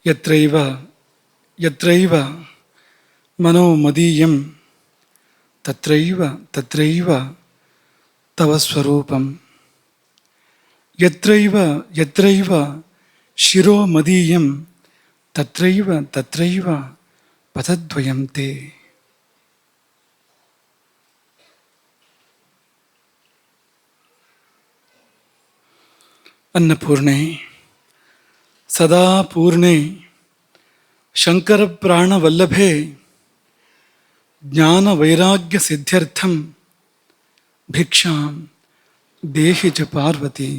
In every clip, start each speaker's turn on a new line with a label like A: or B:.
A: ಯತ್ರೈವ ಯತ್ರೈವ ಮನೋ ಮದೀಯಂ ತತ್ರೈವ ತತ್ರೈವ ತವ ಸ್ವರೂಪಂ. ಯತ್ರೈವ ಯತ್ರೈವ ಶಿರೋ ಮದೀಯಂ ತತ್ರೈವ ತತ್ರೈವ ಪದದ್ವಯಂ ತೇ. ಅನ್ನಪೂರ್ಣೆ ಸದಾ ಪೂರ್ಣೆ ಶಂಕರ ಪ್ರಾಣವಲ್ಲಭೆ ಜ್ಞಾನ ವೈರಾಗ್ಯ ಸಿದ್ಧ್ಯರ್ಥಂ ಭಿಕ್ಷಾಂ ದೇಹಿ ಚ ಪಾರ್ವತಿ.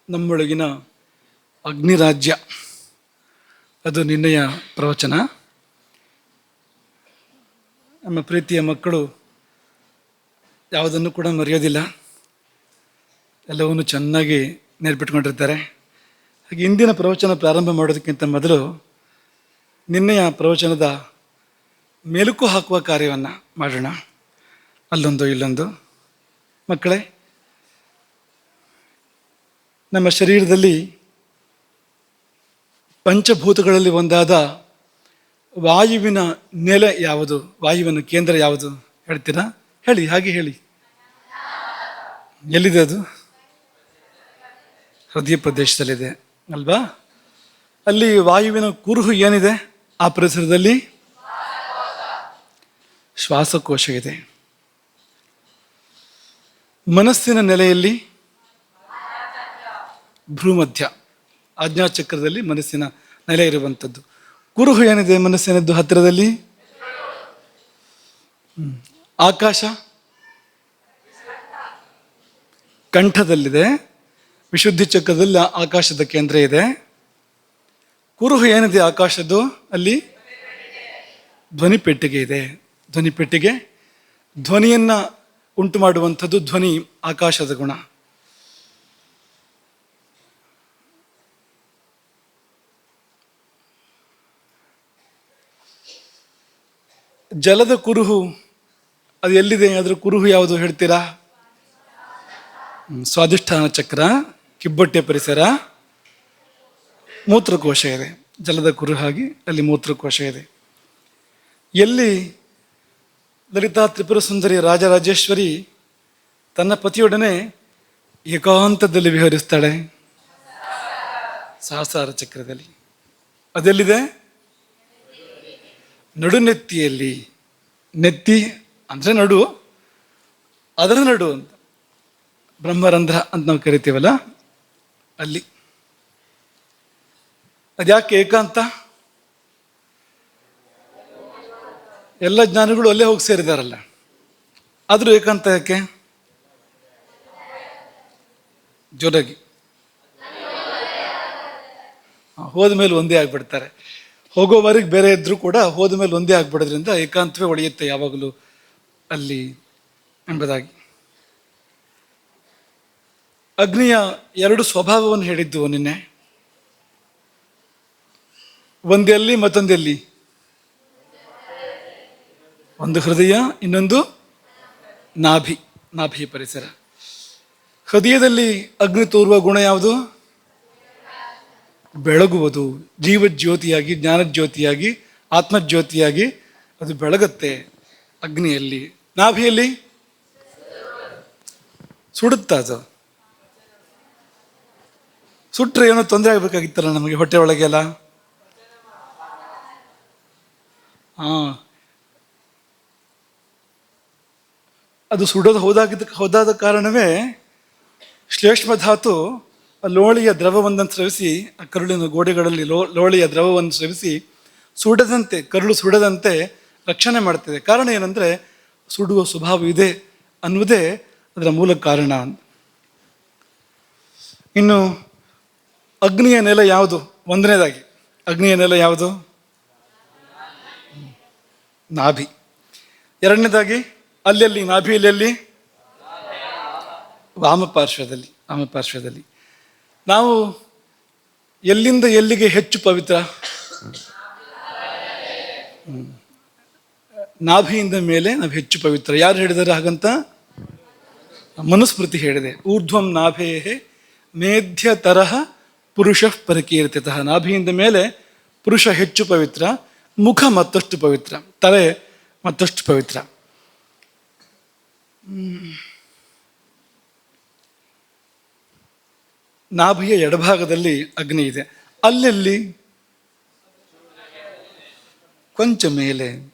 A: ನಮ್ಮೊಳಗಿನ ಅಗ್ನಿರಾಜ್ಯ ಅದು ನಿನ್ನೆಯ ಪ್ರವಚನ. ನಮ್ಮ ಪ್ರೀತಿಯ ಮಕ್ಕಳು ಯಾವುದನ್ನು ಕೂಡ ಮರೆಯೋದಿಲ್ಲ, ಎಲ್ಲವನ್ನು ಚೆನ್ನಾಗಿ ನೆನಪಿಟ್ಕೊಂಡಿರ್ತಾರೆ. ಹಾಗೆ ಇಂದಿನ ಪ್ರವಚನ ಪ್ರಾರಂಭ ಮಾಡೋದಕ್ಕಿಂತ ಮೊದಲು ನಿನ್ನೆಯ ಪ್ರವಚನದ ಮೆಲುಕು ಹಾಕುವ ಕಾರ್ಯವನ್ನು ಮಾಡೋಣ. ಅಲ್ಲೊಂದು ಇಲ್ಲೊಂದು. ಮಕ್ಕಳೇ, ನಮ್ಮ ಶರೀರದಲ್ಲಿ ಪಂಚಭೂತಗಳಲ್ಲಿ ಒಂದಾದ ವಾಯುವಿನ ನೆಲೆ ಯಾವುದು, ವಾಯುವಿನ ಕೇಂದ್ರ ಯಾವುದು ಹೇಳ್ತೀರಾ? ಹೇಳಿ, ಹಾಗೆ ಹೇಳಿ. ಎಲ್ಲಿದೆ ಅದು? ಹೃದಯ ಪ್ರದೇಶದಲ್ಲಿದೆ ಅಲ್ವಾ? ಅಲ್ಲಿ ವಾಯುವಿನ ಕುರುಹು ಏನಿದೆ? ಆ ಪರಿಸರದಲ್ಲಿ ಶ್ವಾಸಕೋಶ ಇದೆ. ಮನಸ್ಸಿನ ನೆಲೆಯಲ್ಲಿ ಭ್ರೂಮಧ್ಯ, ಆಜ್ಞಾಚಕ್ರದಲ್ಲಿ ಮನಸ್ಸಿನ ನೆಲೆ ಇರುವಂಥದ್ದು. ಕುರುಹು ಏನಿದೆ ಮನಸ್ಸಿನದ್ದು ಹತ್ತಿರದಲ್ಲಿ? ಆಕಾಶ ಕಂಠದಲ್ಲಿದೆ. ವಿಶುದ್ಧಿ ಚಕ್ರದಲ್ಲಿ ಆಕಾಶದ ಕೇಂದ್ರ ಇದೆ. ಕುರುಹು ಏನಿದೆ ಆಕಾಶದ್ದು? ಅಲ್ಲಿ ಧ್ವನಿ ಪೆಟ್ಟಿಗೆ ಇದೆ. ಧ್ವನಿ ಪೆಟ್ಟಿಗೆ ಧ್ವನಿಯನ್ನು ಉಂಟು ಮಾಡುವಂಥದ್ದು. ಧ್ವನಿ ಆಕಾಶದ ಗುಣ. ಜಲದ ಕುರುಹು ಅದು ಎಲ್ಲಿದೆ? ಅದರ ಕುರುಹು ಯಾವುದು ಹೇಳ್ತೀರಾ? ಸ್ವಾಧಿಷ್ಠಾನ ಚಕ್ರ, ಕಿಬ್ಬೊಟ್ಟೆ ಪರಿಸರ, ಮೂತ್ರಕೋಶ ಇದೆ. ಜಲದ ಕುರುಹಾಗಿ ಅಲ್ಲಿ ಮೂತ್ರಕೋಶ ಇದೆ. ಎಲ್ಲಿ ಲಲಿತಾ ತ್ರಿಪುರ ಸುಂದರಿ ರಾಜರಾಜೇಶ್ವರಿ ತನ್ನ ಪತಿಯೊಡನೆ ಏಕಾಂತದಲ್ಲಿ ವಿಹರಿಸ್ತಾಳೆ? ಸಹಸ್ರಾರ ಚಕ್ರದಲ್ಲಿ. ಅದೆಲ್ಲಿದೆ? ನಡುನೆತ್ತಿಯಲ್ಲಿ. ನೆತ್ತಿ ಅಂದರೆ ನಡು, ಅದರ ನಡು ಅಂತ ಬ್ರಹ್ಮರಂಧ್ರ ಅಂತ ನಾವು ಕರಿತೀವಲ್ಲ, ಅಲ್ಲಿ. ಅದ್ಯಾಕೆ ಏಕಾಂತ? ಎಲ್ಲ ಜ್ಞಾನಿಗಳು ಅಲ್ಲೇ ಹೋಗಿ ಸೇರಿದಾರಲ್ಲ, ಆದರೂ ಏಕಾಂತ ಯಾಕೆ? ಜೋರಾಗಿ ಹೋದ ಮೇಲೆ ಒಂದೇ ಆಗ್ಬಿಡ್ತಾರೆ. ಹೋಗೋವರೆಗೆ ಬೇರೆ ಇದ್ರೂ ಕೂಡ ಹೋದ ಮೇಲೆ ಒಂದೇ ಆಗ್ಬಿಡೋದ್ರಿಂದ ಏಕಾಂತವೇ ಒಳೆಯುತ್ತೆ ಯಾವಾಗಲೂ ಅಲ್ಲಿ ಎಂಬುದಾಗಿ. ಅಗ್ನಿಯ ಎರಡು ಸ್ವಭಾವವನ್ನು ಹೇಳಿದ್ದು ನಿನ್ನೆ. ಒಂದೆಲ್ಲಿ ಮತ್ತೊಂದೆಲ್ಲಿ? ಒಂದು ಹೃದಯ, ಇನ್ನೊಂದು ನಾಭಿ, ನಾಭಿ ಪರಿಸರ. ಹೃದಯದಲ್ಲಿ ಅಗ್ನಿ ತೋರುವ ಗುಣ ಯಾವುದು? ಬೆಳಗುವುದು. ಜೀವಜ್ಯೋತಿಯಾಗಿ, ಜ್ಞಾನಜ್ಯೋತಿಯಾಗಿ, ಆತ್ಮಜ್ಯೋತಿಯಾಗಿ ಅದು ಬೆಳಗುತ್ತೆ ಅಗ್ನಿಯಲ್ಲಿ. ನಾಭಿಯಲ್ಲಿ ಸುಡುತ್ತಾ? ಅದು ಸುಟ್ಟರೆ ಏನೋ ತೊಂದರೆ ಆಗಬೇಕಾಗಿತ್ತಲ್ಲ ನಮಗೆ ಹೊಟ್ಟೆ ಒಳಗೆಲ್ಲ. ಅದು ಸುಡೋದು ಹೋದಾದ ಕಾರಣವೇ ಶ್ಲೇಷ್ಮ ಧಾತು ಲೋಳಿಯ ದ್ರವವನ್ನು ಸ್ರವಿಸಿ, ಆ ಕರುಳಿನ ಗೋಡೆಗಳಲ್ಲಿ ಲೋಳಿಯ ದ್ರವವನ್ನು ಸ್ರವಿಸಿ ಸುಡದಂತೆ, ಕರುಳು ಸುಡದಂತೆ ರಕ್ಷಣೆ ಮಾಡ್ತಿದೆ. ಕಾರಣ ಏನಂದರೆ ಸುಡುವ ಸ್ವಭಾವ ಇದೆ ಅನ್ನುವುದೇ ಅದರ ಮೂಲ ಕಾರಣ. ಇನ್ನು ಅಗ್ನಿಯ ನೆಲೆ ಯಾವುದು? ಒಂದನೇದಾಗಿ ಅಗ್ನಿಯ ನೆಲೆ ಯಾವುದು? ನಾಭಿ. ಎರಡನೇದಾಗಿ ಅಲ್ಲೆಲ್ಲಿ ನಾಭಿಯಲ್ಲಿ ವಾಮಪಾರ್ಶ್ವದಲ್ಲಿ ನಾವು ಎಲ್ಲಿಂದ ಎಲ್ಲಿಗೆ ಹೆಚ್ಚು ಪವಿತ್ರ? ನಾಭಿಯಿಂದ ಮೇಲೆ ನಾವು ಹೆಚ್ಚು ಪವಿತ್ರ. ಯಾರು ಹೇಳಿದ್ದಾರೆ ಹಾಗಂತ? ಮನುಸ್ಮೃತಿ ಹೇಳಿದೆ. ಊರ್ಧ್ವಂ ನಾಭೇಹೇ ಮೇಧ್ಯ ತರಹ ಪುರುಷ ಪರಿಕೀರ್ತಿತಃ. ನಾಭಿಯಿಂದ ಮೇಲೆ ಪುರುಷ ಹೆಚ್ಚು ಪವಿತ್ರ, ಮುಖ ಮತ್ತಷ್ಟು ಪವಿತ್ರ, ತಲೆ ಮತ್ತಷ್ಟು ಪವಿತ್ರ. ನಾಭಿಯ ಎಡಭಾಗದಲ್ಲಿ ಅಗ್ನಿ ಇದೆ. ಅಲ್ಲೆಲ್ಲಿ? ಕೊಂಚ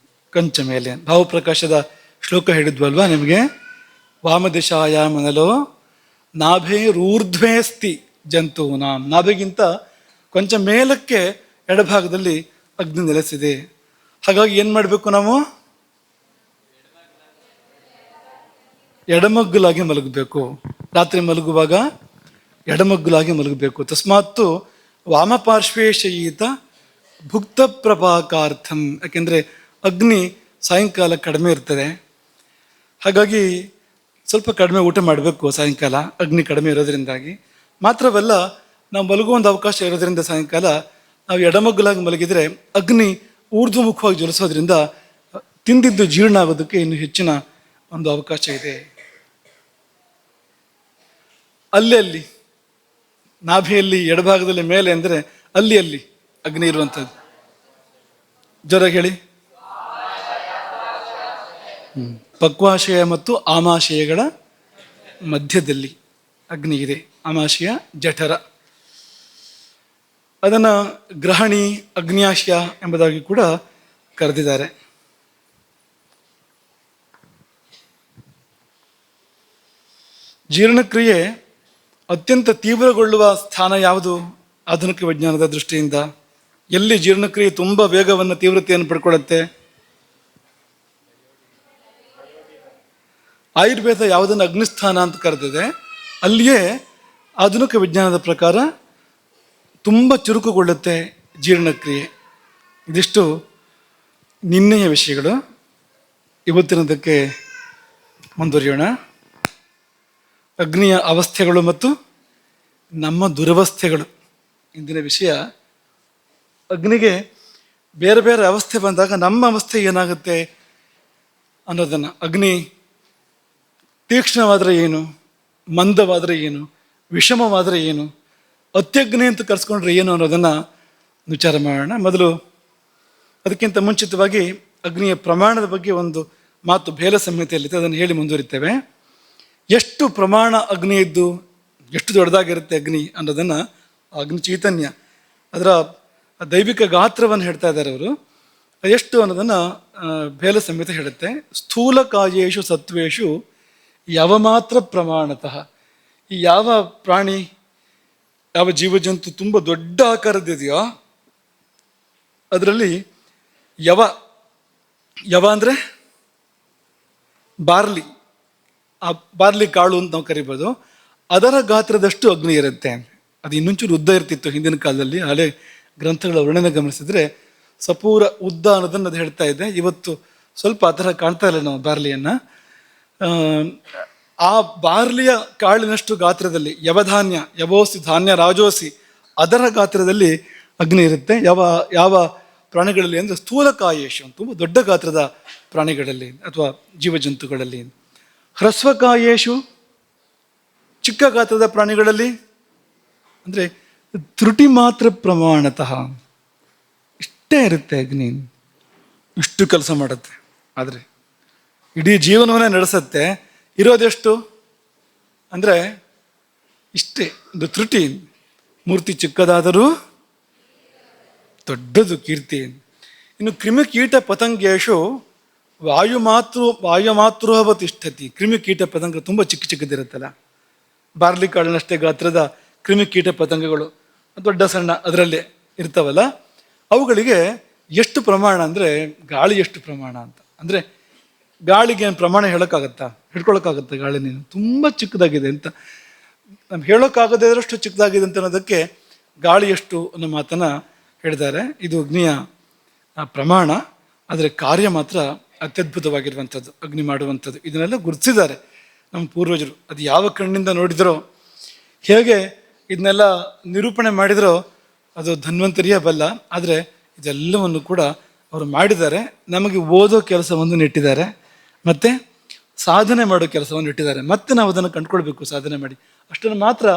A: ಮೇಲೆ. ಭಾವಪ್ರಕಾಶದ ಶ್ಲೋಕ ಹೇಳಿದ್ವಲ್ವಾ ನಿಮಗೆ? ವಾಮದಿಶಾಯಾಮನಲೋ ನಾಭೇರೂರ್ಧ್ವೇಸ್ತಿ ಜಂತು ನಾಭಿಗಿಂತ ಕೊಂಚ ಮೇಲಕ್ಕೆ ಎಡಭಾಗದಲ್ಲಿ ಅಗ್ನಿ ನೆಲೆಸಿದೆ. ಹಾಗಾಗಿ ಏನು ಮಾಡಬೇಕು ನಾವು? ಎಡಮಗ್ಗುಲಾಗಿ ಮಲಗಬೇಕು. ರಾತ್ರಿ ಮಲಗುವಾಗ ಎಡಮಗ್ಗುಲಾಗಿ ಮಲಗಬೇಕು. ತಸ್ಮಾತ್ತು ವಾಮಪಾರ್ಶ್ವೇ ಶಯೀತ ಭುಕ್ತ ಪ್ರಭಾಕಾರ್ಥಂ. ಯಾಕೆಂದರೆ ಅಗ್ನಿ ಸಾಯಂಕಾಲ ಕಡಿಮೆ ಇರ್ತದೆ. ಹಾಗಾಗಿ ಸ್ವಲ್ಪ ಕಡಿಮೆ ಊಟ ಮಾಡಬೇಕು ಸಾಯಂಕಾಲ, ಅಗ್ನಿ ಕಡಿಮೆ ಇರೋದ್ರಿಂದಾಗಿ. ಮಾತ್ರವಲ್ಲ, ನಾವು ಮಲಗುವ ಒಂದು ಅವಕಾಶ ಇರೋದ್ರಿಂದ ಸಾಯಂಕಾಲ ನಾವು ಎಡಮಗ್ಗಲಾಗಿ ಮಲಗಿದರೆ ಅಗ್ನಿ ಊರ್ಧ್ವಮುಖವಾಗಿ ಜ್ವಲಿಸೋದ್ರಿಂದ ತಿಂದಿದ್ದು ಜೀರ್ಣ ಆಗೋದಕ್ಕೆ ಇನ್ನು ಹೆಚ್ಚಿನ ಒಂದು ಅವಕಾಶ ಇದೆ. ಅಲ್ಲಿ ನಾಭಿಯಲ್ಲಿ ಎಡಭಾಗದಲ್ಲಿ ಮೇಲೆ ಅಂದರೆ ಅಲ್ಲಿ ಅಗ್ನಿ ಇರುವಂಥದ್ದು. ಜ್ವರ ಹೇಳಿ. ಪಕ್ವಾಶಯ ಮತ್ತು ಆಮಾಶಯಗಳ ಮಧ್ಯದಲ್ಲಿ ಅಗ್ನಿ ಇದೆ. ಆಮಾಶಯ ಜಠರ. ಅದನ್ನು ಗ್ರಹಣಿ, ಅಗ್ನ್ಯಾಶಯ ಎಂಬುದಾಗಿ ಕೂಡ ಕರೆದಿದ್ದಾರೆ. ಜೀರ್ಣಕ್ರಿಯೆ ಅತ್ಯಂತ ತೀವ್ರಗೊಳ್ಳುವ ಸ್ಥಾನ ಯಾವುದು ಆಧುನಿಕ ವಿಜ್ಞಾನದ ದೃಷ್ಟಿಯಿಂದ? ಎಲ್ಲಿ ಜೀರ್ಣಕ್ರಿಯೆ ತುಂಬ ವೇಗವನ್ನು, ತೀವ್ರತೆಯನ್ನು ಪಡ್ಕೊಳ್ಳುತ್ತೆ? ಆಯುರ್ವೇದ ಯಾವುದನ್ನು ಅಗ್ನಿಸ್ಥಾನ ಅಂತ ಕರೆದಿದೆ, ಅಲ್ಲಿಯೇ ಆಧುನಿಕ ವಿಜ್ಞಾನದ ಪ್ರಕಾರ ತುಂಬ ಚುರುಕುಗೊಳ್ಳುತ್ತೆ ಜೀರ್ಣಕ್ರಿಯೆ. ಇದಿಷ್ಟು ನಿನ್ನೆಯ ವಿಷಯಗಳು. ಇವತ್ತಿನದಕ್ಕೆ ಮುಂದುವರಿಯೋಣ. ಅಗ್ನಿಯ ಅವಸ್ಥೆಗಳು ಮತ್ತು ನಮ್ಮ ದುರವಸ್ಥೆಗಳು. ಇಂದಿನ ವಿಷಯ ಅಗ್ನಿಗೆ ಬೇರೆ ಬೇರೆ ಅವಸ್ಥೆ ಬಂದಾಗ ನಮ್ಮ ಅವಸ್ಥೆ ಏನಾಗುತ್ತೆ ಅನ್ನೋದನ್ನು. ಅಗ್ನಿ ತೀಕ್ಷ್ಣವಾದರೆ ಏನು, ಮಂದವಾದರೆ ಏನು, ವಿಷಮವಾದರೆ ಏನು, ಅತ್ಯಗ್ನಿ ಅಂತ ಕರೆಸ್ಕೊಂಡ್ರೆ ಏನು ಅನ್ನೋದನ್ನು ವಿಚಾರ ಮಾಡೋಣ. ಮೊದಲು ಅದಕ್ಕಿಂತ ಮುಂಚಿತವಾಗಿ ಅಗ್ನಿಯ ಪ್ರಮಾಣದ ಬಗ್ಗೆ ಒಂದು ಮಾತು ಬೇಲ ಸಂಹಿತೆಯಲ್ಲಿದೆ, ಅದನ್ನು ಹೇಳಿ ಮುಂದುವರಿತೇವೆ. ಎಷ್ಟು ಪ್ರಮಾಣ ಅಗ್ನಿ ಇದ್ದು ಎಷ್ಟು ದೊಡ್ಡದಾಗಿರುತ್ತೆ ಅಗ್ನಿ ಅನ್ನೋದನ್ನು, ಅಗ್ನಿ ಚೈತನ್ಯ ಅದರ ದೈವಿಕ ಗಾತ್ರವನ್ನು ಹೇಳ್ತಾ ಇದ್ದಾರೆ ಅವರು. ಎಷ್ಟು ಅನ್ನೋದನ್ನು ಬೇಲ ಸಂಹಿತೆ ಹೇಳುತ್ತೆ. ಸ್ಥೂಲ ಕಾಯೇಶು ಸತ್ವೇಶು ಯಾವಮಾತ್ರ ಪ್ರಮಾಣತಃ. ಈ ಯಾವ ಪ್ರಾಣಿ, ಯಾವ ಜೀವಜಂತು ತುಂಬ ದೊಡ್ಡ ಆಕಾರದಿದೆಯೋ ಅದರಲ್ಲಿ ಯವ ಅಂದರೆ ಬಾರ್ಲಿ, ಆ ಬಾರ್ಲಿ ಕಾಳು ಅಂತ ನಾವು ಕರಿಬೋದು. ಅದರ ಗಾತ್ರದಷ್ಟು ಅಗ್ನಿ ಇರುತ್ತೆ. ಅದು ಇನ್ನೊಂಚೂರು ಉದ್ದ ಇರ್ತಿತ್ತು ಹಿಂದಿನ ಕಾಲದಲ್ಲಿ. ಹಳೆ ಗ್ರಂಥಗಳ ವರ್ಣನೆ ಗಮನಿಸಿದ್ರೆ ಸಪೂರ ಉದ್ದ ಅನ್ನೋದನ್ನು ಅದು ಹೇಳ್ತಾ ಇದೆ. ಇವತ್ತು ಸ್ವಲ್ಪ ಆ ಥರ ಕಾಣ್ತಾ ಇಲ್ಲ ನಾವು ಬಾರ್ಲಿಯನ್ನು. ಆ ಬಾರ್ಲಿಯ ಕಾಳಿನಷ್ಟು ಗಾತ್ರದಲ್ಲಿ ಯವಧಾನ್ಯ, ಯವೋಸಿ ಧಾನ್ಯ ರಾಜೋಸಿ, ಅದರ ಗಾತ್ರದಲ್ಲಿ ಅಗ್ನಿ ಇರುತ್ತೆ. ಯಾವ ಪ್ರಾಣಿಗಳಲ್ಲಿ ಅಂದರೆ ಸ್ಥೂಲಕಾಯೇಶು, ತುಂಬ ದೊಡ್ಡ ಗಾತ್ರದ ಪ್ರಾಣಿಗಳಲ್ಲಿ ಅಥವಾ ಜೀವಜಂತುಗಳಲ್ಲಿ. ಹ್ರಸ್ವಕಾಯೇಶು, ಚಿಕ್ಕ ಗಾತ್ರದ ಪ್ರಾಣಿಗಳಲ್ಲಿ ಅಂದರೆ ತ್ರುಟಿ ಮಾತ್ರ ಪ್ರಮಾಣತಃ ಇಷ್ಟೇ ಇರುತ್ತೆ ಅಗ್ನಿ. ಇಷ್ಟು ಕೆಲಸ ಮಾಡುತ್ತೆ, ಆದರೆ ಇಡೀ ಜೀವನವನ್ನೇ ನಡೆಸುತ್ತೆ. ಇರೋದೆಷ್ಟು ಅಂದರೆ ಇಷ್ಟೇ, ಒಂದು ತ್ರುಟಿ. ಮೂರ್ತಿ ಚಿಕ್ಕದಾದರೂ ದೊಡ್ಡದು ಕೀರ್ತಿ. ಇನ್ನು ಕ್ರಿಮಿಕೀಟ ಪತಂಗೇಶು ವಾಯುಮಾತೃವ ತಿಷ್ಠತಿ. ಕ್ರಿಮಿಕೀಟ ಪತಂಗ ತುಂಬ ಚಿಕ್ಕದಿರುತ್ತಲ್ಲ, ಬಾರ್ಲಿ ಕಾಳಿನಷ್ಟೇ ಗಾತ್ರದ ಕ್ರಿಮಿಕೀಟ ಪತಂಗಗಳು ದೊಡ್ಡ ಸಣ್ಣ ಅದರಲ್ಲೇ ಇರ್ತಾವಲ್ಲ, ಅವುಗಳಿಗೆ ಎಷ್ಟು ಪ್ರಮಾಣ ಅಂದರೆ ಗಾಳಿ ಎಷ್ಟು ಪ್ರಮಾಣ ಅಂತ. ಅಂದರೆ ಗಾಳಿಗೆ ಏನು ಪ್ರಮಾಣ ಹೇಳೋಕ್ಕಾಗತ್ತಾ? ಹಿಡ್ಕೊಳಕ್ಕಾಗತ್ತಾ ಗಾಳಿ? ನೀನು ತುಂಬ ಚಿಕ್ಕದಾಗಿದೆ ಅಂತ ನಮ್ಗೆ ಹೇಳೋಕ್ಕಾಗದೇ ಇರೋಷ್ಟು ಚಿಕ್ಕದಾಗಿದೆ ಅಂತ ಅನ್ನೋದಕ್ಕೆ ಗಾಳಿ ಎಷ್ಟು ಅನ್ನೋ ಮಾತನ್ನು ಹೇಳಿದ್ದಾರೆ. ಇದು ಅಗ್ನಿಯ ಪ್ರಮಾಣ, ಆದರೆ ಕಾರ್ಯ ಮಾತ್ರ ಅತ್ಯದ್ಭುತವಾಗಿರುವಂಥದ್ದು ಅಗ್ನಿ ಮಾಡುವಂಥದ್ದು. ಇದನ್ನೆಲ್ಲ ಗುರುತಿಸಿದ್ದಾರೆ ನಮ್ಮ ಪೂರ್ವಜರು ಅದು ಯಾವ ಕಣ್ಣಿಂದ ನೋಡಿದರೋ, ಹೇಗೆ ಇದನ್ನೆಲ್ಲ ನಿರೂಪಣೆ ಮಾಡಿದರೋ ಅದು ಧನ್ವಂತರಿಯೇ ಬಲ್ಲ. ಆದರೆ ಇದೆಲ್ಲವನ್ನು ಕೂಡ ಅವರು ಮಾಡಿದ್ದಾರೆ. ನಮಗೆ ಓದೋ ಕೆಲಸವನ್ನು ನೆಟ್ಟಿದ್ದಾರೆ, ಮತ್ತು ಸಾಧನೆ ಮಾಡೋ ಕೆಲಸವನ್ನು ಇಟ್ಟಿದ್ದಾರೆ. ಮತ್ತೆ ನಾವು ಅದನ್ನು ಕಂಡುಕೊಳ್ಬೇಕು ಸಾಧನೆ ಮಾಡಿ. ಅಷ್ಟನ್ನು ಮಾತ್ರ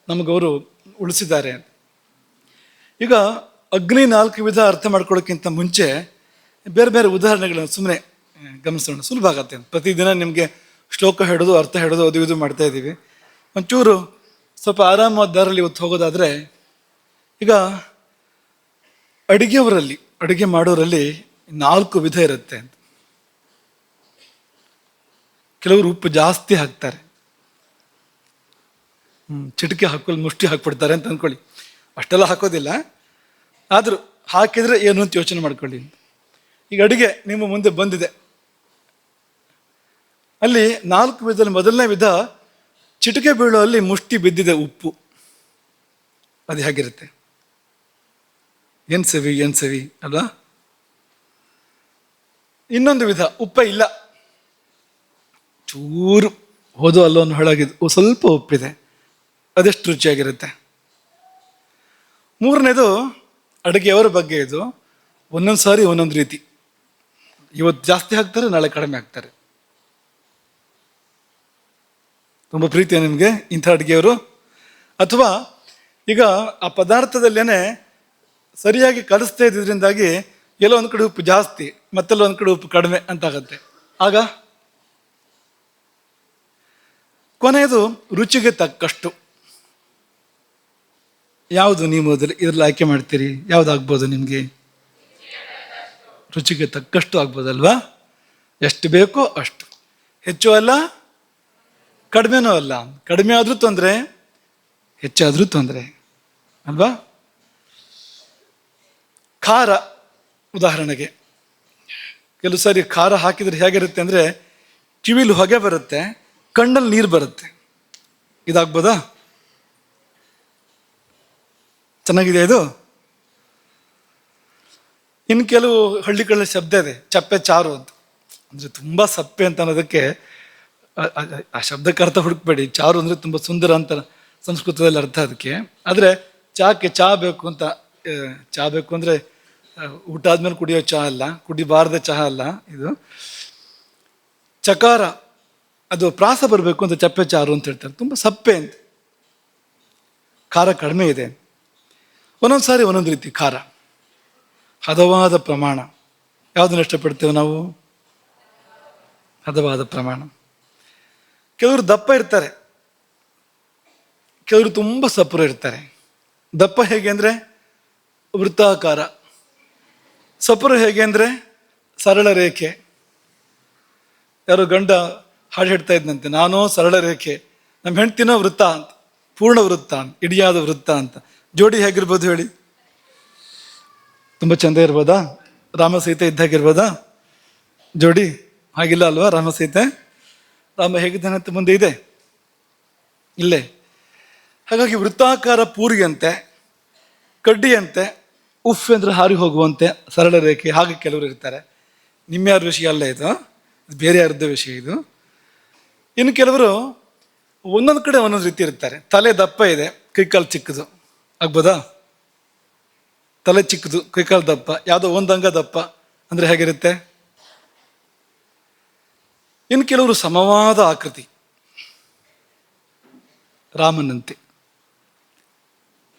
A: ನಮಗವರು ಉಳಿಸಿದ್ದಾರೆ. ಈಗ ಅಗ್ನಿ 4 ವಿಧ ಅರ್ಥ ಮಾಡ್ಕೊಳ್ಳೋಕ್ಕಿಂತ ಮುಂಚೆ ಬೇರೆ ಬೇರೆ ಉದಾಹರಣೆಗಳನ್ನು ಸುಮ್ಮನೆ ಗಮನಿಸೋಣ, ಸುಲಭ ಆಗತ್ತೆ. ಪ್ರತಿದಿನ ನಿಮಗೆ ಶ್ಲೋಕ ಹೇಳೋದು, ಅರ್ಥ ಹೇಳೋದು, ಅದು ಇದು ಮಾಡ್ತಾ ಇದ್ದೀವಿ. ಒಂಚೂರು ಸ್ವಲ್ಪ ಆರಾಮವಾದ ದಾರಲ್ಲಿ ಇವತ್ತು ಹೋಗೋದಾದರೆ, ಈಗ ಅಡುಗೆ ಮಾಡೋರಲ್ಲಿ 4 ವಿಧ ಇರುತ್ತೆ ಅಂತ. ಕೆಲವರು ಉಪ್ಪು ಜಾಸ್ತಿ ಹಾಕ್ತಾರೆ, ಚಿಟಿಕೆ ಹಾಕೊಳ್ಳಿ ಮುಷ್ಟಿ ಹಾಕ್ಬಿಡ್ತಾರೆ ಅಂತ ಅಂದ್ಕೊಳ್ಳಿ. ಅಷ್ಟೆಲ್ಲ ಹಾಕೋದಿಲ್ಲ, ಆದರೂ ಹಾಕಿದರೆ ಏನು ಅಂತ ಯೋಚನೆ ಮಾಡ್ಕೊಳ್ಳಿ. ಈಗ ಅಡುಗೆ ನಿಮ್ಮ ಮುಂದೆ ಬಂದಿದೆ, ಅಲ್ಲಿ 4 ವಿಧದಲ್ಲಿ ಮೊದಲನೇ ವಿಧ ಚಿಟಿಕೆ ಬೀಳೋ ಅಲ್ಲಿ ಮುಷ್ಟಿ ಬಿದ್ದಿದೆ ಉಪ್ಪು. ಅದು ಹೇಗಿರುತ್ತೆ? ಏನು ಸವಿ ಅಲ್ವಾ? ಇನ್ನೊಂದು ವಿಧ ಉಪ್ಪ ಇಲ್ಲ, ಚೂರು ಹೋದೋ ಅಲ್ಲೋ ಅನ್ನೋ ಹಾಳಾಗಿದ್ದು, ಸ್ವಲ್ಪ ಉಪ್ಪಿದೆ, ಅದೆಷ್ಟು ರುಚಿಯಾಗಿರುತ್ತೆ. ಮೂರನೇದು ಅಡುಗೆಯವರ ಬಗ್ಗೆ. ಇದು ಒಂದೊಂದು ಸಾರಿ ಒಂದೊಂದು ರೀತಿ, ಇವತ್ತು ಜಾಸ್ತಿ ಹಾಕ್ತಾರೆ, ನಾಳೆ ಕಡಿಮೆ ಹಾಕ್ತಾರೆ. ತುಂಬ ಪ್ರೀತಿಯ ನಿಮಗೆ ಇಂಥ ಅಡುಗೆಯವರು? ಅಥವಾ ಈಗ ಆ ಪದಾರ್ಥದಲ್ಲೇನೆ ಸರಿಯಾಗಿ ಕಲಿಸ್ತಾ ಇದ್ದಿದ್ರಿಂದಾಗಿ ಎಲ್ಲೋ ಒಂದು ಕಡೆ ಉಪ್ಪು ಜಾಸ್ತಿ, ಮತ್ತೆಲ್ಲೋ ಒಂದು ಕಡೆ ಉಪ್ಪು ಕಡಿಮೆ ಅಂತಾಗತ್ತೆ. ಆಗ ಕೊನೆಯದು ರುಚಿಗೆ ತಕ್ಕಷ್ಟು. ಯಾವುದು ನೀವು ಇದ್ರಲ್ಲಿ ಆಯ್ಕೆ ಮಾಡ್ತೀರಿ? ಯಾವ್ದಾಗ್ಬೋದು ನಿಮಗೆ? ರುಚಿಗೆ ತಕ್ಕಷ್ಟು ಆಗ್ಬೋದಲ್ವಾ? ಎಷ್ಟು ಬೇಕೋ ಅಷ್ಟು, ಹೆಚ್ಚು ಅಲ್ಲ ಕಡಿಮೆನೂ ಅಲ್ಲ. ಕಡಿಮೆ ಆದ್ರೂ ತೊಂದರೆ, ಹೆಚ್ಚಾದ್ರೂ ತೊಂದರೆ ಅಲ್ವಾ? ಖಾರ ಉದಾಹರಣೆಗೆ, ಕೆಲವು ಸಾರಿ ಖಾರ ಹಾಕಿದ್ರೆ ಹೇಗಿರುತ್ತೆ ಅಂದರೆ ಕಿವಿಲಿ ಹೊಗೆ ಬರುತ್ತೆ, ಕಣ್ಣಲ್ಲಿ ನೀರು ಬರುತ್ತೆ. ಇದಾಗ್ಬೋದಾ? ಚೆನ್ನಾಗಿದೆ ಇದು. ಇನ್ನು ಕೆಲವು ಹಳ್ಳಿಗಳಲ್ಲಿ ಶಬ್ದ ಇದೆ, ಚಪ್ಪೆ ಚಾರು ಅಂತ. ಅಂದರೆ ತುಂಬ ಸಪ್ಪೆ ಅಂತ ಅನ್ನೋದಕ್ಕೆ ಆ ಶಬ್ದಕ್ಕೆ ಅರ್ಥ ಹುಡುಕ್ಬೇಡಿ. ಚಾರು ಅಂದರೆ ತುಂಬ ಸುಂದರ ಅಂತ ಸಂಸ್ಕೃತದಲ್ಲಿ ಅರ್ಥ ಅದಕ್ಕೆ. ಆದರೆ ಚಾಕ್ಕೆ ಚಾ ಬೇಕು ಅಂತ, ಚಾ ಬೇಕು ಅಂದರೆ ಊಟ ಆದ್ಮೇಲೆ ಕುಡಿಯೋ ಚಹಾ ಅಲ್ಲ, ಕುಡಿಬಾರ್ದ ಚಹಾ ಅಲ್ಲ ಇದು. ಚಕಾರ, ಅದು ಪ್ರಾಸ ಬರಬೇಕು ಅಂತ ಚಪ್ಪೆ ಚಾರು ಅಂತ ಹೇಳ್ತಾರೆ. ತುಂಬ ಸಪ್ಪೆ ಅಂತ, ಖಾರ ಕಡಿಮೆ ಇದೆ. ಒಂದೊಂದು ಸಾರಿ ಒಂದೊಂದು ರೀತಿ ಖಾರ. ಹದವಾದ ಪ್ರಮಾಣ, ಯಾವುದನ್ನು ಇಷ್ಟಪಡ್ತೇವೆ ನಾವು? ಹದವಾದ ಪ್ರಮಾಣ. ಕೆಲವರು ದಪ್ಪ ಇರ್ತಾರೆ, ಕೆಲವರು ತುಂಬ ಸಪುರ ಇರ್ತಾರೆ. ದಪ್ಪ ಹೇಗೆ ಅಂದರೆ ವೃತ್ತಾಕಾರ, ಸಪುರ ಹೇಗೆ ಅಂದರೆ ಸರಳ ರೇಖೆ. ಯಾರೋ ಗಂಡ ಹಾಡು ಹೇಳ್ತಾ ಇದ್ದಂತೆ, ನಾನೋ ಸರಳ ರೇಖೆ, ನಮ್ಮ ಹೆಂಡ್ತಿನೋ ವೃತ್ತ ಅಂತ, ಪೂರ್ಣ ವೃತ್ತ ಅಂತ, ಇಡಿಯಾದ ವೃತ್ತ ಅಂತ. ಜೋಡಿ ಹೇಗಿರ್ಬೋದು ಹೇಳಿ? ತುಂಬ ಚಂದ ಇರ್ಬೋದಾ? ರಾಮ ಸೀತೆ ಇದ್ದಾಗಿರ್ಬೋದಾ ಜೋಡಿ? ಹಾಗಿಲ್ಲ ಅಲ್ವಾ? ರಾಮ ಸೀತೆ, ರಾಮ ಹೇಗಿದ್ದಾನಂತೆ ಮುಂದೆ ಇದೆ, ಇಲ್ಲೇ. ಹಾಗಾಗಿ ವೃತ್ತಾಕಾರ ಪೂರಿಯಂತೆ, ಕಡ್ಡಿಯಂತೆ, ಉಫ್ ಅಂದ್ರೆ ಹಾರಿ ಹೋಗುವಂತೆ ಸರಳ ರೇಖೆ. ಹಾಗೆ ಕೆಲವರು ಇರ್ತಾರೆ. ನಿಮ್ಮ ಯಾರ ವಿಷಯ ಅಲ್ಲ ಇದು, ಬೇರೆ ಯಾರದ್ದ ವಿಷಯ ಇದು. ಇನ್ನು ಕೆಲವರು ಒಂದೊಂದು ಕಡೆ ಒಂದೊಂದು ರೀತಿ ಇರ್ತಾರೆ. ತಲೆ ದಪ್ಪ ಇದೆ, ಕೈಕಾಲು ಚಿಕ್ಕದು, ಆಗ್ಬೋದಾ? ತಲೆ ಚಿಕ್ಕದು, ಕೈಕಾಲು ದಪ್ಪ, ಯಾವುದೋ ಒಂದು ಅಂಗ ದಪ್ಪ ಅಂದರೆ ಹೇಗಿರುತ್ತೆ? ಇನ್ನು ಕೆಲವರು ಸಮವಾದ ಆಕೃತಿ, ರಾಮನಂತೆ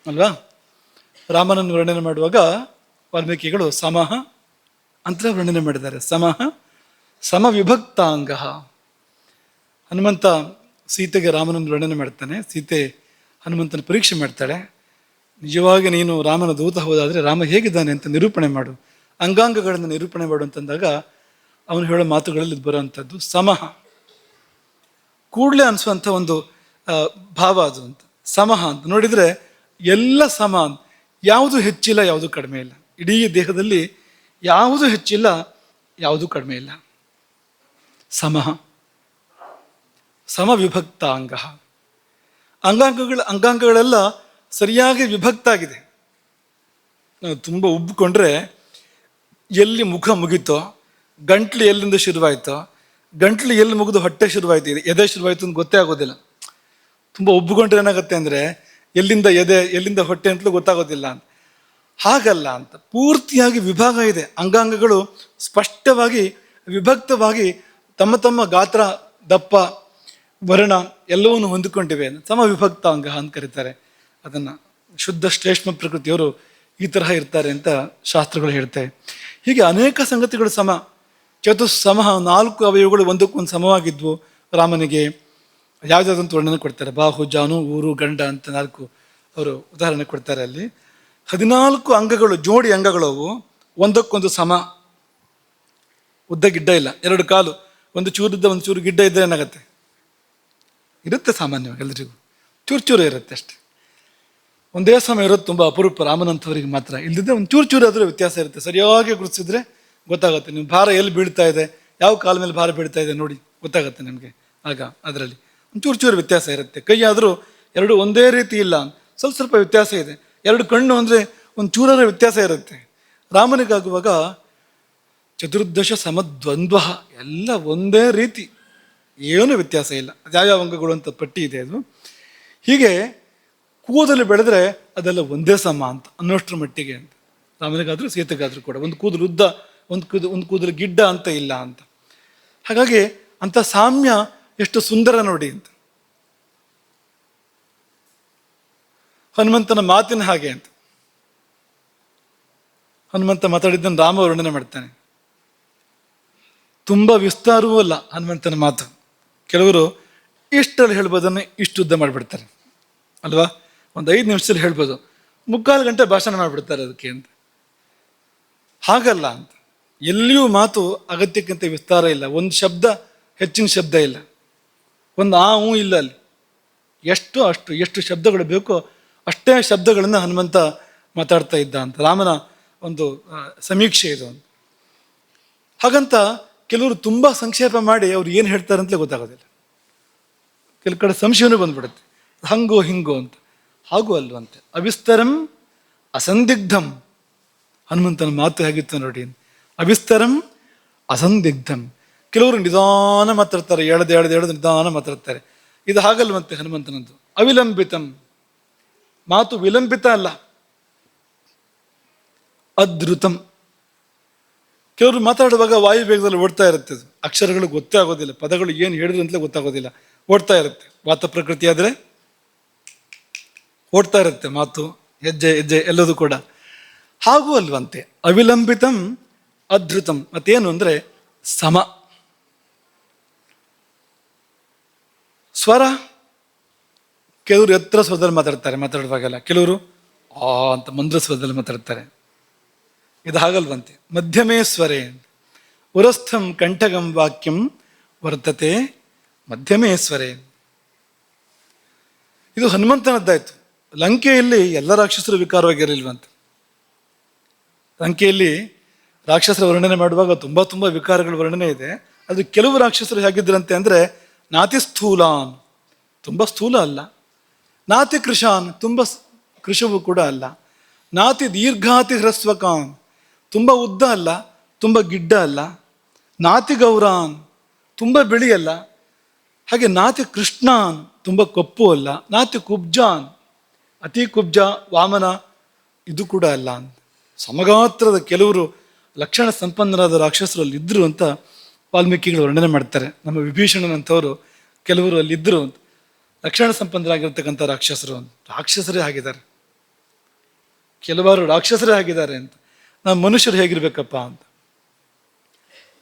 A: ಅಲ್ವಾ? ರಾಮನನ್ನು ವರ್ಣನೆ ಮಾಡುವಾಗ ವಾಲ್ಮೀಕಿಗಳು ಸಮಃ ಅಂತ ವರ್ಣನೆ ಮಾಡಿದ್ದಾರೆ. ಸಮಃ ಸಮವಿಭಕ್ತಾಂಗ. ಹನುಮಂತ ಸೀತೆಗೆ ರಾಮನನ್ನು ವರ್ಣನೆ ಮಾಡ್ತಾನೆ, ಸೀತೆ ಹನುಮಂತನ ಪರೀಕ್ಷೆ ಮಾಡ್ತಾಳೆ. ನಿಜವಾಗಿ ನೀನು ರಾಮನ ದೂತ ಹೋದಾದರೆ ರಾಮ ಹೇಗಿದ್ದಾನೆ ಅಂತ ನಿರೂಪಣೆ ಮಾಡು, ಅಂಗಾಂಗಗಳನ್ನು ನಿರೂಪಣೆ ಮಾಡು ಅಂತಂದಾಗ ಅವನು ಹೇಳೋ ಮಾತುಗಳಲ್ಲಿ ಬರುವಂಥದ್ದು ಸಮಃ. ಕೂಡಲೇ ಅನಿಸುವಂಥ ಒಂದು ಭಾವ ಅದು ಅಂತ. ಸಮಃ ಅಂತ ನೋಡಿದರೆ ಎಲ್ಲ ಸಮ, ಯಾವುದು ಹೆಚ್ಚಿಲ್ಲ, ಯಾವುದು ಕಡಿಮೆ ಇಲ್ಲ. ಇಡೀ ದೇಹದಲ್ಲಿ ಯಾವುದು ಹೆಚ್ಚಿಲ್ಲ, ಯಾವುದು ಕಡಿಮೆ ಇಲ್ಲ. ಸಮಃ ಸಮವಿಭಕ್ತ ಅಂಗ. ಅಂಗಾಂಗಗಳೆಲ್ಲ ಸರಿಯಾಗಿ ವಿಭಕ್ತ ಆಗಿದೆ. ತುಂಬ ಉಬ್ಬಿಕೊಂಡ್ರೆ ಎಲ್ಲಿ ಮುಖ ಮುಗಿತೋ, ಗಂಟ್ಲು ಎಲ್ಲಿಂದ ಶುರುವಾಯಿತೋ, ಗಂಟ್ಲು ಎಲ್ಲಿ ಮುಗಿದು ಹೊಟ್ಟೆ ಶುರುವಾಯ್ತು, ಎದೆ ಶುರುವಾಯ್ತು ಅಂತ ಗೊತ್ತೇ ಆಗೋದಿಲ್ಲ. ತುಂಬ ಒಬ್ಬುಗೊಂಡ್ರೆ ಏನಾಗುತ್ತೆ ಅಂದರೆ ಎಲ್ಲಿಂದ ಎದೆ ಎಲ್ಲಿಂದ ಹೊಟ್ಟೆ ಅಂತಲೂ ಗೊತ್ತಾಗೋದಿಲ್ಲ ಅಂತ. ಹಾಗಲ್ಲ ಅಂತ, ಪೂರ್ತಿಯಾಗಿ ವಿಭಾಗ ಇದೆ. ಅಂಗಾಂಗಗಳು ಸ್ಪಷ್ಟವಾಗಿ ವಿಭಕ್ತವಾಗಿ ತಮ್ಮ ತಮ್ಮ ಗಾತ್ರ, ದಪ್ಪ, ವರ್ಣ ಎಲ್ಲವನ್ನೂ ಹೊಂದಿಕೊಂಡಿವೆ. ಸಮವಿಭಕ್ತ ಅಂಗ ಅಂತ ಕರೀತಾರೆ ಅದನ್ನು. ಶುದ್ಧ ಶ್ಲೇಷ್ಮ ಪ್ರಕೃತಿಯವರು ಈ ತರಹ ಇರ್ತಾರೆ ಅಂತ ಶಾಸ್ತ್ರಗಳು ಹೇಳ್ತವೆ. ಹೀಗೆ ಅನೇಕ ಸಂಗತಿಗಳು ಸಮ. ಚತುಸ್ಸಮ, 4 ಅವಯವಗಳು ಒಂದಕ್ಕೊಂದು ಸಮವಾಗಿದ್ವು ರಾಮನಿಗೆ. ಯಾವುದಾದಂತ ವರ್ಣನೆ ಕೊಡ್ತಾರೆ. ಬಾಹು, ಜಾನು, ಊರು, ಗಂಡ ಅಂತ 4 ಅವರು ಉದಾಹರಣೆ ಕೊಡ್ತಾರೆ. ಅಲ್ಲಿ 14 ಅಂಗಗಳು, ಜೋಡಿ ಅಂಗಗಳು ಅವು, ಒಂದಕ್ಕೊಂದು ಸಮ. ಉದ್ದ ಗಿಡ್ಡ ಇಲ್ಲ. 2 ಕಾಲು, ಒಂದು ಚೂರಿದ್ದ ಒಂದು ಚೂರು ಗಿಡ್ಡ ಇದ್ದರೆ ಏನಾಗುತ್ತೆ? ಇರುತ್ತೆ ಸಾಮಾನ್ಯವಾಗಿ ಎಲ್ರಿಗೂ, ಚೂರು ಇರುತ್ತೆ ಅಷ್ಟೆ. ಒಂದೇ ಸಮ ಇರೋದು ತುಂಬ ಅಪರೂಪ, ರಾಮನಂಥವರಿಗೆ ಮಾತ್ರ. ಇಲ್ಲದಿದ್ದರೆ ಒಂದು ಚೂರು ಆದರೂ ವ್ಯತ್ಯಾಸ ಇರುತ್ತೆ. ಸರಿಯಾಗಿ ಗುರುತಿಸಿದ್ರೆ ಗೊತ್ತಾಗುತ್ತೆ. ನಿಮ್ಮ ಭಾರ ಎಲ್ಲಿ ಬೀಳ್ತಾ ಇದೆ, ಯಾವ ಕಾಲ ಮೇಲೆ ಭಾರ ಬೀಳ್ತಾ ಇದೆ ನೋಡಿ ಗೊತ್ತಾಗುತ್ತೆ ನಿಮಗೆ. ಆಗ ಅದರಲ್ಲಿ ಒಂದು ಚೂರು ವ್ಯತ್ಯಾಸ ಇರುತ್ತೆ. ಕೈ ಆದರೂ 2 ಒಂದೇ ರೀತಿ ಇಲ್ಲ, ಸ್ವಲ್ಪ ವ್ಯತ್ಯಾಸ ಇದೆ. 2 ಕಣ್ಣು ಅಂದರೆ ಒಂದು ಚೂರರ ವ್ಯತ್ಯಾಸ ಇರುತ್ತೆ. ರಾಮನಿಗಾಗುವಾಗ ಚತುರ್ದಶ ಸಮದ್ವಂದ್ವ, ಎಲ್ಲ ಒಂದೇ ರೀತಿ, ಏನೂ ವ್ಯತ್ಯಾಸ ಇಲ್ಲ. ಯಾವ ಅಂಗಗಳು ಅಂತ ಪಟ್ಟಿ ಇದೆ ಅದು. ಹೀಗೆ ಕೂದಲು ಬೆಳೆದ್ರೆ ಅದೆಲ್ಲ ಒಂದೇ ಸಮ ಅಂತ ಅನ್ನೋಷ್ಟ್ರ ಮಟ್ಟಿಗೆ ಅಂತ. ರಾಮನಿಗಾದರೂ ಸೀತೆಗಾದರೂ ಕೂಡ ಒಂದು ಕೂದಲು ಉದ್ದ, ಒಂದು ಕೂದಲು ಗಿಡ್ಡ ಅಂತ ಇಲ್ಲ ಅಂತ. ಹಾಗಾಗಿ ಅಂಥ ಸಾಮ್ಯ ಎಷ್ಟು ಸುಂದರ ನೋಡಿ ಅಂತ. ಹನುಮಂತನ ಮಾತಿನ ಹಾಗೆ ಅಂತ. ಹನುಮಂತ ಮಾತಾಡಿದ್ದನ್ನು ರಾಮ ವರ್ಣನೆ ಮಾಡ್ತಾನೆ. ತುಂಬ ವಿಸ್ತಾರವೂ ಅಲ್ಲ ಹನುಮಂತನ ಮಾತು. ಕೆಲವರು ಇಷ್ಟರಲ್ಲಿ ಹೇಳ್ಬೋದನ್ನು ಇಷ್ಟು ಉದ್ದ ಮಾಡಿಬಿಡ್ತಾರೆ ಅಲ್ವಾ. ಒಂದು 5 ನಿಮಿಷದಲ್ಲಿ ಹೇಳ್ಬೋದು, 3/4 ಗಂಟೆ ಭಾಷಣ ಮಾಡಿಬಿಡ್ತಾರೆ ಅದಕ್ಕೆ ಅಂತ. ಹಾಗಲ್ಲ ಅಂತ. ಎಲ್ಲಿಯೂ ಮಾತು ಅಗತ್ಯಕ್ಕಿಂತ ವಿಸ್ತಾರ ಇಲ್ಲ. ಒಂದು ಶಬ್ದ ಹೆಚ್ಚಿನ ಶಬ್ದ ಇಲ್ಲ, ಒಂದು ಹೂ ಇಲ್ಲ ಅಲ್ಲಿ. ಎಷ್ಟು ಶಬ್ದಗಳು ಬೇಕೋ ಅಷ್ಟೇ ಶಬ್ದಗಳನ್ನು ಹನುಮಂತ ಮಾತಾಡ್ತಾ ಇದ್ದ ಅಂತ ರಾಮನ ಒಂದು ಸಮೀಕ್ಷೆ ಇದು. ಹಾಗಂತ ಕೆಲವರು ತುಂಬ ಸಂಕ್ಷೇಪ ಮಾಡಿ ಅವ್ರು ಏನು ಹೇಳ್ತಾರೆ ಅಂತಲೇ ಗೊತ್ತಾಗೋದಿಲ್ಲ. ಕೆಲವು ಕಡೆ ಸಂಶಯವೂ ಬಂದ್ಬಿಡುತ್ತೆ, ಹಂಗೋ ಹಿಂಗೋ ಅಂತ. ಹಾಗೂ ಅಲ್ವಂತೆ. ಅವಿಸ್ತರಂ ಅಸಂದಿಗ್ಧಂ. ಹನುಮಂತನ ಮಾತು ಹೇಗಿತ್ತು ನೋಡಿ. ಅವಿಸ್ತರಂ ಅಸಂದಿಗ್ಧಂ. ಕೆಲವರು ನಿಧಾನ ಮಾತಾಡ್ತಾರೆ, ಎಳೆದು ನಿಧಾನ ಮಾತಾಡ್ತಾರೆ. ಇದು ಹಾಗಲ್ವಂತೆ ಹನುಮಂತನದ್ದು. ಅವಿಲಂಬಿತಂ, ಮಾತು ವಿಲಂಬಿತ ಅಲ್ಲ. ಅದ್ರುತಂ. ಕೆಲವರು ಮಾತಾಡುವಾಗ ವಾಯು ವೇಗದಲ್ಲಿ ಓಡ್ತಾ ಇರುತ್ತೆ. ಅದು ಅಕ್ಷರಗಳು ಗೊತ್ತೇ ಆಗೋದಿಲ್ಲ, ಪದಗಳು ಏನು ಹೇಳಿದ್ರು ಅಂತಲೇ ಗೊತ್ತಾಗೋದಿಲ್ಲ, ಓಡ್ತಾ ಇರುತ್ತೆ. ವಾತ ಪ್ರಕೃತಿ ಆದರೆ ಓಡ್ತಾ ಇರುತ್ತೆ ಮಾತು, ಹೆಜ್ಜೆ ಎಲ್ಲದೂ ಕೂಡ. ಹಾಗೂ ಅಲ್ವಂತೆ. ಅವಿಲಂಬಿತಂ ಅದ್ರುತಂ. ಮತ್ತೇನು ಅಂದರೆ ಸಮ. ಸ್ವರ ಕೆಲವರು ಎತ್ತರ ಸ್ವರದಲ್ಲಿ ಮಾತಾಡುವಾಗೆಲ್ಲ, ಕೆಲವರು ಅಂತ ಮಂದ್ರ ಸ್ವರದಲ್ಲಿ ಮಾತಾಡ್ತಾರೆ. ಇದು ಹಾಗಲ್ವಂತೆ. ಮಧ್ಯಮೇ ಸ್ವರೇ. ಉರಸ್ಥಂ ಕಂಠಗಂ ವಾಕ್ಯಂ ವರ್ತತೆ ಮಧ್ಯಮೇ ಸ್ವರೇ. ಇದು ಹನುಮಂತನದ್ದಾಯ್ತು. ಲಂಕೆಯಲ್ಲಿ ಎಲ್ಲ ರಾಕ್ಷಸರು ವಿಕಾರವಾಗಿರಲಿಲ್ವಂತ. ಲಂಕೆಯಲ್ಲಿ ರಾಕ್ಷಸರ ವರ್ಣನೆ ಮಾಡುವಾಗ ತುಂಬ ವಿಕಾರಗಳ ವರ್ಣನೆ ಇದೆ. ಅದು ಕೆಲವು ರಾಕ್ಷಸರು ಹೇಗಿದ್ರಂತೆ ಅಂದರೆ, ನಾತಿ ಸ್ಥೂಲಾನ್, ತುಂಬ ಸ್ಥೂಲ ಅಲ್ಲ. ನಾತಿ ಕೃಶಾನ್, ತುಂಬ ಕೃಶವೂ ಕೂಡ ಅಲ್ಲ. ನಾತಿ ದೀರ್ಘಾತಿ ಹ್ರಸ್ವಕಾನ್, ತುಂಬ ಉದ್ದ ಅಲ್ಲ, ತುಂಬ ಗಿಡ್ಡ ಅಲ್ಲ. ನಾತಿ ಗೌರಾನ್, ತುಂಬ ಬಿಳಿಯಲ್ಲ. ಹಾಗೆ ನಾತಿ ಕೃಷ್ಣಾನ್, ತುಂಬ ಕಪ್ಪು ಅಲ್ಲ. ನಾತಿ ಕುಬ್ಜಾನ್, ಅತಿ ಕುಬ್ಜ ವಾಮನ ಇದು ಕೂಡ ಅಲ್ಲ. ಸಮಗಾತ್ರದ ಕೆಲವರು ಲಕ್ಷಣ ಸಂಪನ್ನರಾದ ರಾಕ್ಷಸರು ಅಲ್ಲಿದ್ದರು ಅಂತ ವಾಲ್ಮೀಕಿಗಳು ವರ್ಣನೆ ಮಾಡ್ತಾರೆ. ನಮ್ಮ ವಿಭೀಷಣನಂಥವರು ಕೆಲವರು ಅಲ್ಲಿದ್ದರು ಅಂತ. ಲಕ್ಷಣ ಸಂಪನ್ನರಾಗಿರ್ತಕ್ಕಂಥ ರಾಕ್ಷಸರೇ ಆಗಿದ್ದಾರೆ. ಕೆಲವಾರು ರಾಕ್ಷಸರೇ ಆಗಿದ್ದಾರೆ ಅಂತ. ನಾವು ಮನುಷ್ಯರು ಹೇಗಿರ್ಬೇಕಪ್ಪ ಅಂತ.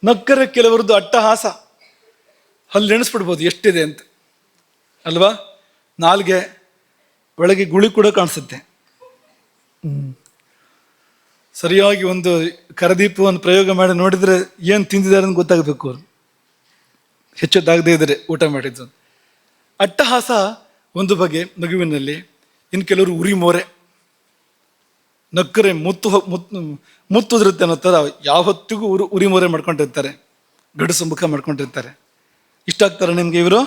A: ನಕ್ಕರೆ ಕೆಲವರದ್ದು ಅಟ್ಟಹಾಸ, ಅಲ್ಲಿ ನೆನೆಸ್ಬಿಡ್ಬೋದು ಎಷ್ಟಿದೆ ಅಂತ ಅಲ್ವಾ. ನಾಲ್ಗೆ ಒಳಗೆ ಗುಳಿ ಕೂಡ ಕಾಣಿಸುತ್ತೆ. ಸರಿಯಾಗಿ ಒಂದು ಕರದೀಪವನ್ನು ಪ್ರಯೋಗ ಮಾಡಿ ನೋಡಿದರೆ ಏನು ತಿಂದಿದ್ದಾರೆ ಅಂತ ಗೊತ್ತಾಗಬೇಕು ಅವರು, ಹೆಚ್ಚೊದ್ದಾಗದೇ ಇದ್ದಾರೆ ಊಟ ಮಾಡಿದ್ದು. ಅಟ್ಟಹಾಸ ಒಂದು ಬಗೆ ನಗುವಿನಲ್ಲಿ. ಇನ್ನು ಕೆಲವರು ಉರಿ ಮೋರೆ, ನಕ್ಕರೆ ಮುತ್ತುದಿರುತ್ತೆ ಅನ್ನೋ ಥರ ಯಾವತ್ತಿಗೂ ಉರಿ ಮೋರೆ ಮಾಡ್ಕೊಂಡಿರ್ತಾರೆ, ಗಡುಸು ಮುಖ ಮಾಡ್ಕೊಂಡಿರ್ತಾರೆ. ಇಷ್ಟ ಆಗ್ತಾರೆ ನಿಮಗೆ ಇವರು?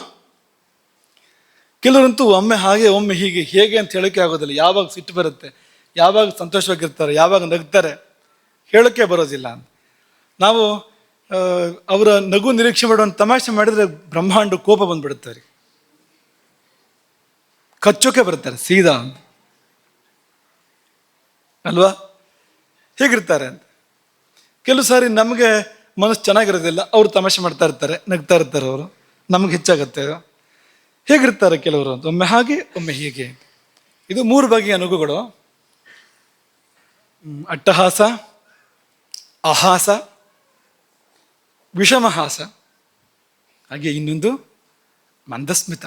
A: ಕೆಲವರಂತೂ ಒಮ್ಮೆ ಹಾಗೆ ಒಮ್ಮೆ ಹೀಗೆ, ಹೇಗೆ ಅಂತ ಹೇಳೋಕ್ಕೆ ಆಗೋದಿಲ್ಲ. ಯಾವಾಗ ಸಿಟ್ಟು ಬರುತ್ತೆ, ಯಾವಾಗ ಸಂತೋಷವಾಗಿರ್ತಾರೆ, ಯಾವಾಗ ನಗ್ತಾರೆ, ಹೇಳೋಕ್ಕೆ ಬರೋದಿಲ್ಲ ಅಂತ. ನಾವು ಅವರ ನಗು ನಿರೀಕ್ಷೆ ಮಾಡುವಂಥ ತಮಾಷೆ ಮಾಡಿದರೆ ಬ್ರಹ್ಮಾಂಡ ಕೋಪ ಬಂದ್ಬಿಡುತ್ತಾರೆ, ಕಚ್ಚೋಕೆ ಬರ್ತಾರೆ ಸೀದಾ ಅಲ್ವಾ. ಹೇಗಿರ್ತಾರೆ ಅಂತ. ಕೆಲವು ಸಾರಿ ನಮಗೆ ಮನಸ್ಸು ಚೆನ್ನಾಗಿರೋದಿಲ್ಲ, ಅವರು ತಮಾಷೆ ಮಾಡ್ತಾ ಇರ್ತಾರೆ, ನಗ್ತಾ ಇರ್ತಾರೆ, ಅವರು ನಮ್ಗೆ ಹೆಚ್ಚಾಗತ್ತೆ. ಹೇಗಿರ್ತಾರೆ ಕೆಲವರು ಅಂತ, ಒಮ್ಮೆ ಹಾಗೆ ಒಮ್ಮೆ ಹೀಗೆ. ಇದು 3 ಬಗೆಯ ನಗುಗಳು: ಅಟ್ಟಹಾಸ, ಅಹಾಸ, ವಿಷಮಹಾಸ, ಹಾಗೆ ಇನ್ನೊಂದು ಮಂದಸ್ಮಿತ.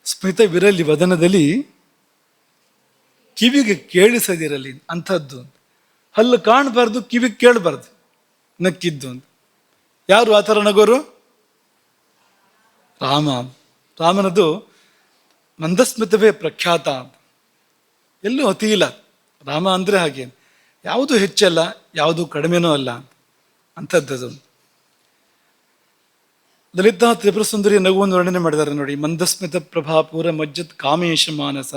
A: ಸ್ಮಿತವಿರಲಿ ವದನದಲ್ಲಿ, ಕಿವಿಗೆ ಕೇಳಿಸದಿರಲಿ ಅಂಥದ್ದು. ಹಲ್ಲು ಕಾಣಬಾರ್ದು, ಕಿವಿಗೆ ಕೇಳಬಾರ್ದು ನಕ್ಕಿದ್ದು ಅಂತ. ಯಾರು ಆ ಥರ ನಗೋರು? ರಾಮ. ರಾಮನದು ಮಂದಸ್ಮಿತವೇ ಪ್ರಖ್ಯಾತ, ಎಲ್ಲೂ ಅತಿ ಇಲ್ಲ. ರಾಮ ಅಂದರೆ ಹಾಗೆ, ಯಾವುದು ಹೆಚ್ಚಲ್ಲ, ಯಾವುದು ಕಡಿಮೆನೂ ಅಲ್ಲ ಅಂಥದ್ದದು. ಲಲಿತಾ ತ್ರಿಪುರ ಸುಂದರಿಯ ನಗುವನ್ನು ವರ್ಣನೆ ಮಾಡಿದ್ದಾರೆ ನೋಡಿ. ಮಂದಸ್ಮಿತ ಪ್ರಭಾಪೂರ ಮಜ್ಜತ್ ಕಾಮೇಶ ಮಾನಸ.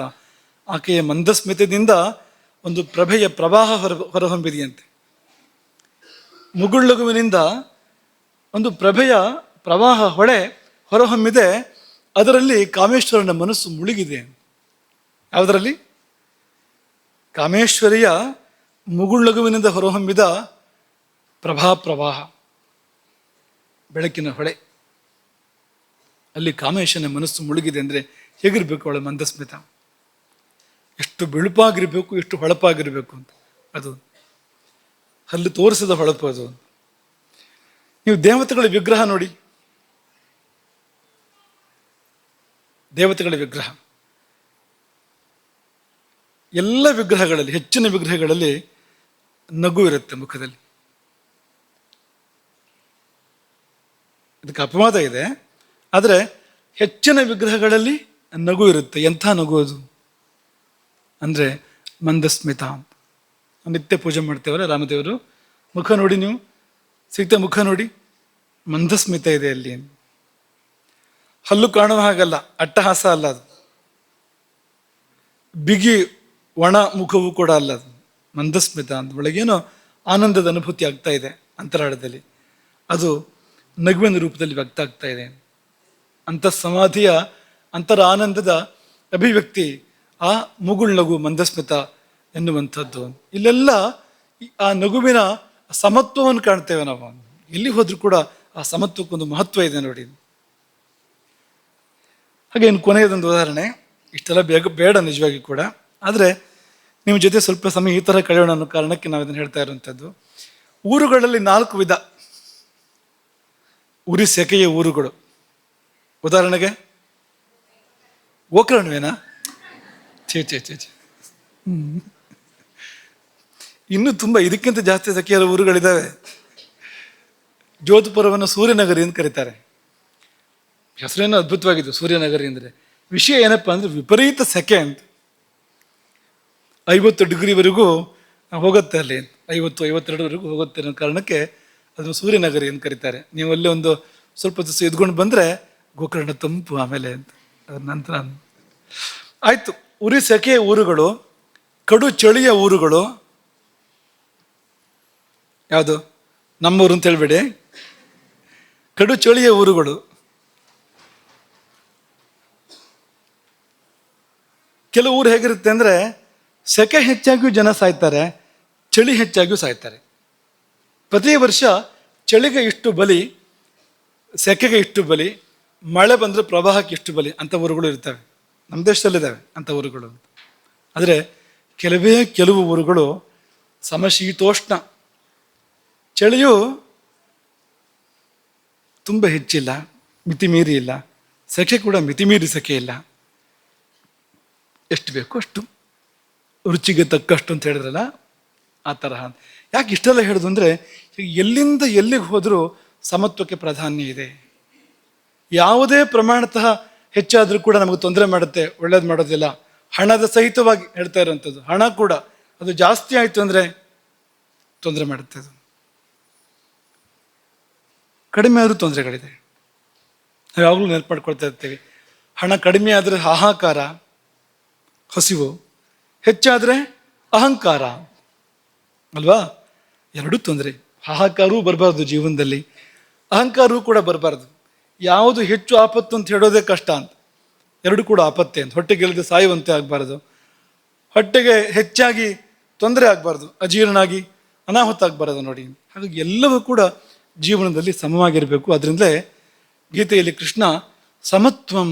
A: ಆಕೆಯ ಮಂದಸ್ಮಿತದಿಂದ ಒಂದು ಪ್ರಭೆಯ ಪ್ರವಾಹ ಹೊರಹೊಮ್ಮಿದೆಯಂತೆ. ಮುಗುಳ್ನಗುವಿನಿಂದ ಒಂದು ಪ್ರಭೆಯ ಪ್ರವಾಹ ಹೊರಹೊಮ್ಮಿದೆ. ಅದರಲ್ಲಿ ಕಾಮೇಶ್ವರನ ಮನಸ್ಸು ಮುಳುಗಿದೆ. ಯಾವುದರಲ್ಲಿ? ಕಾಮೇಶ್ವರಿಯ ಮುಗುಳ್ನಗುವಿನಿಂದ ಹೊರಹೊಮ್ಮಿದ ಪ್ರವಾಹ, ಬೆಳಕಿನ ಹೊಳೆ, ಅಲ್ಲಿ ಕಾಮೇಶನ ಮನಸ್ಸು ಮುಳುಗಿದೆ. ಅಂದರೆ ಹೇಗಿರ್ಬೇಕು ಅವಳ ಮಂದಸ್ಮಿತ? ಎಷ್ಟು ಬಿಳುಪಾಗಿರ್ಬೇಕು, ಎಷ್ಟು ಹೊಳಪಾಗಿರ್ಬೇಕು ಅಂತ. ಅದು ಹಲ್ಲು ತೋರಿಸಿದ ಹೊಳಪು ಅದು. ನೀವು ದೇವತೆಗಳ ವಿಗ್ರಹ ನೋಡಿ, ದೇವತೆಗಳ ವಿಗ್ರಹ, ಎಲ್ಲ ವಿಗ್ರಹಗಳಲ್ಲಿ, ಹೆಚ್ಚಿನ ವಿಗ್ರಹಗಳಲ್ಲಿ ನಗು ಇರುತ್ತೆ ಮುಖದಲ್ಲಿ. ಇದಕ್ಕೆ ಅಪವಾದ ಇದೆ, ಆದರೆ ಹೆಚ್ಚಿನ ವಿಗ್ರಹಗಳಲ್ಲಿ ನಗು ಇರುತ್ತೆ. ಎಂಥ ನಗು ಅದು ಅಂದರೆ ಮಂದಸ್ಮಿತ. ನಿತ್ಯ ಪೂಜೆ ಮಾಡ್ತೇವಲ್ಲ ರಾಮದೇವರು, ಮುಖ ನೋಡಿ ನೀವು, ಸೀತೆ ಮುಖ ನೋಡಿ, ಮಂದಸ್ಮಿತ ಇದೆ ಅಲ್ಲಿ. ಹಲ್ಲು ಕಾಣುವ ಹಾಗಲ್ಲ, ಅಟ್ಟಹಾಸ ಅಲ್ಲ ಅದು, ಬಿಗಿ ಒಣ ಮುಖವೂ ಕೂಡ ಅಲ್ಲ ಅದು, ಮಂದಸ್ಮಿತ ಅಂತ. ಒಳಗೇನೋ ಆನಂದದ ಅನುಭೂತಿ ಆಗ್ತಾ ಇದೆ ಅಂತರಾಳದಲ್ಲಿ, ಅದು ನಗುವಿನ ರೂಪದಲ್ಲಿ ವ್ಯಕ್ತ ಆಗ್ತಾ ಇದೆ. ಅಂಥ ಸಮಾಧಿಯ ಅಂತರ ಆನಂದದ ಅಭಿವ್ಯಕ್ತಿ ಆ ಮುಗುಳ್ನಗು, ಮಂದಸ್ಮಿತ ಎನ್ನುವಂಥದ್ದು. ಇಲ್ಲೆಲ್ಲ ಆ ನಗುವಿನ ಸಮತ್ವವನ್ನು ಕಾಣ್ತೇವೆ ನಾವು. ಎಲ್ಲಿ ಹೋದ್ರೂ ಕೂಡ ಆ ಸಮತ್ವಕ್ಕೊಂದು ಮಹತ್ವ ಇದೆ ನೋಡಿ. ಹಾಗೆ ಇನ್ನು ಕೊನೆಯದೊಂದು ಉದಾಹರಣೆ, ಇಷ್ಟೆಲ್ಲ ಬೇಡ ನಿಜವಾಗಿ ಕೂಡ, ಆದರೆ ನಿಮ್ಮ ಜೊತೆ ಸ್ವಲ್ಪ ಸಮಯ ಈ ಥರ ಕಳೆಯೋಣ ಅನ್ನೋ ಕಾರಣಕ್ಕೆ ನಾವು ಇದನ್ನು ಹೇಳ್ತಾ ಇರುವಂಥದ್ದು. ಊರುಗಳಲ್ಲಿ 4 ವಿಧ ಉರಿ ಸೆಕೆಯ ಊರುಗಳು. ಉದಾಹರಣೆಗೆ ಗೋಕರ್ಣವೇನಾ? ಛೇ ಛೇ ಛೇ ಛೇ ಇನ್ನೂ ತುಂಬ ಇದಕ್ಕಿಂತ ಜಾಸ್ತಿ ಸೆಕೆಯ ಊರುಗಳಿದ್ದಾವೆ. ಜೋಧಪುರವನ್ನು ಸೂರ್ಯನಗರಿ ಅಂತ ಕರೀತಾರೆ. ಹೆಸರೇನೋ ಅದ್ಭುತವಾಗಿದ್ದು, ಸೂರ್ಯನಗರಿ ಅಂದರೆ. ವಿಷಯ ಏನಪ್ಪ ಅಂದರೆ ವಿಪರೀತ ಸೆಕೆ ಅಂತ. 50 ಡಿಗ್ರಿವರೆಗೂ ಹೋಗುತ್ತೆ ಅಲ್ಲಿ, 50-52ವರೆಗೂ ಹೋಗುತ್ತೆ ಅನ್ನೋ ಕಾರಣಕ್ಕೆ ಅದನ್ನು ಸೂರ್ಯನಗರಿ ಅಂತ ಕರೀತಾರೆ. ನೀವು ಅಲ್ಲಿ ಒಂದು ಸ್ವಲ್ಪ ದಿವಸ ಎದ್ಕೊಂಡು ಬಂದರೆ ಗೋಕರ್ಣ ತಂಪು ಆಮೇಲೆ ಅಂತ. ಅದ್ರ ನಂತರ ಆಯಿತು. ಉರಿ ಸೆಕೆಯ ಊರುಗಳು, ಕಡು ಚಳಿಯ ಊರುಗಳು. ಯಾವುದು? ನಮ್ಮೂರು ಅಂತ ಹೇಳ್ಬೇಡಿ, ಕಡು ಚಳಿಯ ಊರುಗಳು. ಕೆಲವು ಊರು ಹೇಗಿರುತ್ತೆ ಅಂದರೆ ಸೆಕೆ ಹೆಚ್ಚಾಗಿಯೂ ಜನ ಸಾಯ್ತಾರೆ, ಚಳಿ ಹೆಚ್ಚಾಗಿಯೂ ಸಾಯ್ತಾರೆ. ಪ್ರತಿ ವರ್ಷ ಚಳಿಗೆ ಇಷ್ಟು ಬಲಿ, ಸೆಕೆಗೆ ಇಷ್ಟು ಬಲಿ, ಮಳೆ ಬಂದರೆ ಪ್ರವಾಹಕ್ಕೆ ಇಷ್ಟು ಬಲಿ ಅಂಥ ಊರುಗಳು ಇರ್ತವೆ. ನಮ್ಮ ದೇಶದಲ್ಲಿದ್ದಾವೆ ಅಂಥ ಊರುಗಳು. ಆದರೆ ಕೆಲವು ಊರುಗಳು ಸಮಶೀತೋಷ್ಣ, ಚಳಿಯು ತುಂಬ ಹೆಚ್ಚಿಲ್ಲ, ಮಿತಿಮೀರಿ ಇಲ್ಲ, ಸೆಕೆ ಕೂಡ ಮಿತಿಮೀರಿ ಸೆಕೆ ಇಲ್ಲ, ಎಷ್ಟು ಬೇಕು ಅಷ್ಟು, ರುಚಿಗೆ ತಕ್ಕಷ್ಟು ಅಂತ ಹೇಳಿದ್ರಲ್ಲ ಆ ತರಹ. ಯಾಕೆ ಇಷ್ಟೆಲ್ಲ ಹೇಳೋದು ಅಂದರೆ, ಎಲ್ಲಿಂದ ಎಲ್ಲಿಗೆ ಹೋದರೂ ಸಮತ್ವಕ್ಕೆ ಪ್ರಾಧಾನ್ಯ ಇದೆ. ಯಾವುದೇ ಪ್ರಮಾಣತಃ ಹೆಚ್ಚಾದರೂ ಕೂಡ ನಮಗೆ ತೊಂದರೆ ಮಾಡುತ್ತೆ, ಒಳ್ಳೇದು ಮಾಡೋದಿಲ್ಲ. ಹಣದ ಸಹಿತವಾಗಿ ಹೇಳ್ತಾ ಇರೋವಂಥದ್ದು. ಹಣ ಕೂಡ ಅದು ಜಾಸ್ತಿ ಆಯಿತು ಅಂದರೆ ತೊಂದರೆ ಮಾಡುತ್ತೆ. ಅದು ಕಡಿಮೆ ಆದರೂ ತೊಂದರೆಗಳಿದೆ. ನಾವು ಯಾವಾಗಲೂ ನೆನಪು ಮಾಡ್ಕೊಳ್ತಾ ಇರ್ತೀವಿ. ಹಣ ಕಡಿಮೆ ಆದರೆ ಹಾಹಾಕಾರ, ಹಸಿವು, ಹೆಚ್ಚಾದರೆ ಅಹಂಕಾರ ಅಲ್ವಾ? ಎರಡೂ ತೊಂದರೆ. ಹಾಹಾಕಾರವೂ ಬರಬಾರ್ದು ಜೀವನದಲ್ಲಿ, ಅಹಂಕಾರವೂ ಕೂಡ ಬರಬಾರ್ದು. ಯಾವುದು ಹೆಚ್ಚು ಆಪತ್ತು ಅಂತ ಹೇಳೋದೇ ಕಷ್ಟ ಅಂತ. ಎರಡು ಕೂಡ ಆಪತ್ತೆ ಅಂತ. ಹೊಟ್ಟೆಗೆಲ್ಲದೆ ಸಾಯುವಂತೆ ಆಗಬಾರ್ದು, ಹೊಟ್ಟೆಗೆ ಹೆಚ್ಚಾಗಿ ತೊಂದರೆ ಆಗಬಾರ್ದು, ಅಜೀರ್ಣ ಆಗಿ ಅನಾಹುತ ಆಗಬಾರದು ನೋಡಿ. ಹಾಗಾಗಿ ಎಲ್ಲವೂ ಕೂಡ ಜೀವನದಲ್ಲಿ ಸಮವಾಗಿರಬೇಕು. ಅದರಿಂದಲೇ ಗೀತೆಯಲ್ಲಿ ಕೃಷ್ಣ ಸಮತ್ವಂ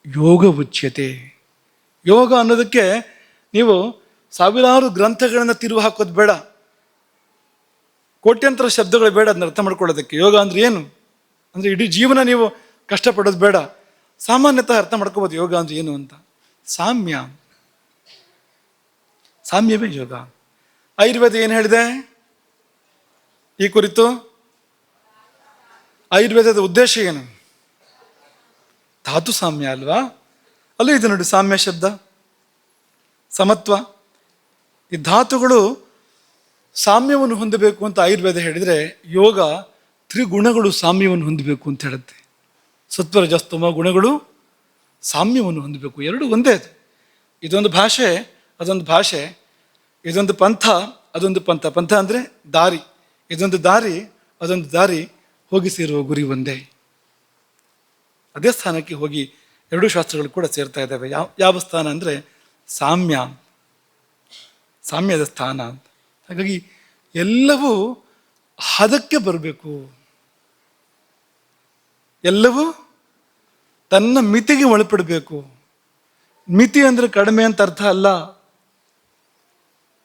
A: ಯೋಗ ಉಚ್ಯತೆ. ಯೋಗ ಅನ್ನೋದಕ್ಕೆ ನೀವು ಸಾವಿರಾರು ಗ್ರಂಥಗಳನ್ನು ತಿರುವು ಹಾಕೋದು ಬೇಡ, ಕೋಟ್ಯಂತರ ಶಬ್ದಗಳು ಬೇಡ ಅದನ್ನ ಅರ್ಥ ಮಾಡ್ಕೊಳ್ಳೋದಕ್ಕೆ. ಯೋಗ ಅಂದ್ರೆ ಏನು ಅಂದರೆ ಇಡೀ ಜೀವನ ನೀವು ಕಷ್ಟಪಡೋದು ಬೇಡ, ಸಾಮಾನ್ಯತಃ ಅರ್ಥ ಮಾಡ್ಕೋಬೋದು ಯೋಗ ಅಂದ್ರೆ ಏನು ಅಂತ. ಸಾಮ್ಯ, ಸಾಮ್ಯವೇ ಯೋಗ. ಆಯುರ್ವೇದ ಏನು ಹೇಳಿದೆ ಈ ಕುರಿತು? ಆಯುರ್ವೇದದ ಉದ್ದೇಶ ಏನು? ಧಾತು ಸಾಮ್ಯ ಅಲ್ವಾ? ಅಲ್ಲೂ ಇದೆ ನೋಡಿ ಸಾಮ್ಯ ಶಬ್ದ, ಸಮತ್ವ. ಈ ಧಾತುಗಳು ಸಾಮ್ಯವನ್ನು ಹೊಂದಬೇಕು ಅಂತ ಆಯುರ್ವೇದ ಹೇಳಿದರೆ, ಯೋಗ ತ್ರಿಗುಣಗಳು ಸಾಮ್ಯವನ್ನು ಹೊಂದಬೇಕು ಅಂತ ಹೇಳುತ್ತೆ. ಸತ್ವರ ಜಸ್ತಮ ಗುಣಗಳು ಸಾಮ್ಯವನ್ನು ಹೊಂದಬೇಕು. ಎರಡು ಒಂದೇ ಅದು. ಇದೊಂದು ಭಾಷೆ ಅದೊಂದು ಭಾಷೆ, ಇದೊಂದು ಪಂಥ ಅದೊಂದು ಪಂಥ. ಪಂಥ ಅಂದರೆ ದಾರಿ, ಇದೊಂದು ದಾರಿ ಅದೊಂದು ದಾರಿ, ಹೋಗಿ ಸೇರುವ ಗುರಿ ಒಂದೇ. ಅದೇ ಸ್ಥಾನಕ್ಕೆ ಹೋಗಿ ಎರಡೂ ಶಾಸ್ತ್ರಗಳು ಕೂಡ ಸೇರ್ತಾ ಇದ್ದಾವೆ. ಯಾವ ಸ್ಥಾನ ಅಂದರೆ ಸಾಮ್ಯ, ಸಾಮ್ಯದ ಸ್ಥಾನ ಅಂತ. ಹಾಗಾಗಿ ಎಲ್ಲವೂ ಹದಕ್ಕೆ ಬರಬೇಕು, ಎಲ್ಲವೂ ತನ್ನ ಮಿತಿಗೆ ಒಳಪಡಬೇಕು. ಮಿತಿ ಅಂದರೆ ಕಡಿಮೆ ಅಂತ ಅರ್ಥ ಅಲ್ಲ,